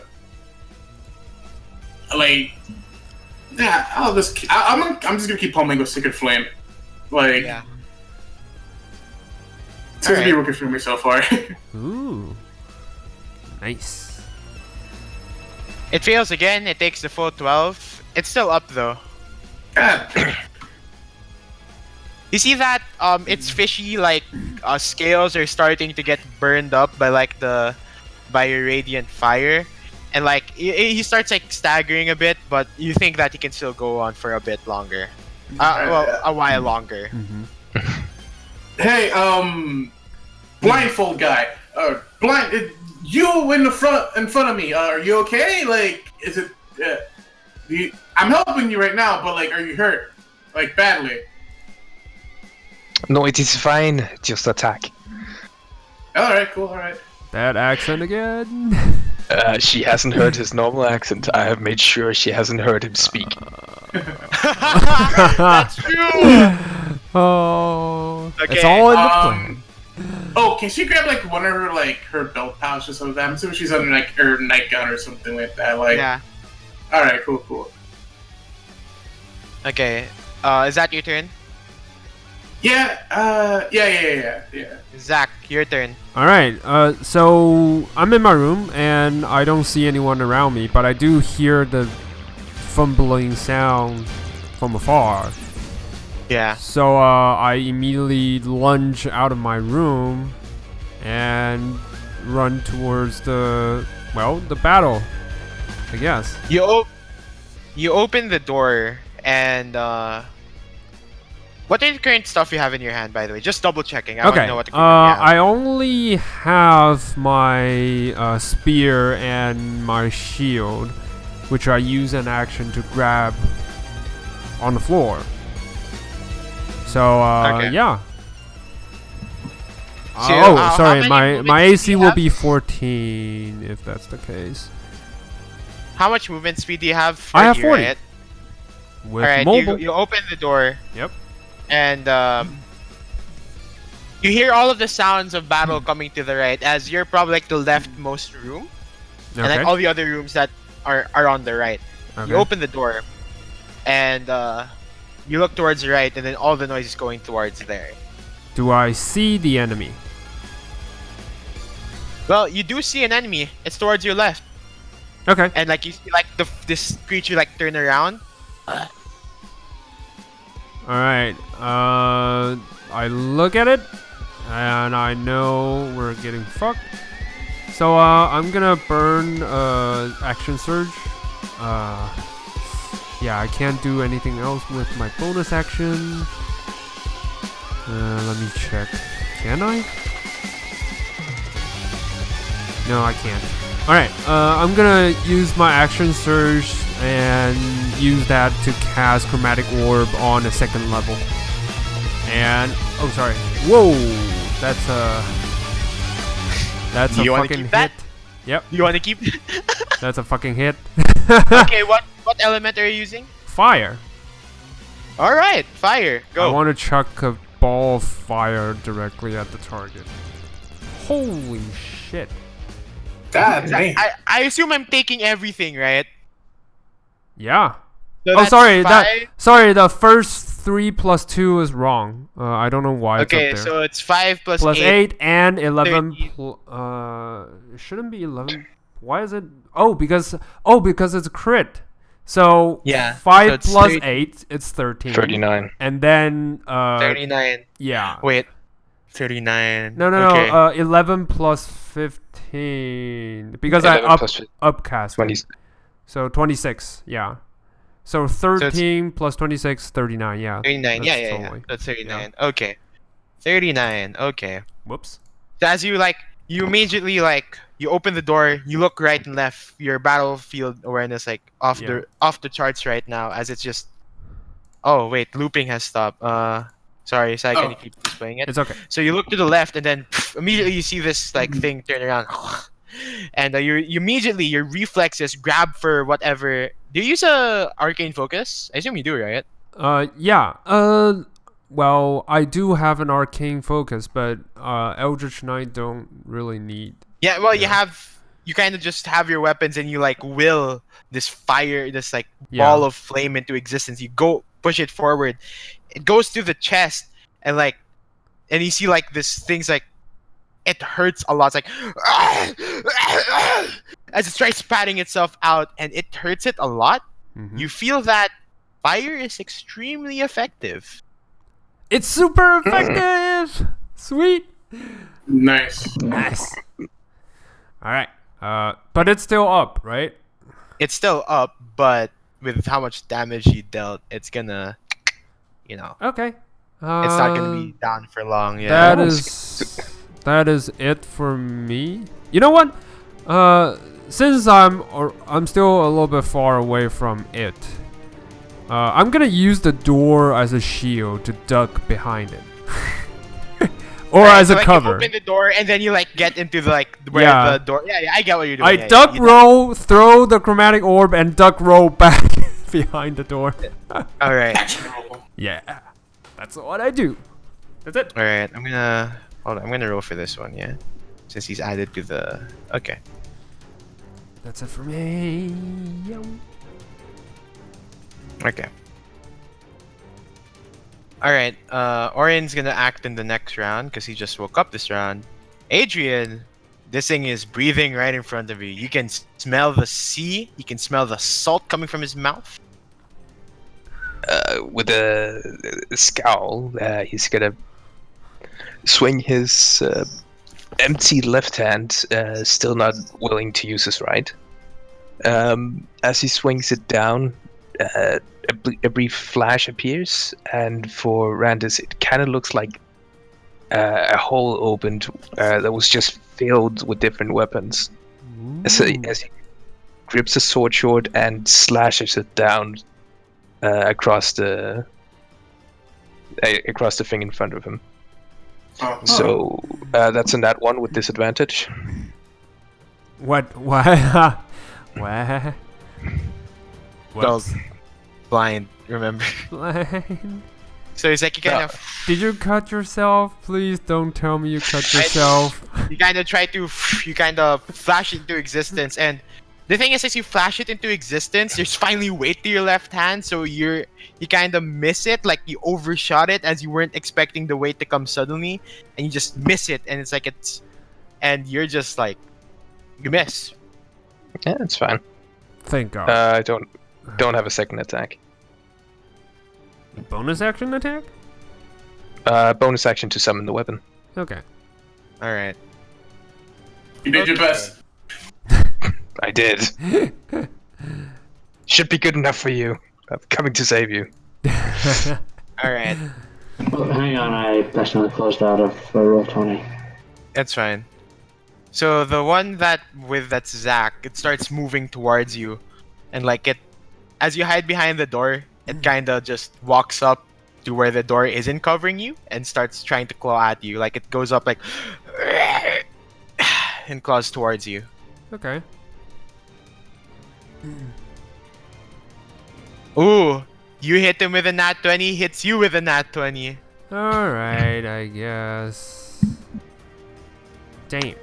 I'm just gonna keep pummeling with Sacred Flame. Like, Yeah. it seems to be Alright. working for me so far. Ooh. Nice. It fails again. It takes the full 12. It's still up though. God. You see that? Its fishy like scales are starting to get burned up by like the by your radiant fire, and like he starts like staggering a bit, but you think that he can still go on for a bit longer, well, a while longer. Hey, blindfold guy, you in front of me. Are you okay? Like, is it? I'm helping you right now, but like, are you hurt? Like badly? No, it is fine. Just attack. All right, cool. All right. That accent again. She hasn't heard his normal accent. I have made sure she hasn't heard him speak. That's true. Oh, Okay, it's all in the plan. Oh, can she grab like one of her belt pouch or something? I'm assuming she's under like her nightgown or something like that. Like, Yeah. All right, cool. Okay. Is that your turn? Yeah. Yeah. Zach, your turn. All right. So I'm in my room and I don't see anyone around me, but I do hear the fumbling sound from afar. Yeah. So I immediately lunge out of my room and run towards the battle, I guess. You open the door and what is the current stuff you have in your hand, by the way? Just double checking. I want to know what the current you have. I only have my spear and my shield, which I use an action to grab on the floor. So Okay. yeah. So, Sorry, how many my movements do AC you will have? be 14 if that's the case. How much movement speed do you have? I have 40, 40. right? With Alright, mobile. you open the door. Yep. And you hear all of the sounds of battle coming to the right, as you're probably like the leftmost room, and then Okay. all the other rooms that are on the right. Okay. You open the door, and you look towards the right, and then all the noise is going towards there. Do I see the enemy? Well, you do see an enemy. It's towards your left, Okay. and like you see like this creature like turn around. Alright. I look at it and I know we're getting fucked. So I'm gonna burn action surge. Yeah, I can't do anything else with my bonus action. Let me check. Can I? No, I can't. Alright, I'm gonna use my action surge and use that to cast Chromatic Orb on a second level. And oh, sorry. Whoa, that's a You wanna fucking keep hit. that? Yep, You want to keep? that's a fucking hit. Okay, what element are you using? Fire. All right, fire. Go. I want to chuck a ball of fire directly at the target. Holy shit. God damn. I assume I'm taking everything, right? Yeah. So Oh, that's sorry. five. The first 3 plus 2 is wrong. I don't know why Okay, it's up there. so it's 5 plus Plus 8. 8 and 11. 13. It shouldn't be 11. Why is it? Oh, because it's crit. So Yeah, 5 so it's plus 30. 8, it's 13. 39. And then 39. yeah. Wait. 39. No, Okay. 11 plus 15 because 11 I plus upcast. 20. So 26. Yeah. So 13 plus 26, 39. Yeah. 39. that's Yeah. totally- That's 39. Okay. 39. Okay. Whoops. So as you immediately you open the door, you look right and left. Your battlefield awareness off the charts right now, as it's just. Oh wait, looping has stopped. Sorry, so can you keep displaying it? It's okay. So you look to the left, and then immediately you see this thing turn around, and you immediately your reflexes grab for whatever. Do you use a arcane focus? I assume you do, right? Yeah. Well, I do have an arcane focus, but Eldritch Knight don't really need. Yeah. Well, Yeah. you kind of just have your weapons, and you will this fire, this Yeah. ball of flame into existence. You go push it forward. It goes through the chest, and you see this thing's it hurts a lot. It's as it tries patting itself out, and it hurts it a lot. Mhm. You feel that fire is extremely effective. It's super effective. Sweet. Nice. Nice. All right. But it's still up, right? It's still up, but with how much damage you dealt, it's gonna, you know, Okay. it's not gonna be down for long. Yeah. That is it for me. You know what? Since I'm still a little bit far away from it, I'm gonna use the door as a shield to duck behind it, or as a cover. You open the door and then you like get into the, like where Yeah. the door. Yeah, I get what you're doing. I duck roll, throw the chromatic orb, and duck roll back behind the door. All right. Yeah, that's what I do. That's it. All right. I'm gonna roll for this one. Yeah, since he's added to the. Okay. That's it for me. Yo. Okay. Alright, Orion's gonna act in the next round because he just woke up this round. Adrian, this thing is breathing right in front of you. You can smell the sea, you can smell the salt coming from his mouth. With a scowl, he's gonna swing his empty left hand, still not willing to use his right. As he swings it down, a brief flash appears, and for Randus, it kind of looks like a hole opened that was just filled with different weapons. As he grips a sword short and slashes it down across the thing in front of him. So that's a nat 1 with disadvantage. What? What? Well, blind, remember? Blind. So he's like, you kind of, Did you cut yourself? Please don't tell me you cut yourself. you kind of flash it into existence, and the thing is, as you flash it into existence, there's finally weight to your left hand, so you kind of miss it, like you overshot it as you weren't expecting the weight to come suddenly, and you just miss it, and and you're just like, you miss. Yeah, it's fine. Thank God. I don't have a second attack. Bonus action attack? Bonus action to summon the weapon. Okay. All right. You did your best. I did. Should be good enough for you. I'm coming to save you. All right. Well, hang on, I accidentally closed out of roll 20. That's fine. So the one that's Zach, it starts moving towards you, and like as you hide behind the door, it kind of just walks up to where the door isn't covering you and starts trying to claw at you. Like it goes up like and claws towards you. Okay. Ooh, you hit him with a nat 20, he hits you with a nat 20. Alright, I guess. Dang it.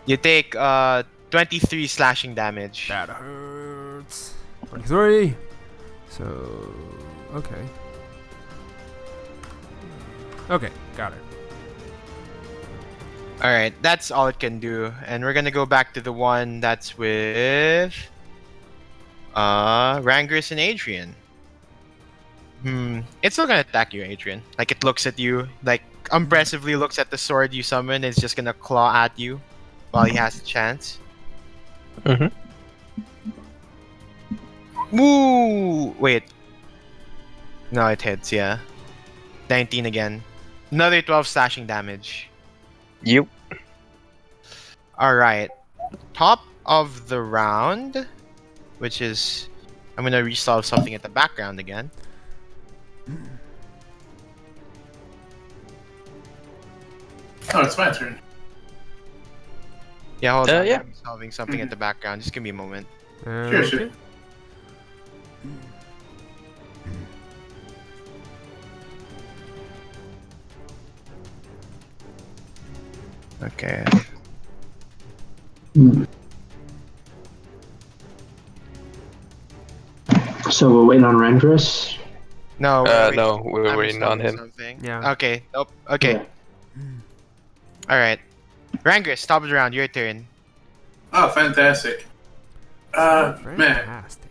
You take 23 slashing damage. That hurts. 23. So, okay. Okay, got it. Alright, that's all it can do. And we're gonna go back to the one that's with Rangris and Adrian. It's still gonna attack you, Adrian. Like it looks at you, like impressively looks at the sword you summon, it's just gonna claw at you while he has a chance. Woo! Wait. No, it hits, yeah. 19 again. Another 12 slashing damage. Yep. Alright. Top of the round, which is... I'm gonna resolve something at the background again. Oh, it's my turn. Yeah, hold on. Yeah. I'm resolving something at the background. Just give me a moment. Sure, sure. Okay. So we're waiting on Rendress. No, no, we're I'm waiting on him. something. Yeah. Okay. Nope. Okay. Alright. Rangris, top of the round. Your turn. Oh, fantastic. Man. Fantastic.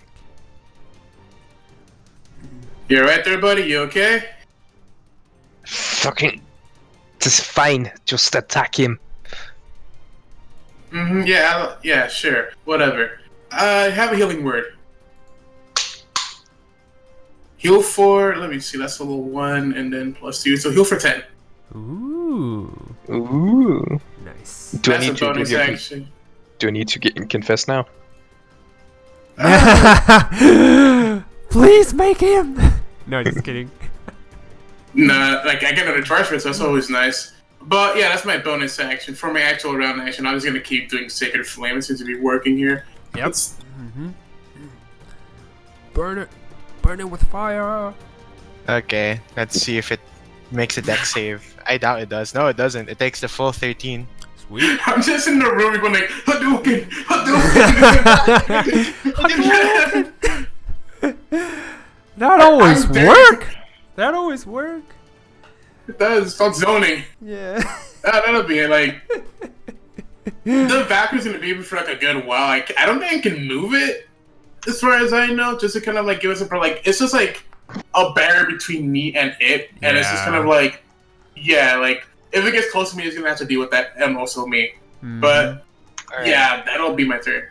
You right there, buddy? You okay? Fucking. It's fine. Just attack him. Yeah, sure. Whatever. Have a healing word. Heal for, let me see, that's a little 1 and then +2, so heal for 10. Ooh. Ooh. Nice. Do I That's a need to bonus action. Do I need to confess now? Please make him. No, just kidding. Nah, like I get another charge for it, so that's always nice. But yeah, that's my bonus action. For my actual round action, I was gonna keep doing Sacred Flame. It seems to be working here. Yep. Let's- Burn it with fire. Okay, let's see if it makes a deck save. I doubt it does. No, it doesn't. It takes the full 13. Sweet. I'm just in the room going like, Hadouken! That always I'm dead. work. That always work. It does. It's called zoning. Yeah. That'll be it. Like, the Valkyrie's gonna be here for like a good while. Like, I don't think I can move it, as far as I know, just to kind of like give us a like. It's just like a barrier between me and it, and it's just kind of like, yeah, like if it gets close to me, it's gonna have to deal with that, and also me. But Alright. yeah, that'll be my turn.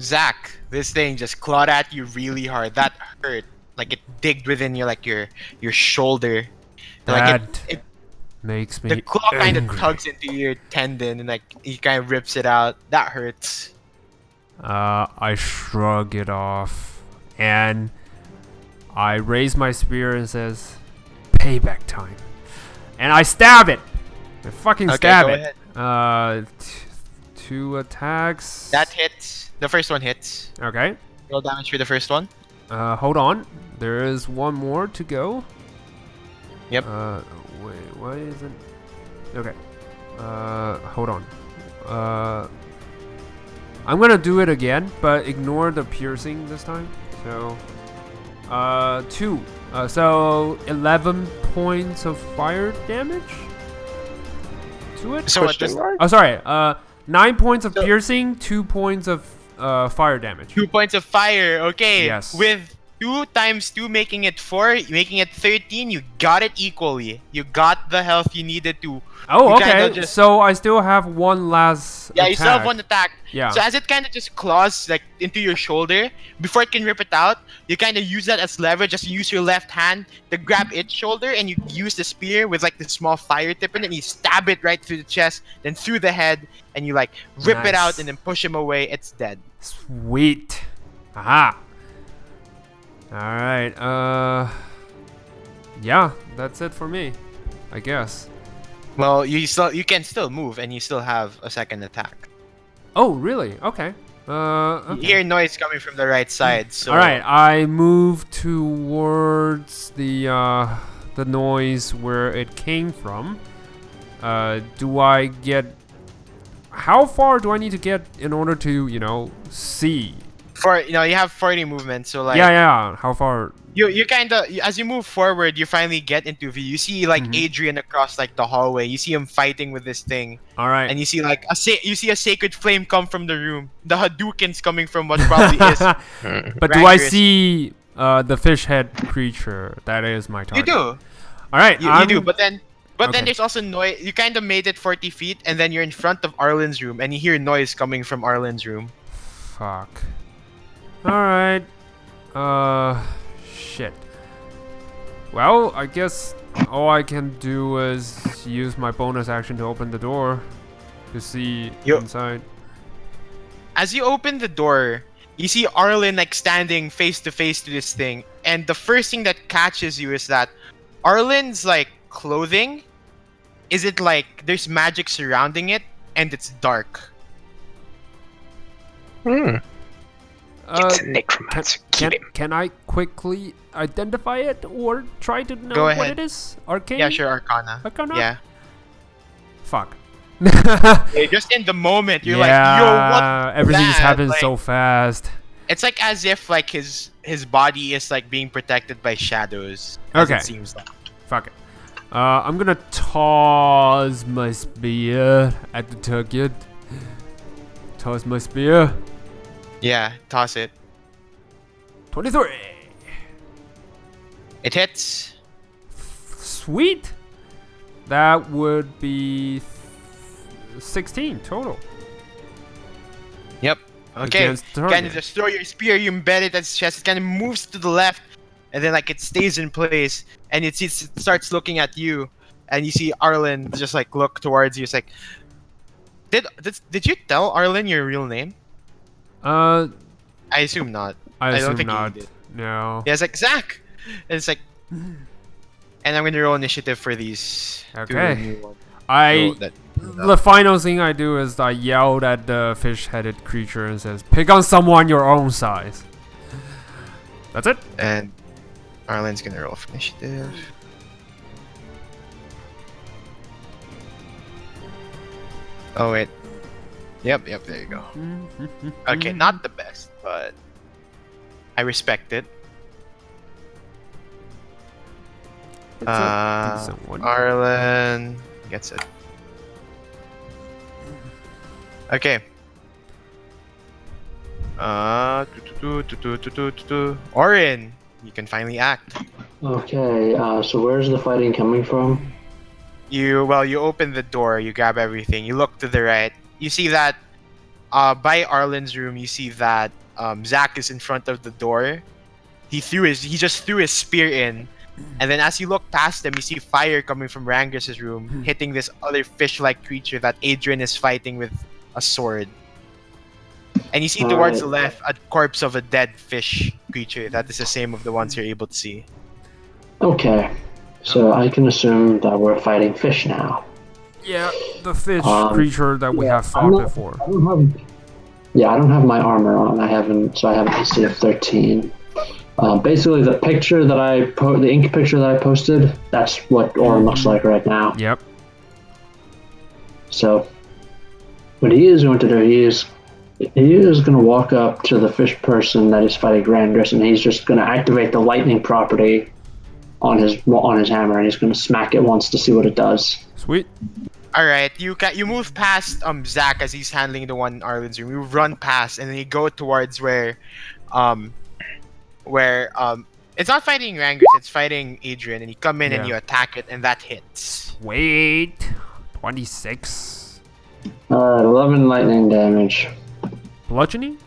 Zach, this thing just clawed at you really hard. That hurt. Like it digged within your your shoulder. Like That makes me the claw kind of angry. tugs into your tendon and like he kind of rips it out. That hurts. I shrug it off and I raise my spear and says, "Payback time," and I stab it. I fucking Okay, stab go it. ahead. 2 attacks. That hits. The first one hits. Okay. Roll damage for the first one. Hold on. There is one more to go. Yep. Wait, why isn't... Okay. Hold on. I'm gonna do it again, but ignore the piercing this time. So, 2. So 11 points of fire damage to it. So what? Just Oh, sorry. 9 points of So- piercing, 2 points of fire damage. 2 points of fire. Okay. Yes. With 2 times 2 making it 4, making it 13, you got it equally. You got the health you needed to. Oh, You kinda okay. just- So I still have one last Yeah, attack. you still have one attack. Yeah. So as it kind of just claws like into your shoulder, before it can rip it out, you kind of use that as leverage. Just use your left hand to grab its shoulder, and you use the spear with like the small fire tip in it, and you stab it right through the chest, then through the head, and you like rip it out Nice. and then push him away. It's dead. Sweet. Aha. Alright, yeah, that's it for me, I guess. Well, you can still move, and you still have a second attack. Oh, really? Okay. Okay. You hear noise coming from the right side. So Alright, I move towards the noise where it came from. Do I get... How far do I need to get in order to, see? for you have 40 movement. So like Yeah, how far? you kind of as you move forward, you finally get into view. You see like Mhm. Adrian across like the hallway. You see him fighting with this thing, Alright. and you see like you see a sacred flame come from the room. The Hadoukens coming from what probably is. But do I Rancorous. see the fish head creature? That is my You target. do, Alright, you do. But then Okay. there's also noise. You kind of made it 40 feet, and then you're in front of Arlen's room, and you hear noise coming from Arlen's room. Fuck. Alright. Shit. Well, I guess all I can do is use my bonus action to open the door to see Yo. inside. As you open the door, you see Arlen like standing face to face to this thing, and the first thing that catches you is that Arlen's like clothing, is it like there's magic surrounding it and it's dark. It's a Can, necromancer. Kill him. can I quickly identify it or try to know Go what ahead. it is? Arcane? Yeah, sure, Arcana. Arcana? Yeah. Fuck. Just in the moment, you're yeah, like, yo, what? everything's that? happening Like, so fast. It's like as if like his body is like being protected by shadows. As Okay. It seems like. Fuck it. I'm gonna toss my spear at the target. Toss my spear. Yeah, toss it. 23. It hits. Sweet. That would be 16 total. Yep. Okay. Against Kind target. of just throw your spear, you embed it at its chest, it kind of moves to the left, and then like it stays in place, and it starts looking at you, and you see Arlen just like look towards you. It's like, did you tell Arlen your real name? Uh, I assume not. I don't assume think he not. did. No. Yeah, it's like Zach, and it's like, and I'm gonna roll initiative for these. two Okay. new ones. I. So that- The final thing I do is I yelled at the fish-headed creature and says, "Pick on someone your own size." That's it. And Arlen's gonna roll for initiative. Oh wait. Yep, there you go. Okay, not the best, but I respect it. It's a decent one. Arlen gets it. Okay. Orin, you can finally act. Okay, so where's the fighting coming from? You open the door, you grab everything, you look to the right, you see that by Arlen's room, you see that Zach is in front of the door. He just threw his spear in, and then as you look past him, you see fire coming from Rangris's room, hitting this other fish-like creature that Adrian is fighting with a sword. And you see towards the left a corpse of a dead fish creature. That is the same of the ones you're able to see. Okay, so I can assume that we're fighting fish now. Yeah, the fish creature that we yeah, have fought before. I don't have my armor on. I have an AC of 13. Basically, the picture that the ink picture that I posted, that's what Orin looks like right now. Yep. So, what he is going to do, he is going to walk up to the fish person that is fighting Rangris, and he's just going to activate the lightning property on his hammer, and he's going to smack it once to see what it does. Sweet. All right, you move past Zach as he's handling the one in Arlen's room. You run past, and then you go towards where it's not fighting Rangris, it's fighting Adrian, and you come in and you attack it, and that hits. Wait. 26. 11 lightning damage. Bludgeoning?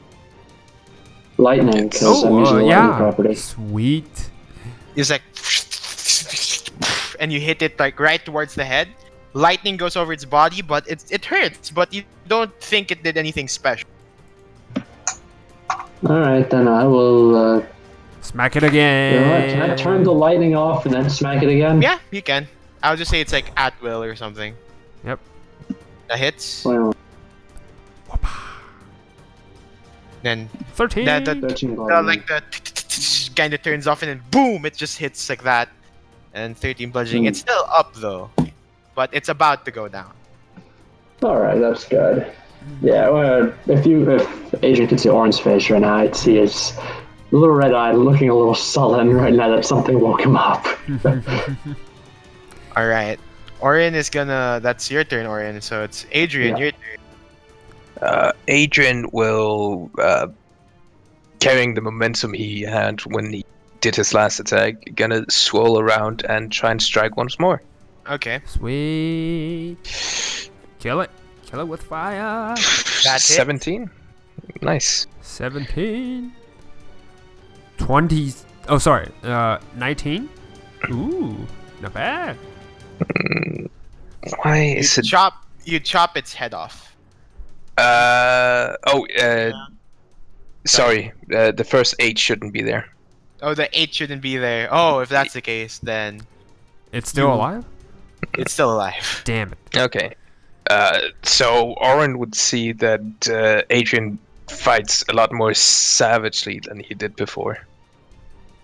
Lightning, because I'm using the lightning property. Sweet. It's like, and you hit it like right towards the head. Lightning goes over its body, but it hurts, but you don't think it did anything special. Alright, then I will... Smack it again. You know what? Can I turn the lightning off and then smack it again? Yeah, you can. I'll just say it's like at will or something. Yep. That hits. Well, Then 13. the kind of turns off and then boom, it just hits like that. And 13 bludgeoning. It's still up though, but it's about to go down. Alright, that's good. Yeah, well, if Adrian could see Orin's face right now, I'd see his little red eye looking a little sullen right now that something woke him up. Alright. Orin is gonna... That's your turn, Orin. So it's Adrian, your turn. Adrian will, carrying the momentum he had when he did his last attack, gonna swirl around and try and strike once more. Okay. Sweet. Kill it. Kill it with fire. That hit. 17. Nice. 17. 20. Oh, sorry. 19. Ooh, not bad. Why is it? You chop its head off. Sorry. The first 8 shouldn't be there. Oh, the 8 shouldn't be there. Oh, if that's the case, then It's still alive? it's still alive. Damn it. Okay. So Oren would see that Adrian fights a lot more savagely than he did before.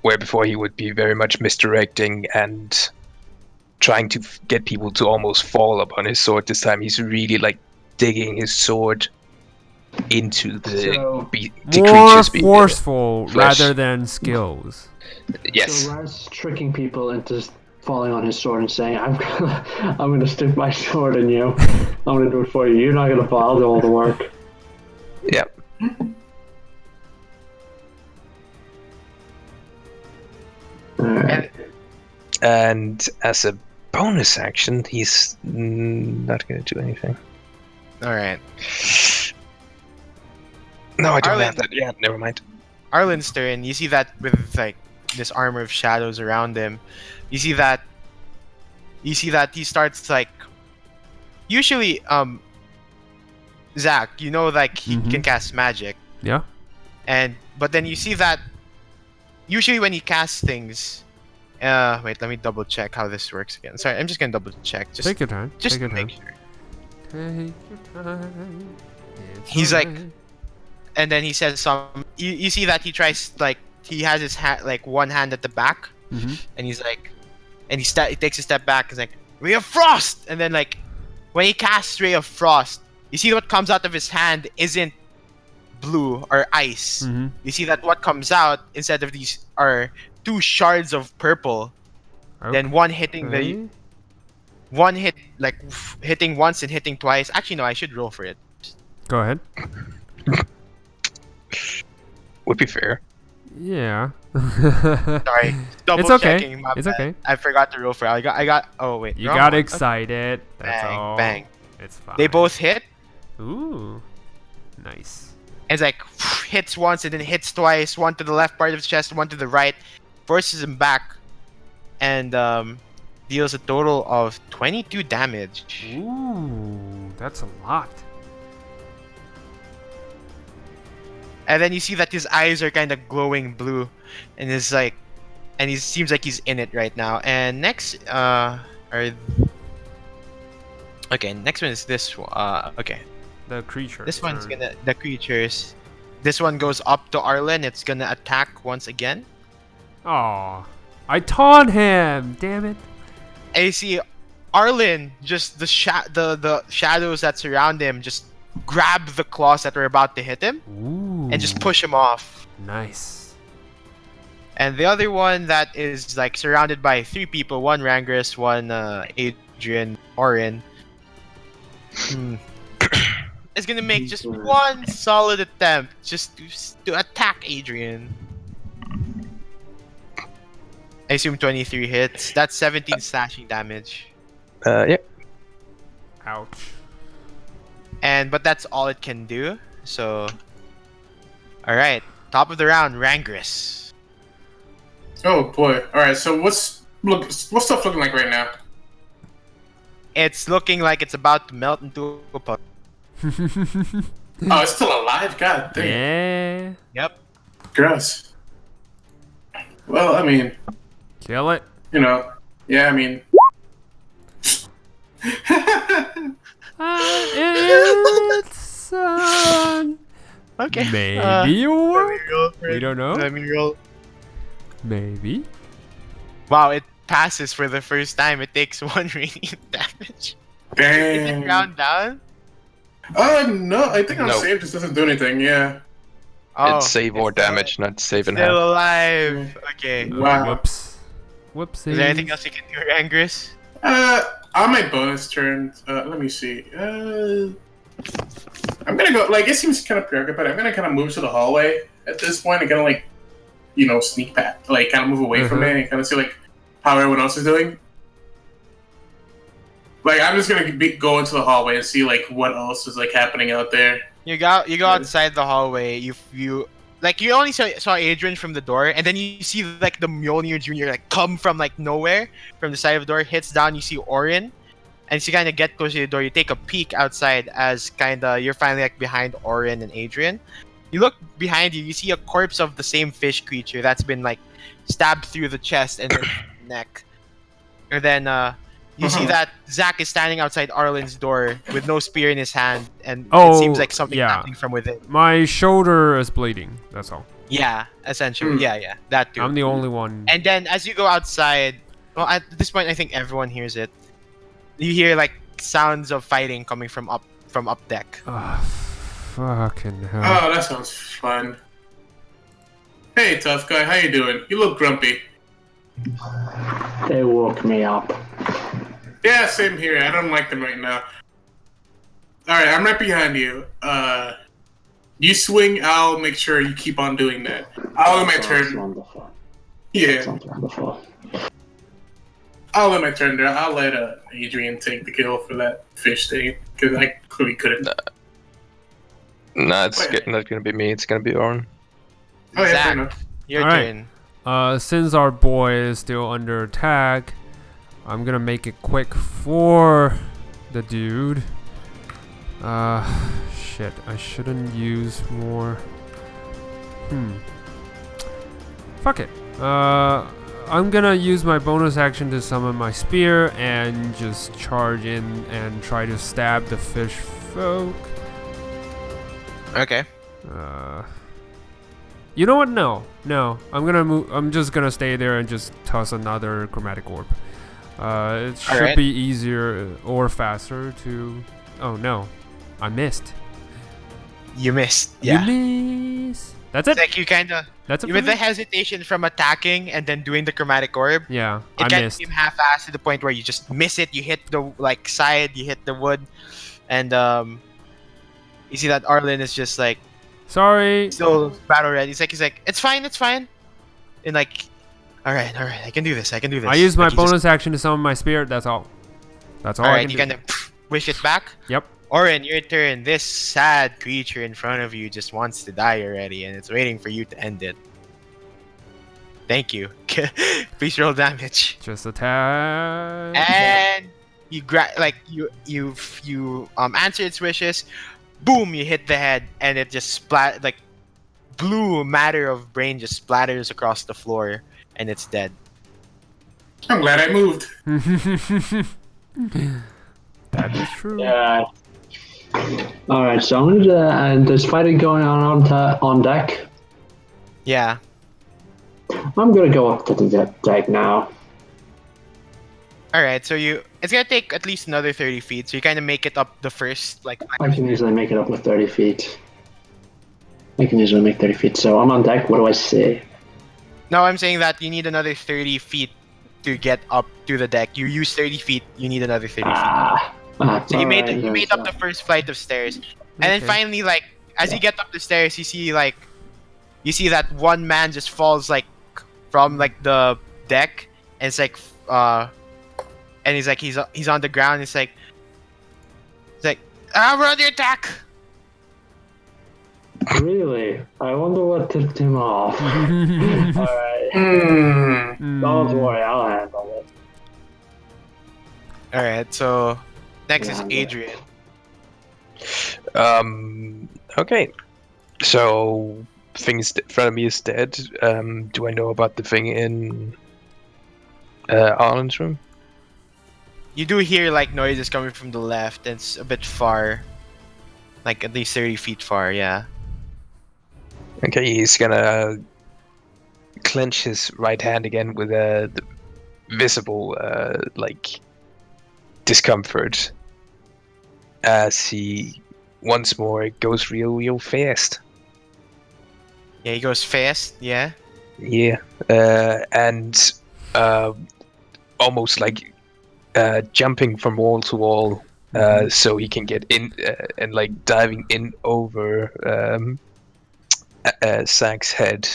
Where before he would be very much misdirecting and trying to get people to almost fall upon his sword. This time he's really like digging his sword into the More creature's forceful flesh. rather than skills. Yes. So Raz tricking people into falling on his sword and saying, I'm gonna stick my sword in you. I'm gonna do it for you. You're not gonna fall. I'll do all the work. Yep. Alright. And as a bonus action, he's not going to do anything. All right. No, I don't Arlen. have that. Yeah, never mind. Arlen's turn. You see that with like this armor of shadows around him. You see that he starts like usually Zach, you know, like he can cast magic. Yeah. But then you see that usually when he casts things, wait, let me double check how this works again. Sorry, I'm just gonna double check. Just Take your time. just Take your to time. make sure. Take your time. It's He's like- alright. And then he says some. You see that he tries like he has his hand like one hand at the back, Mhm. and he's like, and he takes a step back. He's like, Ray of Frost, and then like when he casts Ray of Frost, you see what comes out of his hand isn't blue or ice. Mhm. You see that what comes out instead of these are two shards of purple. Then one hitting the one hit like hitting once and hitting twice. Actually, no, I should roll for it. Go ahead. Would be fair. Yeah. Sorry, double It's okay. checking. My It's bad. okay. I forgot to roll for it. I got. Oh wait, You wrong got one. excited. That's Bang, all. bang. It's fine. They both hit. Ooh. Nice. And it's like hits once and then hits twice. One to the left part of his chest, one to the right. Forces him back, and deals a total of 22 damage. Ooh, that's a lot. And then you see that his eyes are kind of glowing blue, and is like, and he seems like he's in it right now. And next, okay, next one is this one. Okay, The creature. this one's gonna the creatures. This one goes up to Arlen. It's gonna attack once again. Aw. I taunt him. Damn it. And you see Arlen, just the shadows that surround him, just grab the claws that were about to hit him Ooh. and just push him off. Nice. And the other one that is like surrounded by three people, one Rangress, one Adrian, Orin, is gonna make just one solid attempt just to attack Adrian. I assume 23 hits. That's 17 slashing damage. Yeah. Ouch. But that's all it can do. So, all right, top of the round, Rangress. Oh boy. All right. So what's stuff looking like right now? It's looking like it's about to melt into a puddle. Oh, it's still alive. God damn. Yeah. Yep. Gross. Well, I mean, Kill it. you know, yeah. I mean. It's Okay. maybe it'll work. roll for We it. don't know. Let me roll. Maybe. Wow, it passes for the first time. It takes 1 radiant damage. Is it Damn. ground down? No. I think I'm No. safe. Just doesn't do anything. Yeah. Oh, it's save more damage, not save in half. Still alive. Okay. Wow. Whoops. Whoopsie. Is there anything else you can do, Rangress? On my bonus turn, let me see. I'm gonna go. Like, it seems kind of preoccupied. I'm gonna kind of move to the hallway at this point and kind of like, sneak back, like kind of move away from it and kind of see like how everyone else is doing. Like, I'm just gonna go into the hallway and see like what else is like happening out there. You go outside the hallway. You only saw Adrian from the door, and then you see like the Mjolnir Junior like come from like nowhere from the side of the door, hits down. You see Orin, and as you kind of get close to the door, you take a peek outside as you're finally like behind Orin and Adrian. You look behind you, you see a corpse of the same fish creature that's been like stabbed through the chest and the neck. And then you see that Zach is standing outside Arlen's door with no spear in his hand, and it seems like something happening from within. My shoulder is bleeding. That's all. Yeah, essentially. Yeah, that too. I'm the only one. And then as you go outside, well, at this point, I think everyone hears it. You hear like sounds of fighting coming from up deck. Fucking hell. Oh, that sounds fun. Hey, tough guy, how you doing? You look grumpy. They woke me up. Yeah, same here. I don't like them right now. Alright, I'm right behind you. You swing, I'll make sure you keep on doing that. I'll let my Sounds turn. wonderful. Yeah, Sounds wonderful. I'll let my turn there. I'll let Adrian take the kill for that fish thing. Because I We couldn't. No, it's Wait. not gonna be me. It's gonna be Arlen. Oh, yeah, fair Zach, enough. your Alright. turn. Since our boy is still under attack, I'm gonna make it quick for the dude. Shit, I shouldn't use more. Fuck it. I'm gonna use my bonus action to summon my spear and just charge in and try to stab the fish folk. Okay. You know what? No. I'm gonna move. I'm just gonna stay there and just toss another chromatic orb. It should Alright. be easier or faster to. Oh no, I missed. You missed. Yeah. You miss. That's it. It's like you kind of That's it. with For the me? hesitation from attacking and then doing the chromatic orb. Yeah, It I kind of missed. became half-assed to the point where you just miss it. You hit the side, you hit the wood, and you see that Arlen is just like Sorry. still battle ready. He's like, it's fine, and like, all right, I can do this. I used my bonus action to summon my spear. That's all. That's all. All I right, can you do. kind of wish it back. Yep. Oren, your turn. This sad creature in front of you just wants to die already, and it's waiting for you to end it. Thank you. Please roll damage. Just attack. And you answer its wishes. Boom! You hit the head, and it just blue matter of brain just splatters across the floor, and it's dead. I'm glad I moved. That is true. Yeah. Alright, so I'm gonna, there's fighting going on deck. Yeah. I'm gonna go up to the deck now. All right. So it's gonna take at least another 30 feet. So you kind of make it up the first I can easily make it up with 30 feet. I can easily make 30 feet, so I'm on deck. What do I say? No, I'm saying that you need another 30 feet to get up to the deck. You use 30 feet. You need another 30 feet. So you made up the first flight of stairs, and then Okay. finally, like as you get up the stairs, you see that one man just falls from the deck, and it's and he's on the ground. It's like we're under attack. Really? I wonder what tipped him off. Alright. Don't worry, I'll handle it. All right, so next is Yeah. Adrian. Okay. So, things in front of me is dead. Do I know about the thing in Arlen's room? You do hear noises coming from the left, and it's a bit far, like at least 30 feet far. Yeah. Okay, he's gonna clench his right hand again with a visible discomfort as he once more goes real fast. Yeah, he goes fast. Yeah. Yeah, and almost jumping from wall to wall, so he can get in and diving in over Zack's head.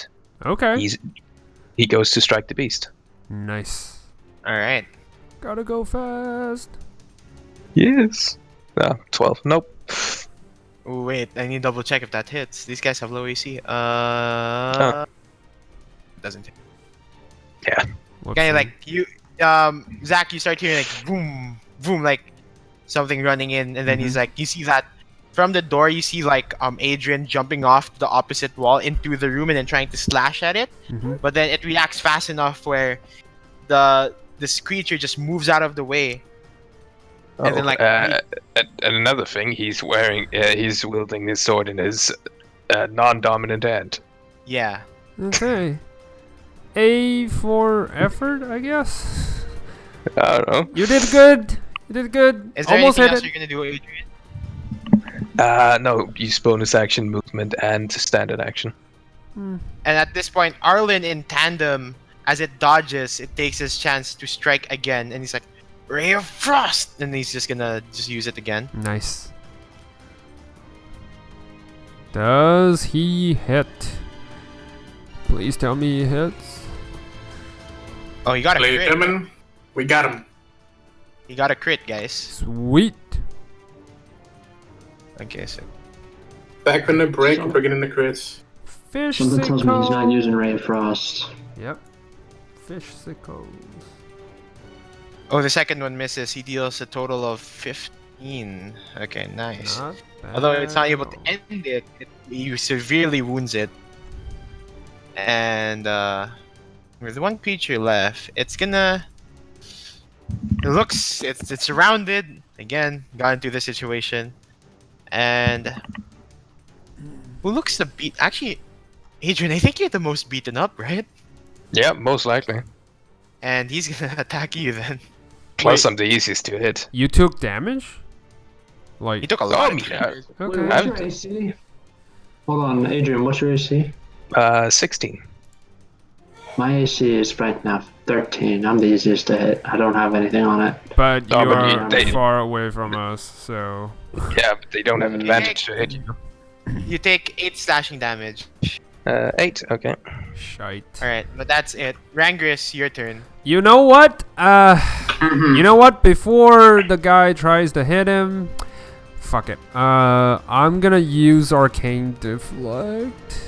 Okay. He goes to strike the beast. Nice. All right. Gotta go fast. Yes. 12. Nope. Ooh, wait, I need to double check if that hits. These guys have low AC. Doesn't hit. Yeah. Kind of you, Zach, you start hearing boom, boom, something running in, and then he's you see that from the door, you see Adrian jumping off the opposite wall into the room and then trying to slash at it, but then it reacts fast enough where this creature just moves out of the way. And then and another thing, he's wielding his sword in his non-dominant hand. Yeah. Okay. A for effort, I guess. I don't know. You did good. You did good. Is there Almost anything hit else it. you're gonna do, Adrian? No, use bonus action, movement, and standard action. And at this point, Arlen in tandem, as it dodges, it takes his chance to strike again, and he's like, Ray of Frost! And he's just gonna use it again. Nice. Does he hit? Please tell me he hits. Oh, he got a Ladies and crit. gentlemen, we got him. He got a crit, guys. Sweet. Okay, so Back from the break, bringing in the crits. Fish Something tells me he's not sickles. using Ray of Frost. Yep. Fish sickles. oh, the second one misses. He deals a total of 15. Okay, nice. Not bad. Although it's not able to end it, you severely wounds it. And with one creature left, it's gonna. It looks it's surrounded again. Got into the situation, and who looks the beat? Actually, Adrian, I think you're the most beaten up, right? Yeah, most likely. And he's gonna attack you then. Plus, I'm the easiest to hit. You took damage? Like He took a lot of yeah. damage. okay. What's your AC? Hold on, Adrian, what's your AC? 16. My AC is right now 13. I'm the easiest to hit. I don't have anything on it. But you No, but are they- far away from us, so Yeah, but they don't have advantage to hit you. You take 8 slashing damage. 8, okay. shite. Alright, but that's it. Rangris, your turn. You know what? You know what? Before the guy tries to hit him, fuck it. I'm gonna use Arcane Deflect.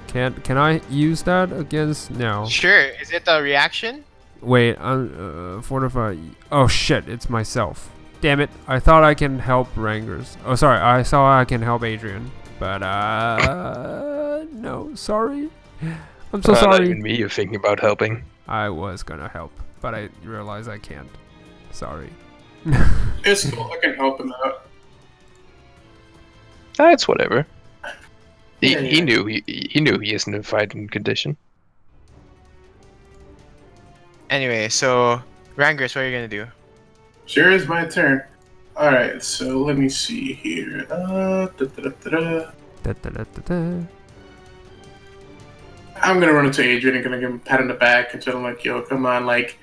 Can I use that against? No. Sure. Is it a reaction? Wait. Fortify. Oh shit! It's myself. Damn it! I thought I can help Rangers. Oh, sorry. I thought I can help Adrian, but no. Sorry. I'm so Not sorry. even me, you're thinking about helping. I was gonna help, but I realized I can't. Sorry. It's cool. I can help him out. It's whatever. He Yeah. knew he knew he isn't in fighting condition. Anyway, so Rangris, what are you gonna do? Sure is my turn. Alright, so let me see here. Da-da-da-da-da. Da-da-da-da-da. I'm gonna run into Adrian and gonna give him a pat on the back and tell him like, yo, come on, like.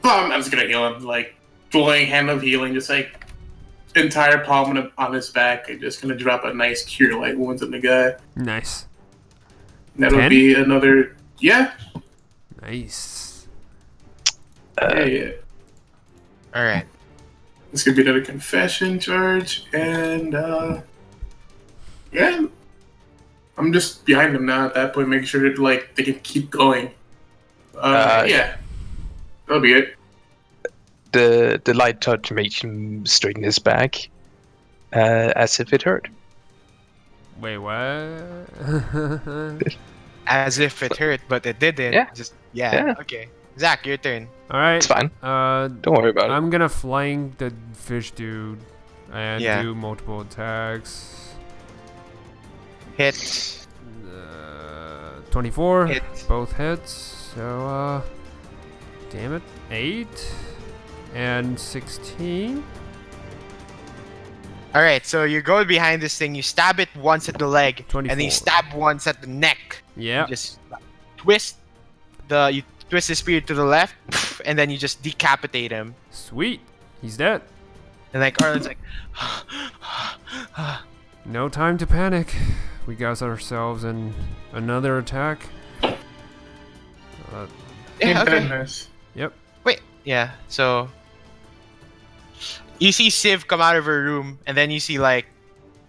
I'm just gonna heal him, like, laying hand of healing, just like entire palm on his back, and just gonna drop a nice cure light wounds on the guy. Nice. That'll 10? be another, yeah, Nice. yeah. Alright. This could be another confession charge, and yeah, I'm just behind them now at that point, making sure that like they can keep going. Yeah, that'll be it. The light touch makes him straighten his back, as if it hurt. Wait, what? As if it hurt, but it didn't. Yeah. Just Yeah. Okay. Zach, your turn. All right. It's fine. Don't worry about it. I'm gonna flank the fish dude and Yeah. do multiple attacks. Hit. 24. Hit. Both hits. So, damn it. 8 and 16. Alright, so you go behind this thing, you stab it once at the leg, and then you 24. stab once at the neck. Yeah. You just twist you twist the spear to the left, and then you just decapitate him. Sweet. He's dead. And like Arlen's like, No time to panic. We got ourselves in another attack. yeah, okay. Goodness. Yep. Wait, yeah. So you see Civ come out of her room, and then you see like,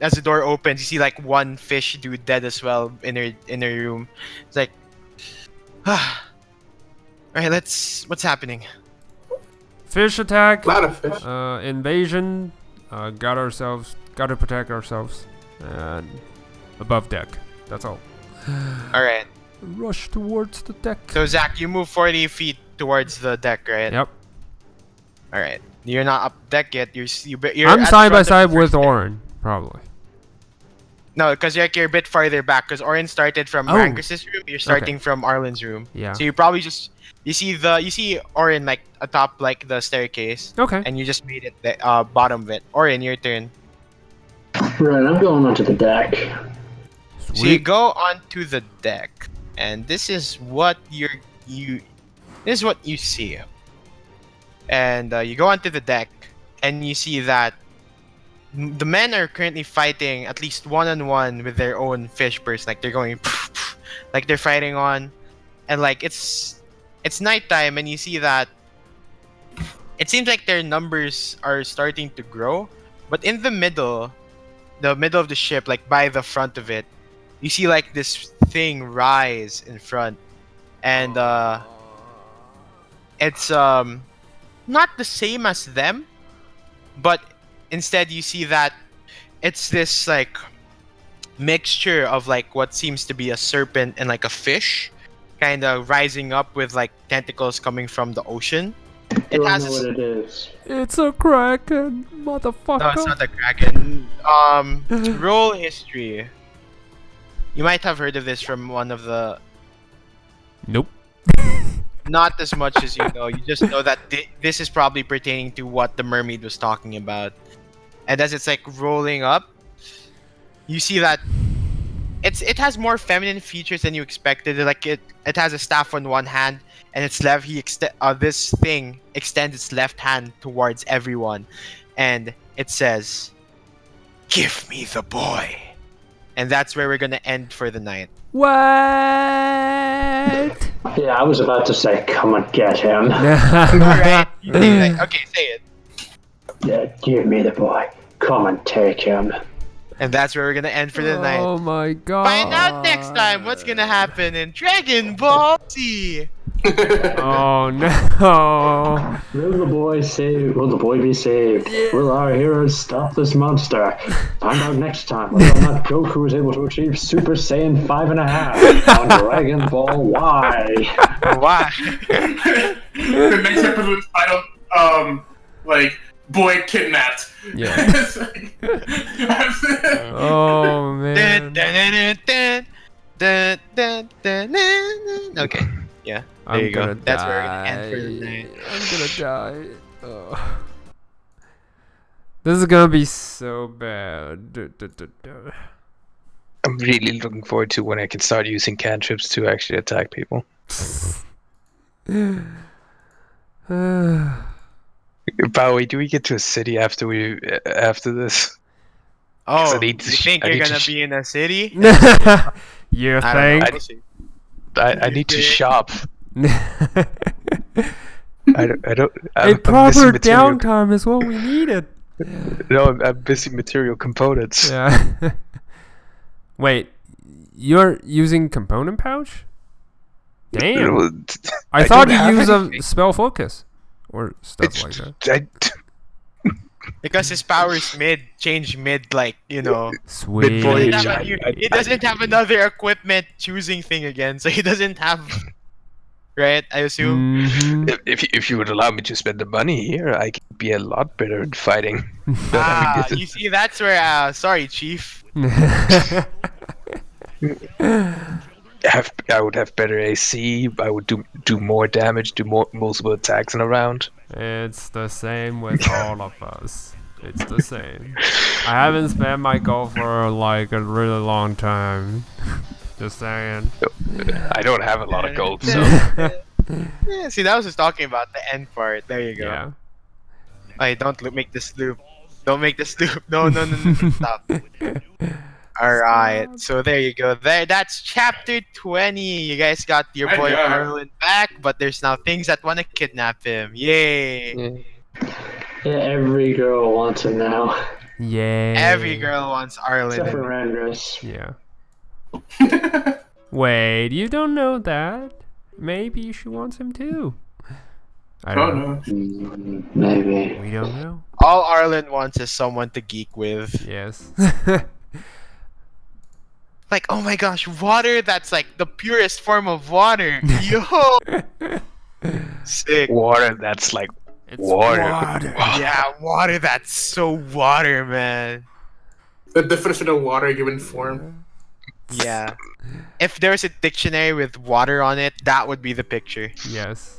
as the door opens, you see like one fish dude dead as well in her room. It's like, all right, what's happening? Fish attack. A lot of fish. Invasion. Got to protect ourselves. And above deck. That's all. All right. Rush towards the deck. So Zach, you move 40 feet towards the deck, right? Yep. All right. You're not up deck yet. You're I'm at side by front of side the with first deck. Oren, probably. No, because you're a bit farther back. Because Oren started from Oh. Rangris's room. You're starting from Arlen's room. Yeah. So you probably just you see Oren like atop like the staircase, Okay. and you just made it the bottom of it. Oren, your turn. Right, I'm going onto the deck. So you Sweet. go onto the deck, and this is what you see. And you go onto the deck, and you see that the men are currently fighting at least one-on-one with their own fish burst. Like they're going, like they're fighting on, and like it's nighttime, and you see that it seems like their numbers are starting to grow, but in the middle of the ship, like by the front of it, you see like this thing rise in front, and it's not the same as them, but instead you see that it's this like mixture of like what seems to be a serpent and like a fish kind of rising up with like tentacles coming from the ocean. It Don't has know this, what it is. It's a kraken, motherfucker. no, it's not a kraken. Roll history. You might have heard of this from one of the, Nope. not as much as you know. You just know that this is probably pertaining to what the mermaid was talking about. And as it's like rolling up, you see that it has more feminine features than you expected. Like it has a staff on one hand, and its left this thing extends its left hand towards everyone, and it says, "Give me the boy." And that's where we're gonna end for the night. What? Yeah, I was about to say, come and get him. Alright, you say that. Okay, say it. Yeah, give me the boy. Come and take him. And that's where we're gonna end for the night. Oh my god. Find out next time what's gonna happen in Dragon Ball Z. Oh no. Will the boy save? Will the boy be saved? Will our heroes stop this monster? Find out next time whether or not Goku is able to achieve Super Saiyan 5.5 on Dragon Ball Y. Why? The next episode is titled, like, boy kidnapped. Yeah. It's like- Oh man. Okay, yeah. There you go. That's where we're gonna end for the night. I'm gonna die. Oh. This is gonna be so bad. I'm really looking forward to when I can start using cantrips to actually attack people. Bowie, do we get to a city after this? Oh, I need to you think I you're need to gonna sh- be in a city? You I think? don't know. We'll see. I need to shop. I don't. A I'm proper missing material. downtime is what we needed. No, I'm missing material components. Yeah. Wait, you're using component pouch? Damn. I thought don't you have use anything. a spell focus or stuff like that. Because his powers change mid, like, you know. Sweet. He Mid-voyage. he doesn't have another equipment choosing thing again, so he doesn't have. Right, I assume. Mhm. If you would allow me to spend the money here, I could be a lot better at fighting. You see, that's where. Sorry, Chief. I would have better AC. I would do more damage, do multiple attacks in a round. It's the same with all of us. It's the same. I haven't spent my gold for like a really long time. Just saying. I don't have a lot of gold, so Yeah, see, that was just talking about the end part. There you go. Yeah. Hey, don't make this loop. Don't make this loop. No, stop. Alright, so there you go. That's chapter 20. You guys got your My boy God. Arlen back, but there's now things that want to kidnap him. Yay! Yeah, every girl wants him now. Yay. Every girl wants Arlen. Except for Randris. Yeah. Wait, you don't know that? Maybe she wants him too. I Oh don't know. no. Maybe. We don't know. All Arlen wants is someone to geek with. Yes. Like, oh my gosh, water that's like the purest form of water. Yo! Sick. water. That's like It's water. Yeah, water that's so water, man. The definition of water given form. Yeah. If there's a dictionary with water on it, that would be the picture. Yes.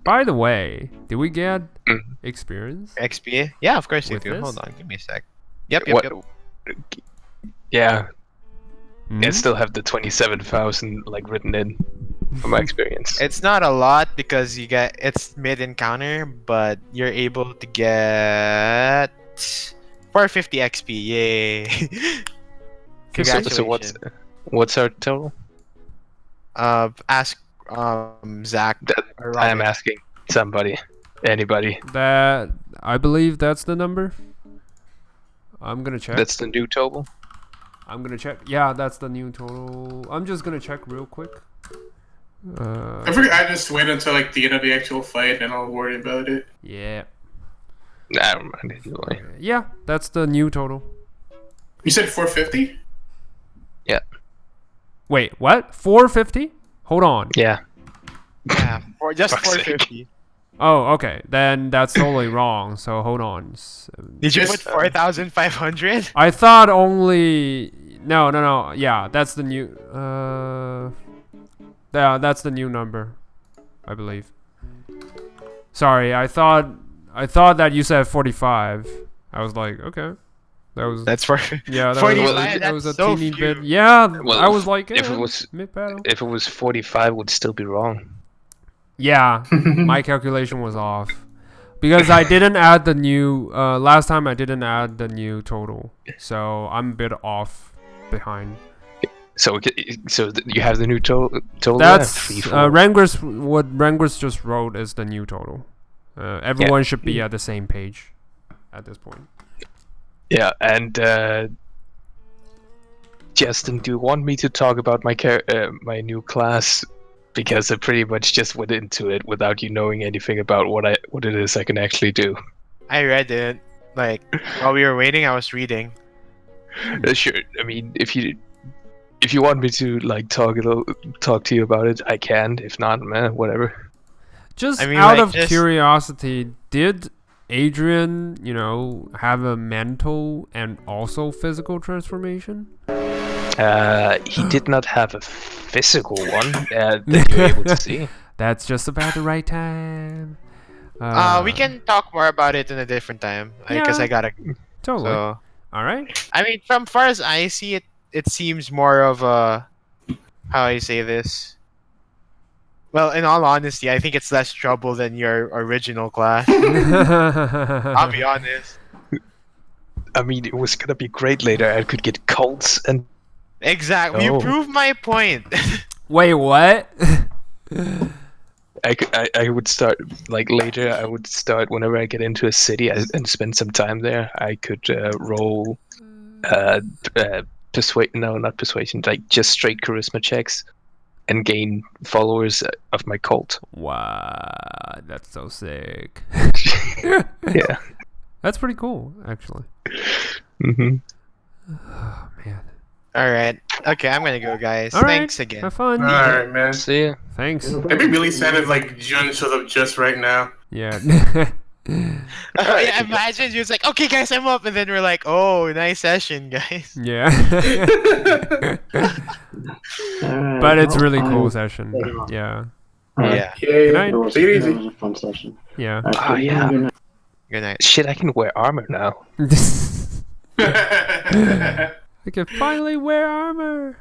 By the way, did we get Mm. experience? XP? Yeah, of course you With do. this? Hold on, give me a sec. Yep. What? Yeah, Hmm? I still have the 27,000 like written in from my experience. It's not a lot because it's mid encounter, but you're able to get 450 XP. Yay! Congratulations. So what's our total? Ask Zach. That or I am Robert. asking. Somebody. Anybody. That I believe that's the number. I'm gonna check. That's the new total. I'm gonna check. Yeah, that's the new total. I'm just gonna check real quick. I figured I just wait until like the end of the actual fight and I'll worry about it. Yeah. I don't mind either way. Yeah, that's the new total. You said 450? Yeah. Wait, what? 450? Hold on. Yeah. Yeah, for just Fuck's sake. 450. Oh, okay. Then that's totally wrong. So hold on. Did you Just, put 4,500? I thought only. No. Yeah, that's the new. Yeah, that's the new number, I believe. Sorry, I thought that you said 45. I was like, okay, that was. That's for Yeah, that 45. that was a That's so teeny few. bit. Yeah, Well, I was like, if it was mid-battle. if it was 45, it would still be wrong. Yeah, my calculation was off because I didn't add the new. Last time I didn't add the new total, so I'm a bit off behind. So you have the new total. That's there? 3, 4. Rangers. What Rangers just wrote is the new total. Everyone should be at the same page at this point. Yeah, and Justin, do you want me to talk about my new class? Because I pretty much just went into it without you knowing anything about what it is I can actually do. I read it. Like, while we were waiting, I was reading. Sure. I mean, if you want me to like talk to you about it, I can. If not, man, whatever. Just I mean, out like, of just- curiosity, did Adrian, have a mental and also physical transformation? He did not have a physical one that you're able to see. That's just about the right time. We can talk more about it in a different time. Because Yeah. I gotta. Totally. So, All right. I mean, from far as I see it, it seems more of a. How I say this? Well, in all honesty, I think it's less trouble than your original class. I'll be honest. I mean, it was gonna be great later. I could get cults and Exactly. Oh. You proved my point. Wait, what? I would start like later. I would start whenever I get into a city and spend some time there. I could roll not persuasion, like just straight charisma checks, and gain followers of my cult. Wow, that's so sick. Yeah. That's pretty cool, actually. Mm-hmm. Oh man. All right. Okay, I'm gonna go, guys. All right. Thanks again. Have fun. Alright, man. See ya. Thanks. It'd be really sad if like Jun shows up just right now. Yeah. Yeah, imagine you're like, okay, guys, I'm up, and then we're like, oh, nice session, guys. Yeah. Alright, But it's well, really I- cool session. Yeah. Alright, Yeah. Yay. night. It was, Take it it easy. was a fun session. Yeah. Alright, Oh, good yeah. night, good night. Good night. Shit, I can wear armor now. I can finally wear armor.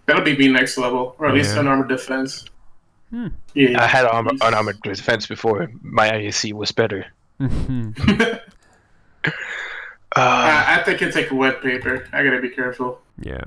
That'll be next level, or at least Yeah. unarmored defense. Hmm. Yeah. I had unarmored defense before. My IAC was better. I think it's like wet paper. I gotta be careful. Yeah.